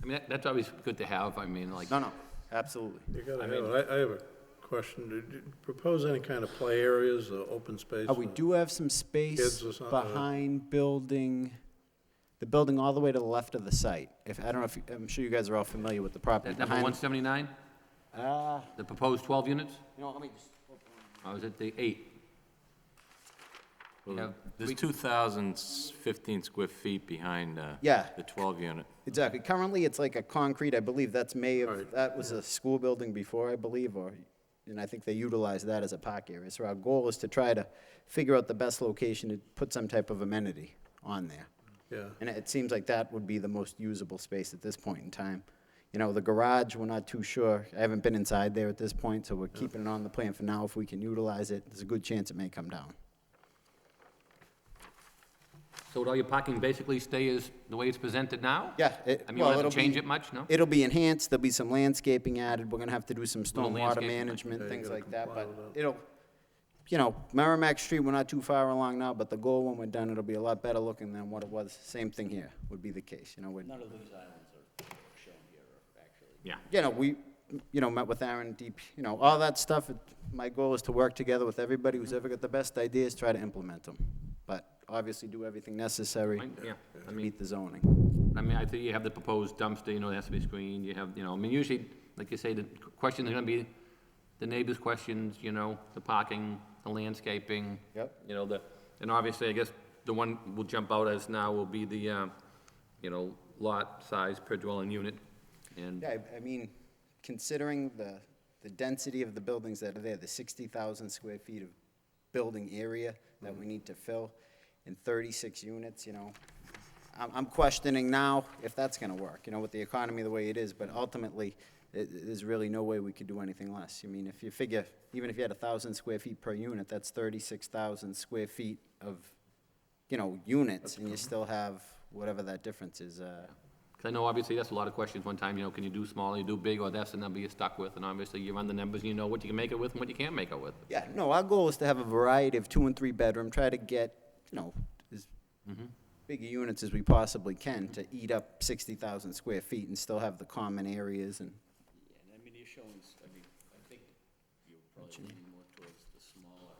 I mean, that's always good to have, I mean, like. No, absolutely. You gotta have it. I have a question. Did you propose any kind of play areas, open space? We do have some space Kids or something? behind the building all the way to the left of the site. I don't know if, I'm sure you guys are all familiar with the property. That number 179? The proposed 12 units? Let me just. Or is it the 8? Well, Yeah. There's 2,015 square feet behind Yeah. the 12 unit. Exactly. Currently, it's like a concrete, I believe that's that was a school building before, I believe, and I think they utilize that as a park area. So our goal is to try to figure out the best location to put some type of amenity on there. Yeah. And it seems like that would be the most usable space at this point in time. The garage, we're not too sure. I haven't been inside there at this point, so we're keeping it on the plan for now. If we can utilize it, there's a good chance it may come down. So would all your parking basically stay as the way it's presented now? Yeah. I mean, you don't have to change it much, no? It'll be enhanced, there'll be some landscaping added, we're gonna have to do some Little stormwater landscaping, management, okay. things You gotta like that, comply but with it'll, Merrimack Street, we're not too far along now, but the goal when we're done, it'll be a lot better looking than what it was. Same thing here would be the case, None of these islands are shown here, actually. Yeah. we, met with Aaron Deep, all that stuff, my goal is to work together with everybody who's ever got the best ideas, try to implement them. But obviously do everything necessary Yeah, I to mean, meet the zoning. I mean, I think you have the proposed dumpster, you know, it has to be screened, you have, you know, I mean, usually, like you say, the questions are gonna be the neighbors' questions, you know, the parking, the landscaping. Yep. You know, and obviously, I guess, the one will jump out as now will be the, you know, lot size per dwelling unit, and. Yeah, I mean, considering the density of the buildings that are there, the 60,000 square feet of building area that we need to fill in 36 units, you know, I'm questioning now if that's gonna work, you know, with the economy the way it is, but ultimately, there's really no way we could do anything less. I mean, if you figure, even if you had 1,000 square feet per unit, that's 36,000 square feet of, you know, units, and you still have whatever that difference is. 'Cause I know obviously that's a lot of questions one time, you know, can you do small, you do big, or that's the number you're stuck with, and obviously you run the numbers and you know what you can make it with and what you can't make it with. Yeah, no, our goal is to have a variety of 2 and 3 bedroom, try to get, you know, as big a units as we possibly can to eat up 60,000 square feet and still have the common areas and. Yeah, I mean, you're showing, I mean, I think you're probably leaning more towards the smaller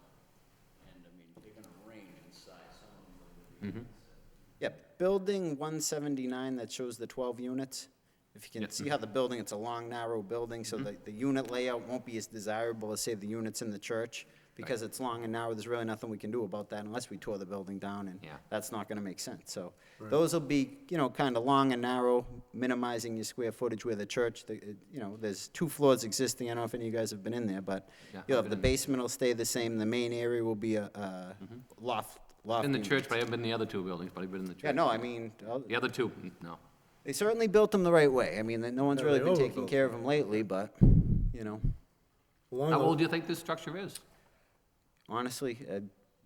end. I mean, they're gonna range in size, some of them are gonna be. Yeah, building 179 that shows the 12 units. If you can see how the building, it's a long, narrow building, so the unit layout won't be as desirable as, say, the units in the church. Because it's long and narrow, there's really nothing we can do about that unless we tore the building down, and that's not gonna make sense. So those will be, you know, kind of long and narrow, minimizing your square footage where the church, you know, there's 2 floors existing. I don't know if any of you guys have been in there, but you'll have the basement will stay the same. The main area will be a loft. In the church, but I haven't been in the other 2 buildings, but I've been in the church. Yeah, no, I mean. The other 2, no. They certainly built them the right way. I mean, no one's Yeah, really they been taking overbuilt care of them lately, but, you know, How old do you think this structure is? honestly,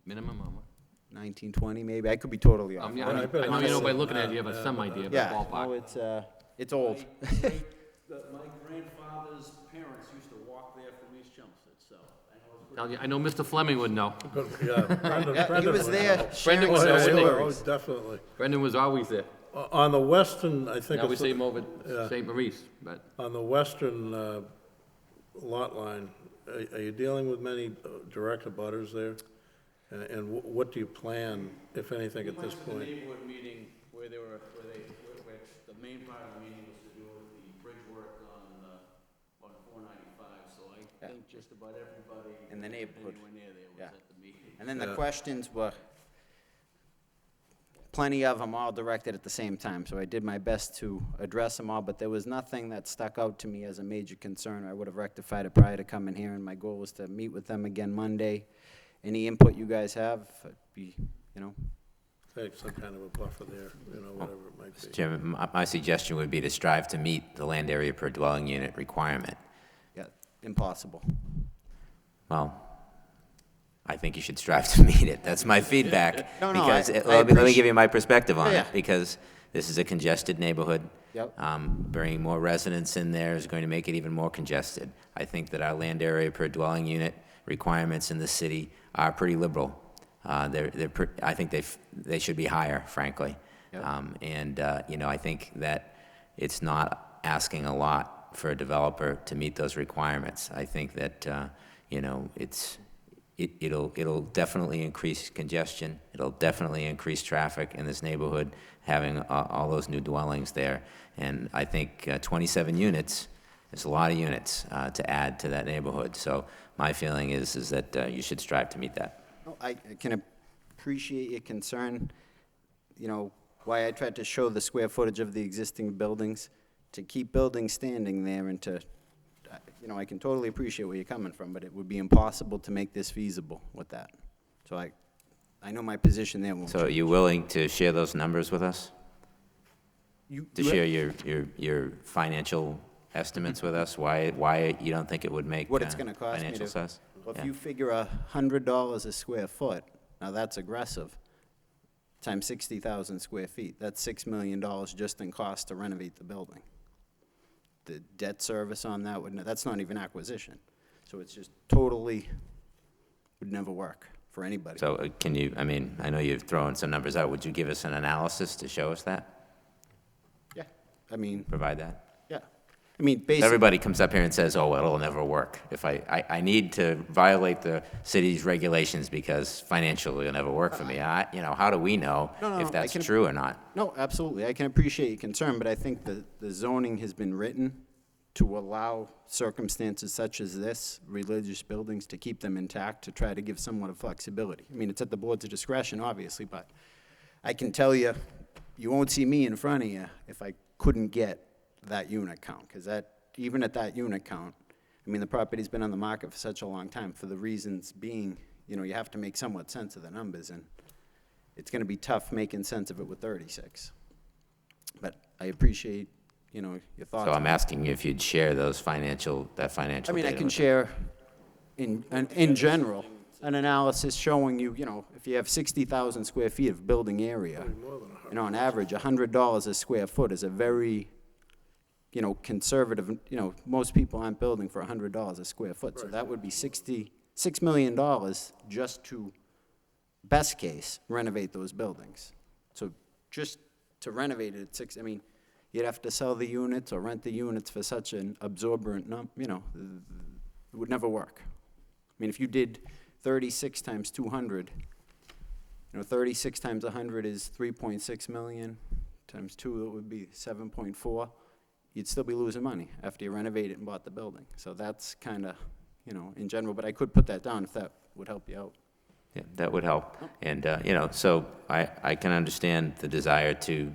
Minimum, or what? 1920 maybe. I could be totally off. Yeah, I know you know by looking at it, you have some idea, but Yeah, ballpark. no, it's old. My grandfather's parents used to walk there from East Chelmsford, so I know it's I know Mr. Fleming would know. Yeah, Brendan he was would there. know. Brendan was Oh, there, yeah, wouldn't he? oh, definitely. Brendan was always there. On the western, I think Now we it's, see him over yeah. at St. Maurice, but. on the western lot line, are you dealing with many direct abutters there? And what do you plan, if anything, at this The point? neighborhood meeting where they were, where the main part of the meeting was to do with the bridge work on 495, so I think just about everybody. In the neighborhood. Anywhere near there was Yeah. at the meeting. And then the questions were, plenty of them all directed at the same time, so I did my best to address them all, but there was nothing that stuck out to me as a major concern. I would have rectified it prior to coming here, and my goal was to meet with them again Monday. Any input you guys have, be, you know. Take some kind of a buffer there, you know, whatever it might be. Jim, my suggestion would be to strive to meet the land area per dwelling unit requirement. Yeah, impossible. Well, I think you should strive to meet it. That's my feedback. No, Because, I let me give you my perspective on Yeah, it, yeah. because this is a congested neighborhood. Yep. Bringing more residents in there is going to make it even more congested. I think that our land area per dwelling unit requirements in the city are pretty liberal. I think they should be higher, frankly. Yep. You know, I think that it's not asking a lot for a developer to meet those requirements. I think that, you know, it'll definitely increase congestion. It'll definitely increase traffic in this neighborhood, having all those new dwellings there. And I think 27 units is a lot of units to add to that neighborhood. So my feeling is that you should strive to meet that. I can appreciate your concern, you know, why I tried to show the square footage of the existing buildings, to keep buildings standing there and to, you know, I can totally appreciate where you're coming from, but it would be impossible to make this feasible with that. So I know my position there won't So are change. you willing to share those numbers with us? To share your financial estimates with us? Why you don't think it would make What it's gonna cost me financial to, sense? well, if Yeah. you figure $100 a square foot, now that's aggressive, times 60,000 square feet, that's $6 million just in cost to renovate the building. The debt service on that that's not even acquisition. So it's just totally, would never work for anybody. So can you, I mean, I know you've thrown some numbers out. Would you give us an analysis to show us that? Yeah, I mean, Provide that? yeah. I mean, basically. Everybody comes up here and says, oh, it'll never work. If I need to violate the city's regulations because financially it'll never work for me. How do we know No, if I that's can- true or not? No, absolutely. I can appreciate your concern, but I think the zoning has been written to allow circumstances such as this, religious buildings, to keep them intact, to try to give somewhat of flexibility. I mean, it's at the board's discretion, obviously, but I can tell you, you won't see me in front of you if I couldn't get that unit count, because even at that unit count, I mean, the property's been on the market for such a long time, for the reasons being, you have to make somewhat sense of the numbers, and it's gonna be tough making sense of it with 36. But I appreciate, your thoughts. So I'm on it. asking you if you'd share that financial I mean, I data can with us. share, in general, an analysis showing you, if you have 60,000 square feet of building area, on average, $100 a square foot is a very, conservative, most people aren't building for $100 a square foot. So that would be $6 million just to, best case, renovate those buildings. So just to renovate it at you'd have to sell the units or rent the units for such an absorbent, it would never work. I mean, if you did 36 times 200, 36 times 100 is 3.6 million, times 2, it would be 7.4. You'd still be losing money after you renovate it and bought the building. So that's kind of, in general, but I could put that down if that would help you out. Yeah, that would help. And, so I can understand the desire to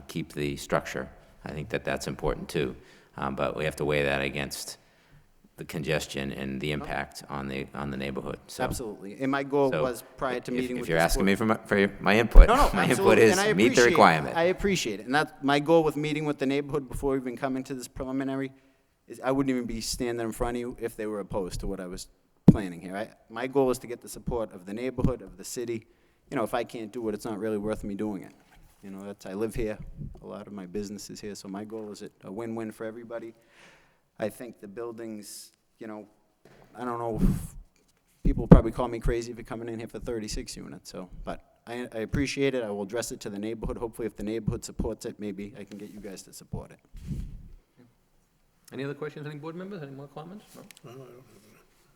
keep the structure. I think that's important too. But we have to weigh that against the congestion and the impact on the neighborhood. So, Absolutely. And my goal so was prior to meeting with if you're this asking board- me for my input, No, my input absolutely, is and I meet the appreciate it. requirement. I appreciate it, and that's my goal with meeting with the neighborhood before even coming to this preliminary, is I wouldn't even be standing in front of you if they were opposed to what I was planning here. My goal is to get the support of the neighborhood, of the city. If I can't do it, it's not really worth me doing it. I live here, a lot of my business is here, so my goal is a win-win for everybody. I think the buildings, I don't know, people probably call me crazy for coming in here for 36 units, but I appreciate it. I will address it to the neighborhood. Hopefully, if the neighborhood supports it, maybe I can get you guys to support it. Any other questions, any board members, any more comments? No?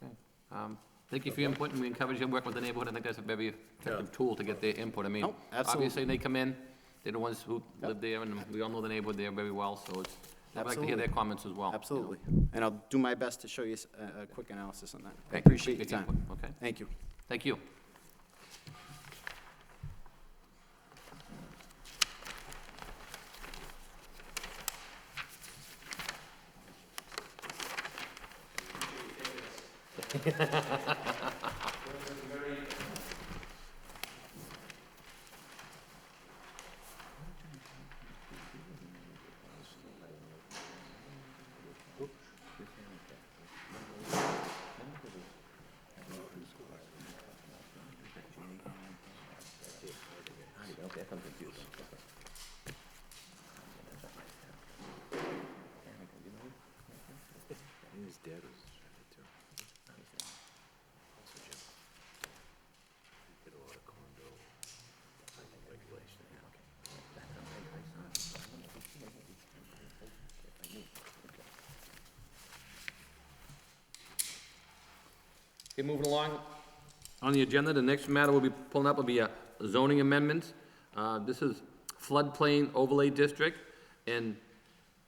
Okay. Thank you for your input, and we encourage you to work with the neighborhood. I think that's a very effective tool to get their input. I mean, Oh, absolutely. obviously, they come in, they're the ones who live there, and we all know the neighborhood there very well, so I'd like to hear their comments as well. Absolutely. And I'll do my best to show you a quick analysis on that. I Thank you. appreciate your time. Okay. Thank you. Thank you. Okay, moving along on the agenda, the next matter we'll be pulling up will be zoning amendments. This is floodplain overlay district and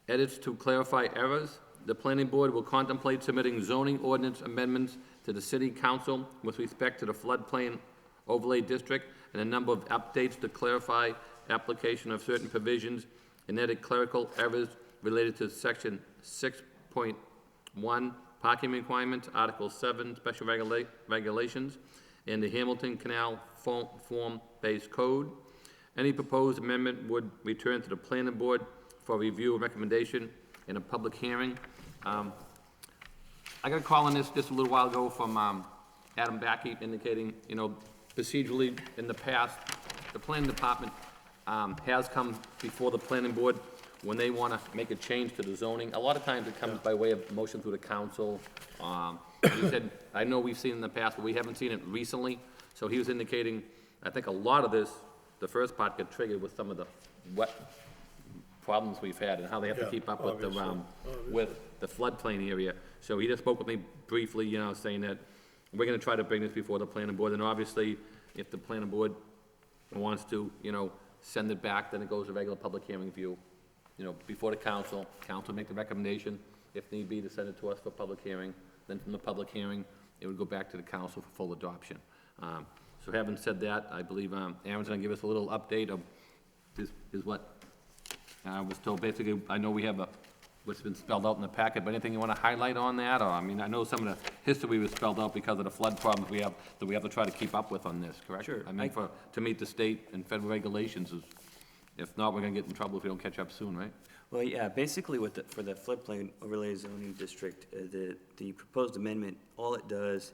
edits to clarify errors. The planning board will contemplate submitting zoning ordinance amendments to the city council with respect to the floodplain overlay district and a number of updates to clarify application of certain provisions and edit clerical errors related to section 6.1 parking requirements, Article 7 special regulations, and the Hamilton Canal form-based code. Any proposed amendment would return to the planning board for review and recommendation in a public hearing. I got a call on this just a little while ago from Adam Backey indicating, procedurally in the past, the planning department has come before the planning board when they want to make a change to the zoning. A lot of times it comes by way of motion through the council. He said, I know we've seen it in the past, but we haven't seen it recently. So he was indicating, I think a lot of this, the first part got triggered with some of the wet problems we've had and how they have to Yeah, keep up with the, obviously. with the floodplain area. So he just spoke with me briefly, you know, saying that we're gonna try to bring this before the planning board, and obviously, if the planning board wants to, you know, send it back, then it goes to regular public hearing view, you know, before the council. Council make the recommendation, if need be, to send it to us for public hearing. Then from the public hearing, it would go back to the council for full adoption. So having said that, I believe Aaron's gonna give us a little update of is what I was told. Basically, I know we have what's been spelled out in the packet, but anything you want to highlight on that? Or, I mean, I know some of the history was spelled out because of the flood problems we have, that we have to try to keep up with on this, correct? Sure. I mean, to meet the state and federal regulations, if not, we're gonna get in trouble if we don't catch up soon, right? Well, yeah, basically for the floodplain overlay zoning district, the proposed amendment, all it does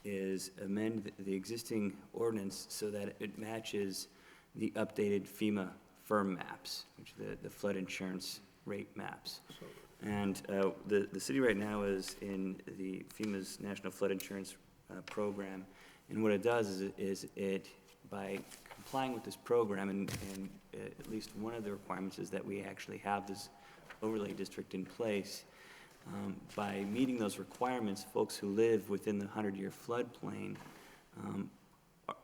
is amend the existing ordinance so that it matches the updated FEMA firm maps, which are the flood insurance rate maps. And the city right now is in the FEMA's National Flood Insurance Program. And what it does is it, by complying with this program, and at least one of the requirements is that we actually have this overlay district in place. By meeting those requirements, folks who live within the 100-year floodplain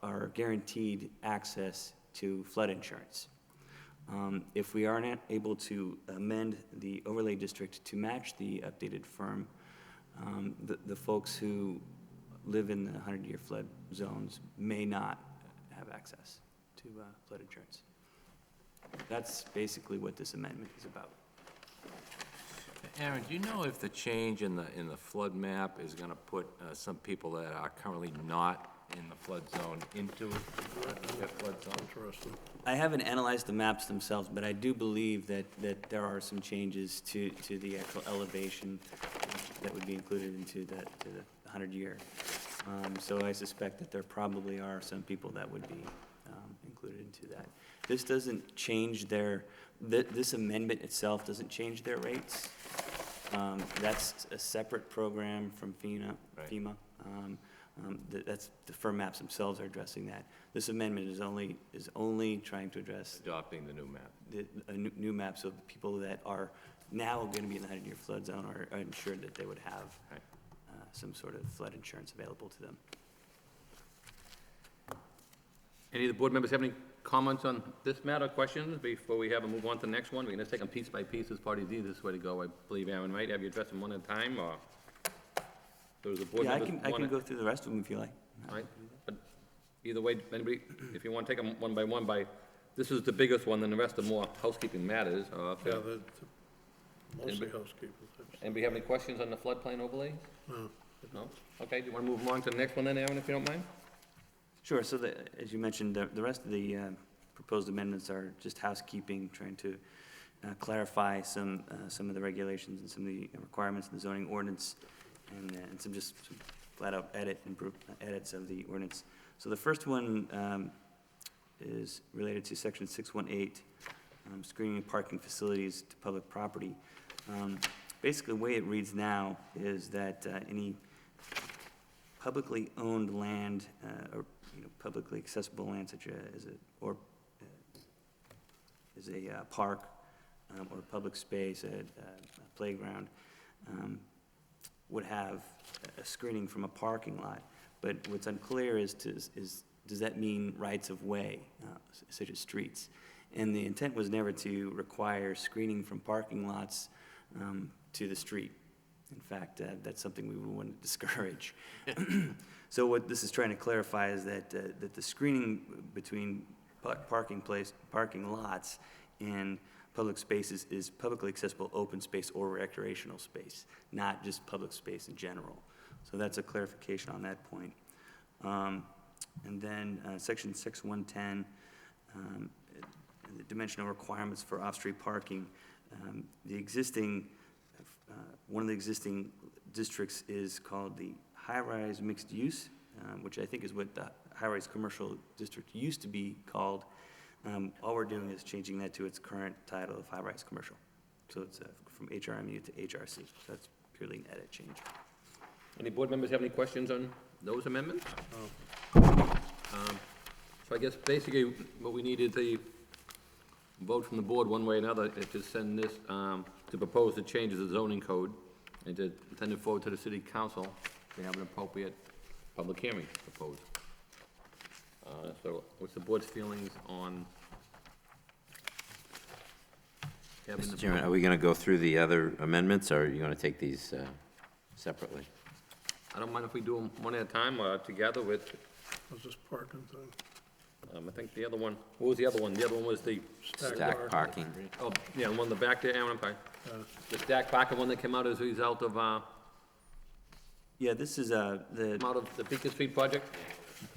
are guaranteed access to flood insurance. If we are not able to amend the overlay district to match the updated firm, the folks who live in the 100-year flood zones may not have access to flood insurance. That's basically what this amendment is about. Aaron, do you know if the change in the flood map is gonna put some people that are currently not in the flood zone into the flood zone? Interesting. I haven't analyzed the maps themselves, but I do believe that there are some changes to the actual elevation that would be included into the 100-year. So I suspect that there probably are some people that would be included into that. This doesn't change this amendment itself doesn't change their rates. That's a separate program from FEMA. Right. That's, the firm maps themselves are addressing that. This amendment is only trying to address Adopting the new map. a new map, so the people that are now going to be in the 100-year flood zone are ensured that they would have some sort of flood insurance available to them. Any of the board members have any comments on this matter, questions, before we have a move on to the next one? We can just take them piece by piece, as part of the easiest way to go, I believe, Aaron, right? Have you addressed them one at a time, or? Does the board Yeah, I members can wanna- go through the rest of them if you like. All right, but either way, anybody, if you want to take them one by one, this is the biggest one, then the rest are more housekeeping matters. Yeah, mostly Anybody- housekeeping. Anybody have any questions on the floodplain overlay? No. No? Okay, do you want to move along to the next one then, Aaron, if you don't mind? Sure, so as you mentioned, the rest of the proposed amendments are just housekeeping, trying to clarify some of the regulations and some of the requirements in the zoning ordinance, and some flat-out edits of the ordinance. So the first one is related to section 618, screening and parking facilities to public property. Basically, the way it reads now is that any publicly owned land or publicly accessible land, such as a park or public space, a playground, would have a screening from a parking lot. But what's unclear is does that mean rights of way, such as streets? And the intent was never to require screening from parking lots to the street. In fact, that's something we would want to discourage. So what this is trying to clarify is that the screening between parking lots and public spaces is publicly accessible open space or recreational space, not just public space in general. So that's a clarification on that point. And then section 6110, the dimensional requirements for off-street parking. The existing, one of the existing districts is called the high-rise mixed use, which I think is what the high-rise commercial district used to be called. All we're doing is changing that to its current title of high-rise commercial. So it's from HRMU to HRC. So that's purely an edit change. Any board members have any questions on those amendments? So I guess basically what we need is vote from the board one way or another is to send this, to propose the changes of zoning code and to send it forward to the city council to have an appropriate public hearing proposed. So what's the board's feelings on having the... Mr. Chairman, are we going to go through the other amendments, or are you going to take these separately? I don't mind if we do them one at a time or together with, What's this parking thing? I think the other one, what was the other one? The other one was the, Stack parking. oh, yeah, the one in the back there, Aaron, I'm sorry. The stack parking one that came out as a result of, Yeah, this is, came out of the Beacon Street project?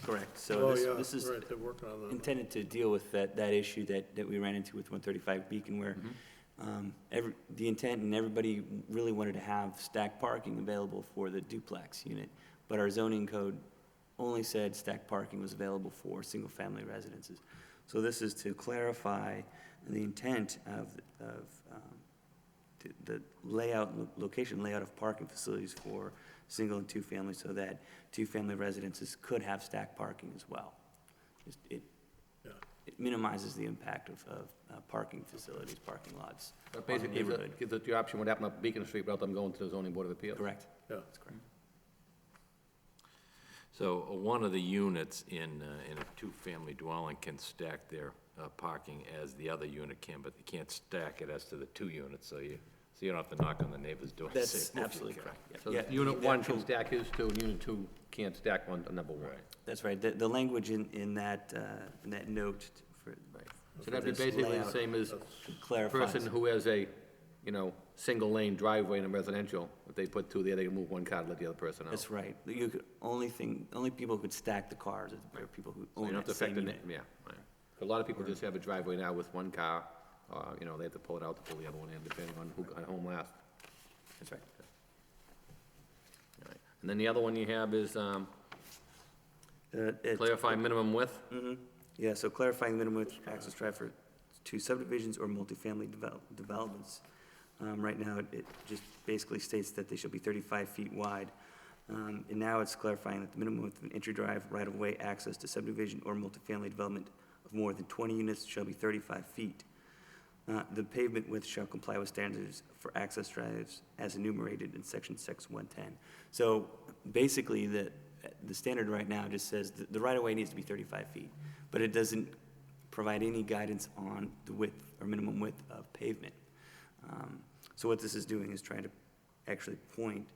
correct. Oh, So yeah, this is right, they're working on that. intended to deal with that issue that we ran into with 135 Beacon, where the intent and everybody really wanted to have stacked parking available for the duplex unit, but our zoning code only said stacked parking was available for single-family residences. So this is to clarify the intent of the layout, location layout of parking facilities for single and two-family, so that two-family residences could have stacked parking as well. It minimizes the impact of parking facilities, parking lots But on the basically, neighborhood. gives it the option what happened up Beacon Street without them going to the zoning board of appeals. Correct. Yeah. That's correct. So one of the units in a two-family dwelling can stack their parking as the other unit can, but they can't stack it as to the two units, so you don't have to knock on the neighbor's door. and That's say, "Move absolutely your car." correct. So Yeah, unit the one can actual- stack his two, and unit two can't stack number one. That's right. The language in that note for. So that'd be basically the same as a clarifies. person who has a, single lane driveway in a residential. If they put two there, they can move one car to let the other person out. That's right. You could, only people who could stack the cars are people who So you own don't have that to affect same the, unit. yeah, right. A lot of people just have a driveway now with one car, they have to pull it out to pull the other one in, depending on who got home last. That's right. All right. And then the other one you have is, clarify minimum width. Yeah, so clarifying minimum width access drive for two subdivisions or multifamily developments. Right now, it just basically states that they shall be 35 feet wide. And now it's clarifying that the minimum width of an entry drive right-of-way access to subdivision or multifamily development of more than 20 units shall be 35 feet. The pavement width shall comply with standards for access drives as enumerated in section 110. So basically, the standard right now just says the right-of-way needs to be 35 feet, but it doesn't provide any guidance on the width or minimum width of pavement. So what this is doing is trying to actually point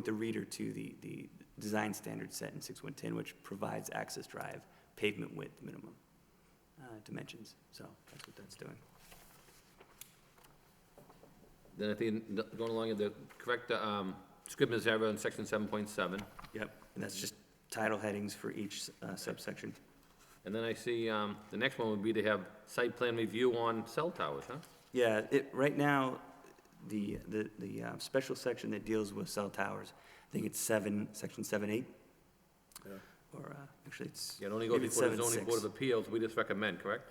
the reader to the design standard set in 6110, which provides access drive pavement width minimum dimensions. So that's what that's doing. Then I think, going along with the correct, Scribner's error in section 7.7. Yep, and that's just title headings for each subsection. And then I see, the next one would be to have site plan review on cell towers, huh? Yeah, right now, the special section that deals with cell towers, I think it's section 7.8. Yeah. Or, actually, it's. Yeah, it only goes maybe it's before the zoning 7.6. board of appeals, we just recommend, correct?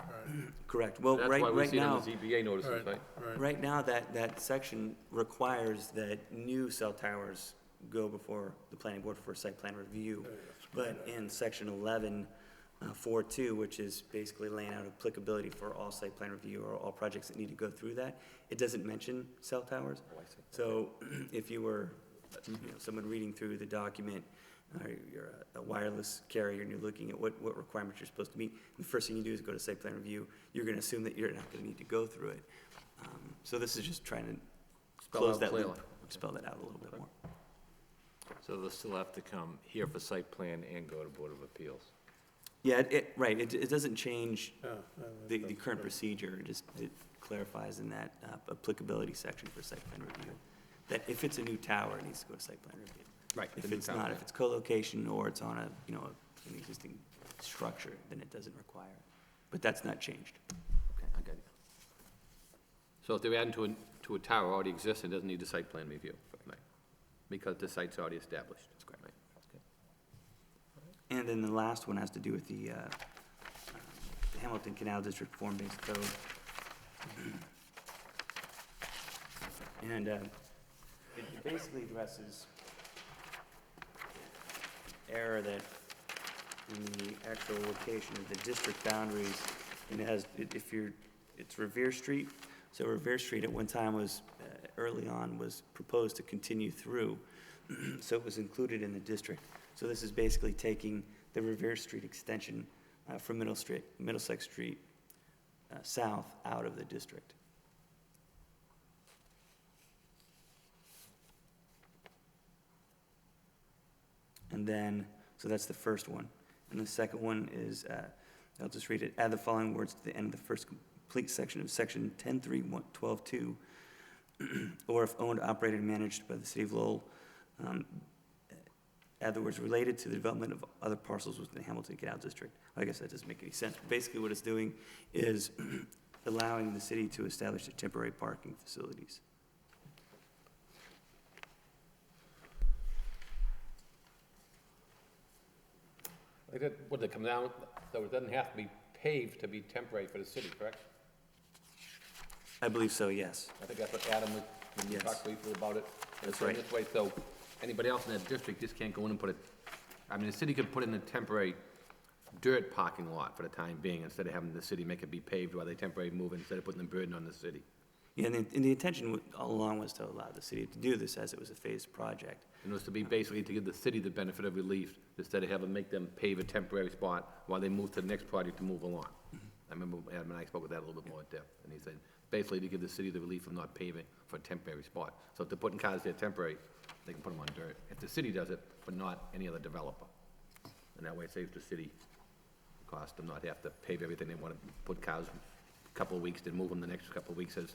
Correct. Well, That's right why we right see it in now, the ZBA notices, right? right now, that section requires that new cell towers go before the planning board for site plan review. But in section 11.4.2, which is basically laying out applicability for all site plan review or all projects that need to go through that, it doesn't mention cell towers. So if you were, someone reading through the document, you're a wireless carrier and you're looking at what requirements you're supposed to meet, the first thing you do is go to site plan review, you're gonna assume that you're not gonna need to go through it. So this is just trying to Spell close out that clearly. loop, spell that out a little bit more. So they'll still have to come here for site plan and go to Board of Appeals. Yeah, right, it doesn't change Yeah, the current procedure, it clarifies in that applicability section for site plan review, that if it's a new tower, it needs to go to site plan review. Right. If it's not, if it's co-location or it's on an existing structure, then it doesn't require it. But that's not changed. Okay, I got you. So if they're adding to a tower already exists, it doesn't need a site plan review, right? Because the site's already established. That's correct. Right. Okay. And then the last one has to do with the Hamilton Canal District form-based code. And it basically addresses error that in the actual location of the district boundaries, and it has, if you're it's Revere Street. So Revere Street at one time was, early on, was proposed to continue through, so it was included in the district. So this is basically taking the Revere Street extension from Middlesex Street south out of the district. And then, so that's the first one. And the second one is, I'll just read it. Add the following words to the end of the first complete section of section 10.3.12.2, or if owned, operated, and managed by the city of Lowell, add the words related to the development of other parcels within the Hamilton Canal District. I guess that doesn't make any sense. Basically, what it's doing is allowing the city to establish the temporary parking facilities. Like that, would it come down, so it doesn't have to be paved to be temporary for the city, correct? I believe so, yes. I think that's what Adam was, when you Yes. talked briefly about it. That's So right. This way, so anybody else in that district just can't go in and put it, I mean, the city could put in a temporary dirt parking lot for the time being, instead of having the city make it be paved while they temporarily move it, instead of putting the burden on the city. Yeah, and the intention all along was to allow the city to do this as it was a phased project. And it was to be basically to give the city the benefit of relief, instead of having, make them pave a temporary spot while they move to the next project to move along. I remember Adam and I spoke with that a little bit more in depth, and he said, basically to give the city the relief of not paving for a temporary spot. So if they're putting cars there temporary, they can put them on dirt. If the city does it, but not any other developer. And that way it saves the city cost them not have to pave everything. They want to put cars a couple of weeks, then move them the next couple of weeks as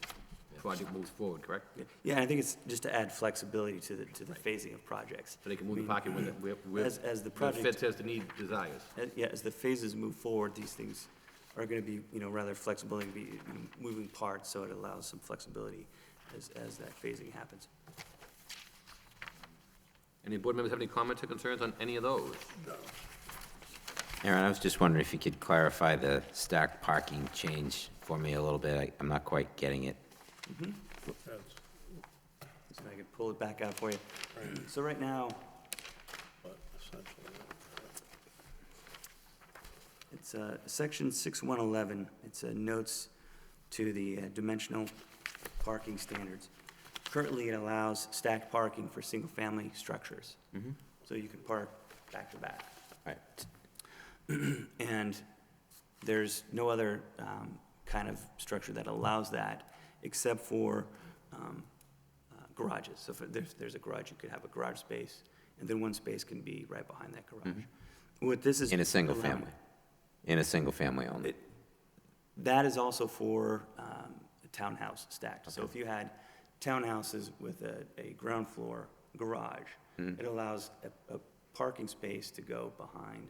the project moves forward, correct? Yeah, I think it's just to add flexibility to the phasing of projects. So they can move the parking where As the project fits as the need desires. Yeah, as the phases move forward, these things are going to be, rather flexible, and be moving parts, so it allows some flexibility as that phasing happens. Any board members have any comments or concerns on any of those? Aaron, I was just wondering if you could clarify the stacked parking change for me a little bit. I'm not quite getting it. So I can pull it back out for you. So right now, But essentially, it's section 6111. It's notes to the dimensional parking standards. Currently, it allows stacked parking for single-family structures. So you can park back to back. Right. And there's no other kind of structure that allows that except for garages. So if there's a garage, you could have a garage space, and then one space can be right behind that garage. What this is In a single allowing- family? In a single family only? That is also for a townhouse stacked. So if you had townhouses with a ground floor garage, it allows a parking space to go behind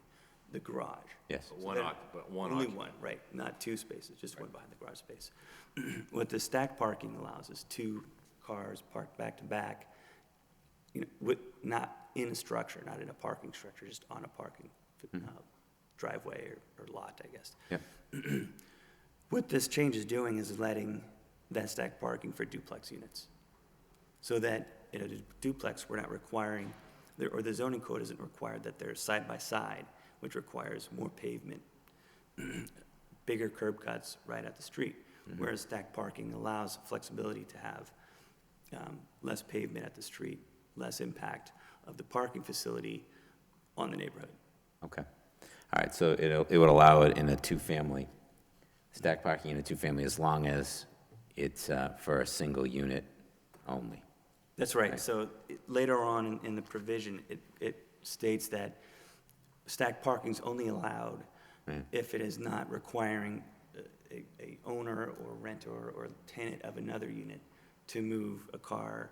the garage. Yes. So One that- occupant, one Only occupant. one, right, not two spaces, just one behind the garage space. What the stacked parking allows is two cars parked back to back, not in a structure, not in a parking structure, just on a parking driveway or lot, I guess. Yeah. What this change is doing is letting that stacked parking for duplex units. So that in a duplex, we're not requiring, or the zoning code isn't required that they're side by side, which requires more pavement, bigger curb cuts right at the street. Whereas stacked parking allows flexibility to have less pavement at the street, less impact of the parking facility on the neighborhood. Okay. All right, so it would allow it in a two-family, stacked parking in a two-family, as long as it's for a single unit only. That's right. So later on in the provision, it states that stacked parking is only allowed if it is not requiring a owner or renter or tenant of another unit to move a car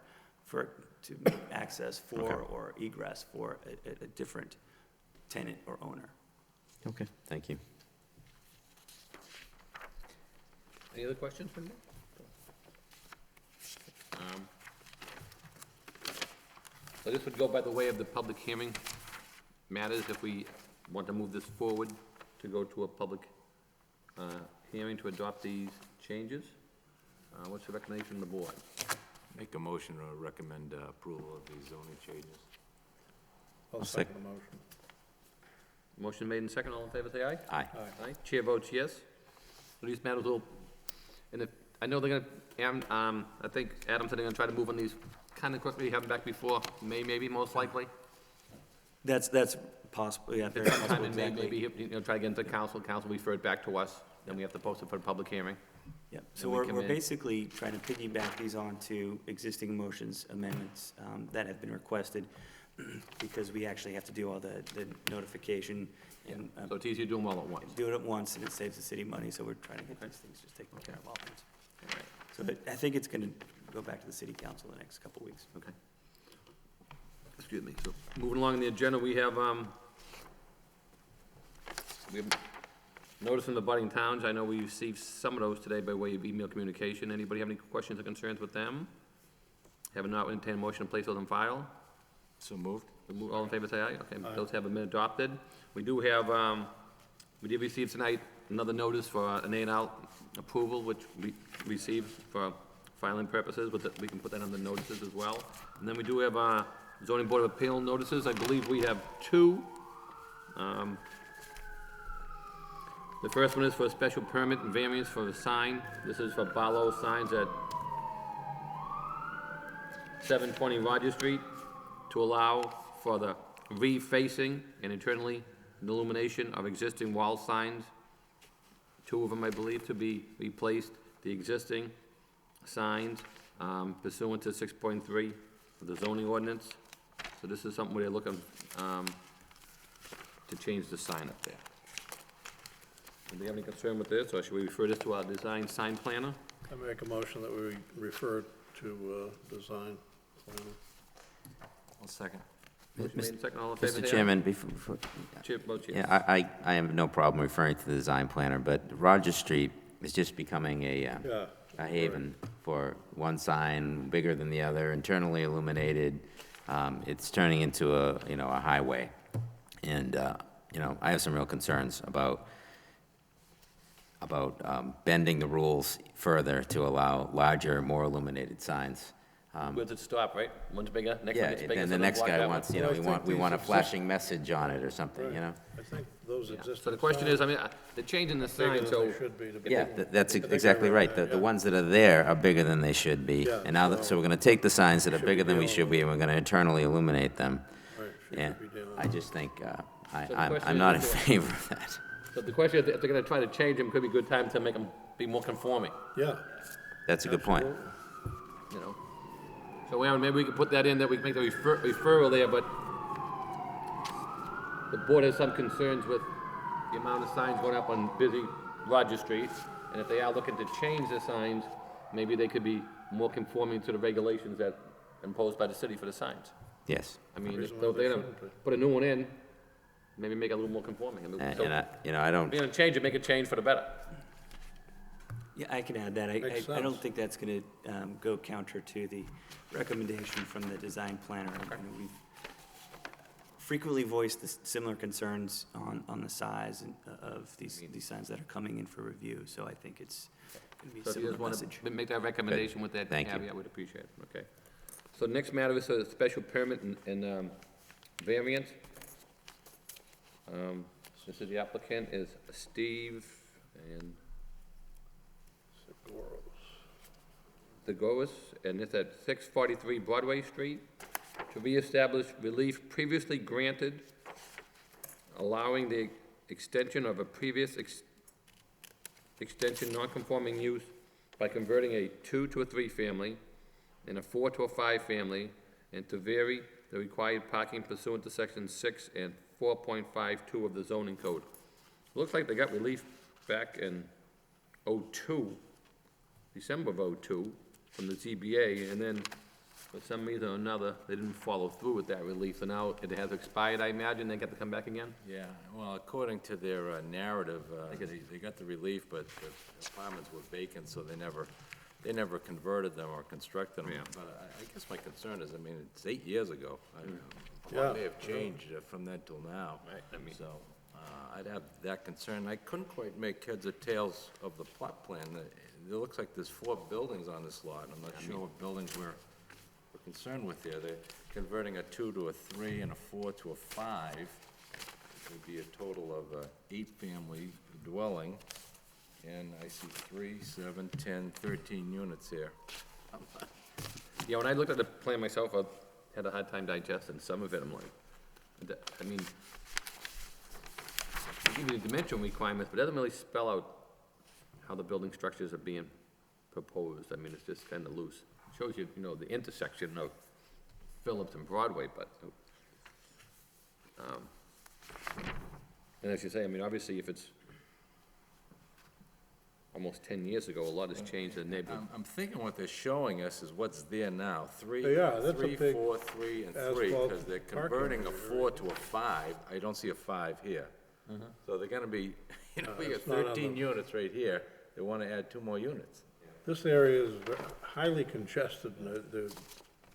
to make access for or egress for a different tenant or owner. Okay, thank you. Any other questions from you? So this would go by the way of the public hearing matters if we want to move this forward to go to a public hearing to adopt these changes. What's the recommendation of the board? Make a motion to recommend approval of these zoning changes. I'll second the motion. Motion made and second, all in favor, say aye. Aye. Aye. Chair votes yes. So these matters will And if, I know they're gonna, I think Adam said they're gonna try to move on these kind of quickly, have them back before May, maybe, most likely. That's possible, yeah, very Sometime possible, in May, exactly. maybe, try to get into council, council refer it back to us, then we have to post it for a public hearing. Yeah, so we we're come we're in. basically trying to piggyback these onto existing motions amendments that have been requested, because we actually have to do all the notification and So it's easier to do them all at once. do it at once, and it saves the city money, so we're trying to get these things just taken care of all at once. So I think it's gonna go back to the city council the next couple of weeks. Okay. Excuse me. So moving along the agenda, we have notice in the budding towns. I know we received some of those today by way of email communication. Anybody have any questions or concerns with them? Having not entertained a motion to place those on file? So moved. All in favor, say aye. Okay, those have been adopted. We do have, we did receive tonight another notice for an A&R approval, which we received for filing purposes, but we can put that on the notices as well. And then we do have zoning board of appeal notices. I believe we have two. The first one is for a special permit and variance for a sign. This is for Barlow Signs at 720 Rogers Street to allow for the refacing and internally illumination of existing wall signs. Two of them, I believe, to be replaced. The existing signs pursuant to 6.3 of the zoning ordinance. So this is something where they're looking to change the sign up there. Do they have any concern with this, or should we refer this to our design sign planner? I make a motion that we refer to design planner. I'll second. Motion made and second, all in favor, say Mr. aye. Chairman, before, Chair votes yes. yeah, I have no problem referring to the design planner, but Rogers Street is just becoming a haven for one sign bigger than the other, internally illuminated. It's turning into a highway. And, I have some real concerns about bending the rules further to allow larger, more illuminated signs. Where's it stop, right? One's bigger, next one Yeah, gets bigger. and so the don't next block guy that wants, one. we want a flashing message on it or something, I think those existing. So the question is, I mean, they're changing the sign, Bigger so. than they should be to be. Yeah, that's I think I exactly read right. that, The yeah. ones that are there are bigger than they should be. Yeah, And now, so we're gonna take the signs that are should bigger be than we dealing should be, and we're gonna internally illuminate them. Right, And should be dealing I just think, So the I'm question not in is, favor of that. So the question is, if they're gonna try to change them, could be a good time to make them be more conforming, Yeah. That's a good point. you know? So Aaron, maybe we could put that in, that we can make the referral there, but the board has some concerns with the amount of signs going up on busy Rogers Street, and if they are looking to change the signs, maybe they could be more conforming to the regulations that imposed by the city for the signs. Yes. I mean, reason if why they're they gonna shouldn't be. put a new one in, maybe make it a little more conforming. I mean, so And I don't, if you're gonna change it, make it change for the better. Yeah, I can add that. Makes I don't sense. think that's gonna go counter to the recommendation from the design planner. We've frequently voiced similar concerns on the size of these signs that are coming in for review, so I think it's gonna be a So if you similar just want message. to make that recommendation with that Thank you. caveat, we'd appreciate it, okay? So next matter is a special permit and variance. This is the applicant is Steve and Zagoras, and it's at 643 Broadway Street, to reestablish relief previously granted, allowing the extension of a previous extension non-conforming use by converting a 2 to a 3 family and a 4 to a 5 family, and to vary the required parking pursuant to section 6 and 4.52 of the zoning code. Looks like they got relief back in '02, December of '02, from the ZBA, and then for some reason or another, they didn't follow through with that relief, so now it has expired, I imagine, they got to come back again? Yeah, well, according to their narrative, they got the relief, but the apartments were vacant, so they never converted them or constructed them. Yeah. But I guess my concern is, I mean, it's 8 years ago. A Yeah. lot may have changed from then till now. Right, I mean- So, I'd have that concern. I couldn't quite make heads or tails of the plot plan. It looks like there's 4 buildings on this lot. I'm not sure what buildings we're concerned with here. They're converting a 2 to a 3 and a 4 to a 5. It would be a total of 8-family dwelling. And I see 3, 7, 10, 13 units here. Yeah, when I looked at the plan myself, I had a hard time digesting some of it. I'm like, I mean, they give you the dimension requirements, but it doesn't really spell out how the building structures are being proposed. I mean, it's just kind of loose. It shows you, you know, the intersection of Phillips and Broadway, but, and as you say, I mean, obviously, if it's almost 10 years ago, a lot has changed in the neighborhood. I'm thinking what they're showing us is what's there now, 3, Yeah, that's a 3, big 4, 3, and 3, asphalt because they're parking converting a area, 4 to a 5. I don't see a 5 here. So they're gonna be, you know, we got it's not on 13 the- units right here. They wanna add 2 more units. This area is highly congested, and they're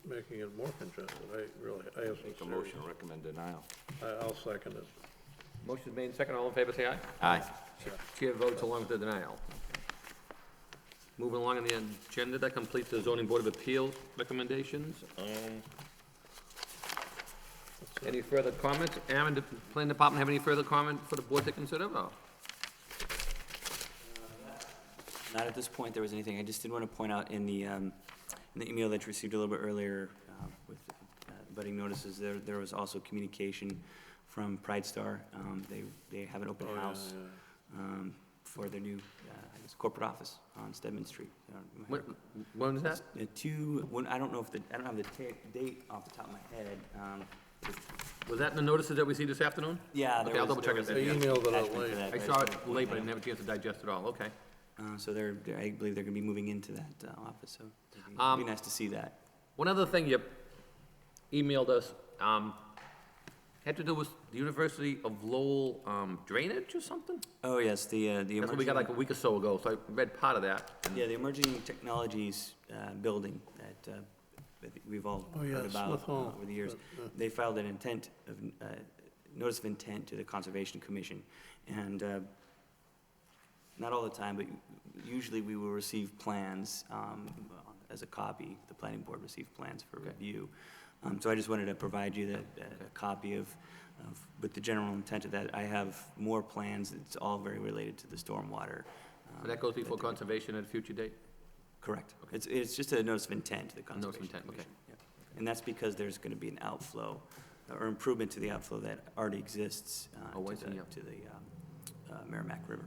making it more congested. I have some Make a serious. motion, recommend denial. I'll second it. Motion made and second, all in favor, say aye. Aye. Chair votes along with the denial. Moving along on the agenda, that completes the zoning board of appeals recommendations. Any further comments? Aaron, did the planning department have any further comment for the board to consider, or? Not at this point there was anything. I just did want to point out in the email that you received a little bit earlier with budding notices, there was also communication from Pride Star. They have an open house for their new, I guess, corporate office on Stedman Street. When is that? I don't know if I don't have the date off the top of my head. Was that in the notices that we see this afternoon? Yeah, Okay, I'll double check it then. They emailed it out attachment late. for that. I saw it late, but I didn't have a chance to digest it all, okay. So I believe they're going to be moving into that office, so it'd be nice to see that. One other thing you emailed us, had to do with the University of Lowell drainage or something? Oh, yes, the emerging... That's what we got like a week or so ago, so I read part of that. Yeah, the Emerging Technologies building that we've all Oh, yeah, heard about Smith Hall. over the years. They filed an notice of intent to the Conservation Commission, and not all the time, but usually we will receive plans as a copy. The planning board received plans for review. So I just wanted to provide you a copy of, with the general intent of that. I have more plans. It's all very related to the stormwater. So that goes before conservation at a future date? Correct. It's just a notice of intent to the Notice of Conservation intent, okay. Commission. Yeah. And that's because there's going to be an outflow, or improvement to the outflow that already exists Oh, I to see, yeah. the Merrimack River.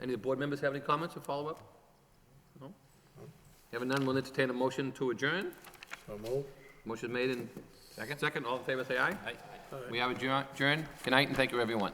Any of the board members have any comments or follow-up? No? Having none, we'll entertain a motion to adjourn. So moved. Motion made and second, all in favor, say aye. Aye. We have adjourned. Good night, and thank you, everyone.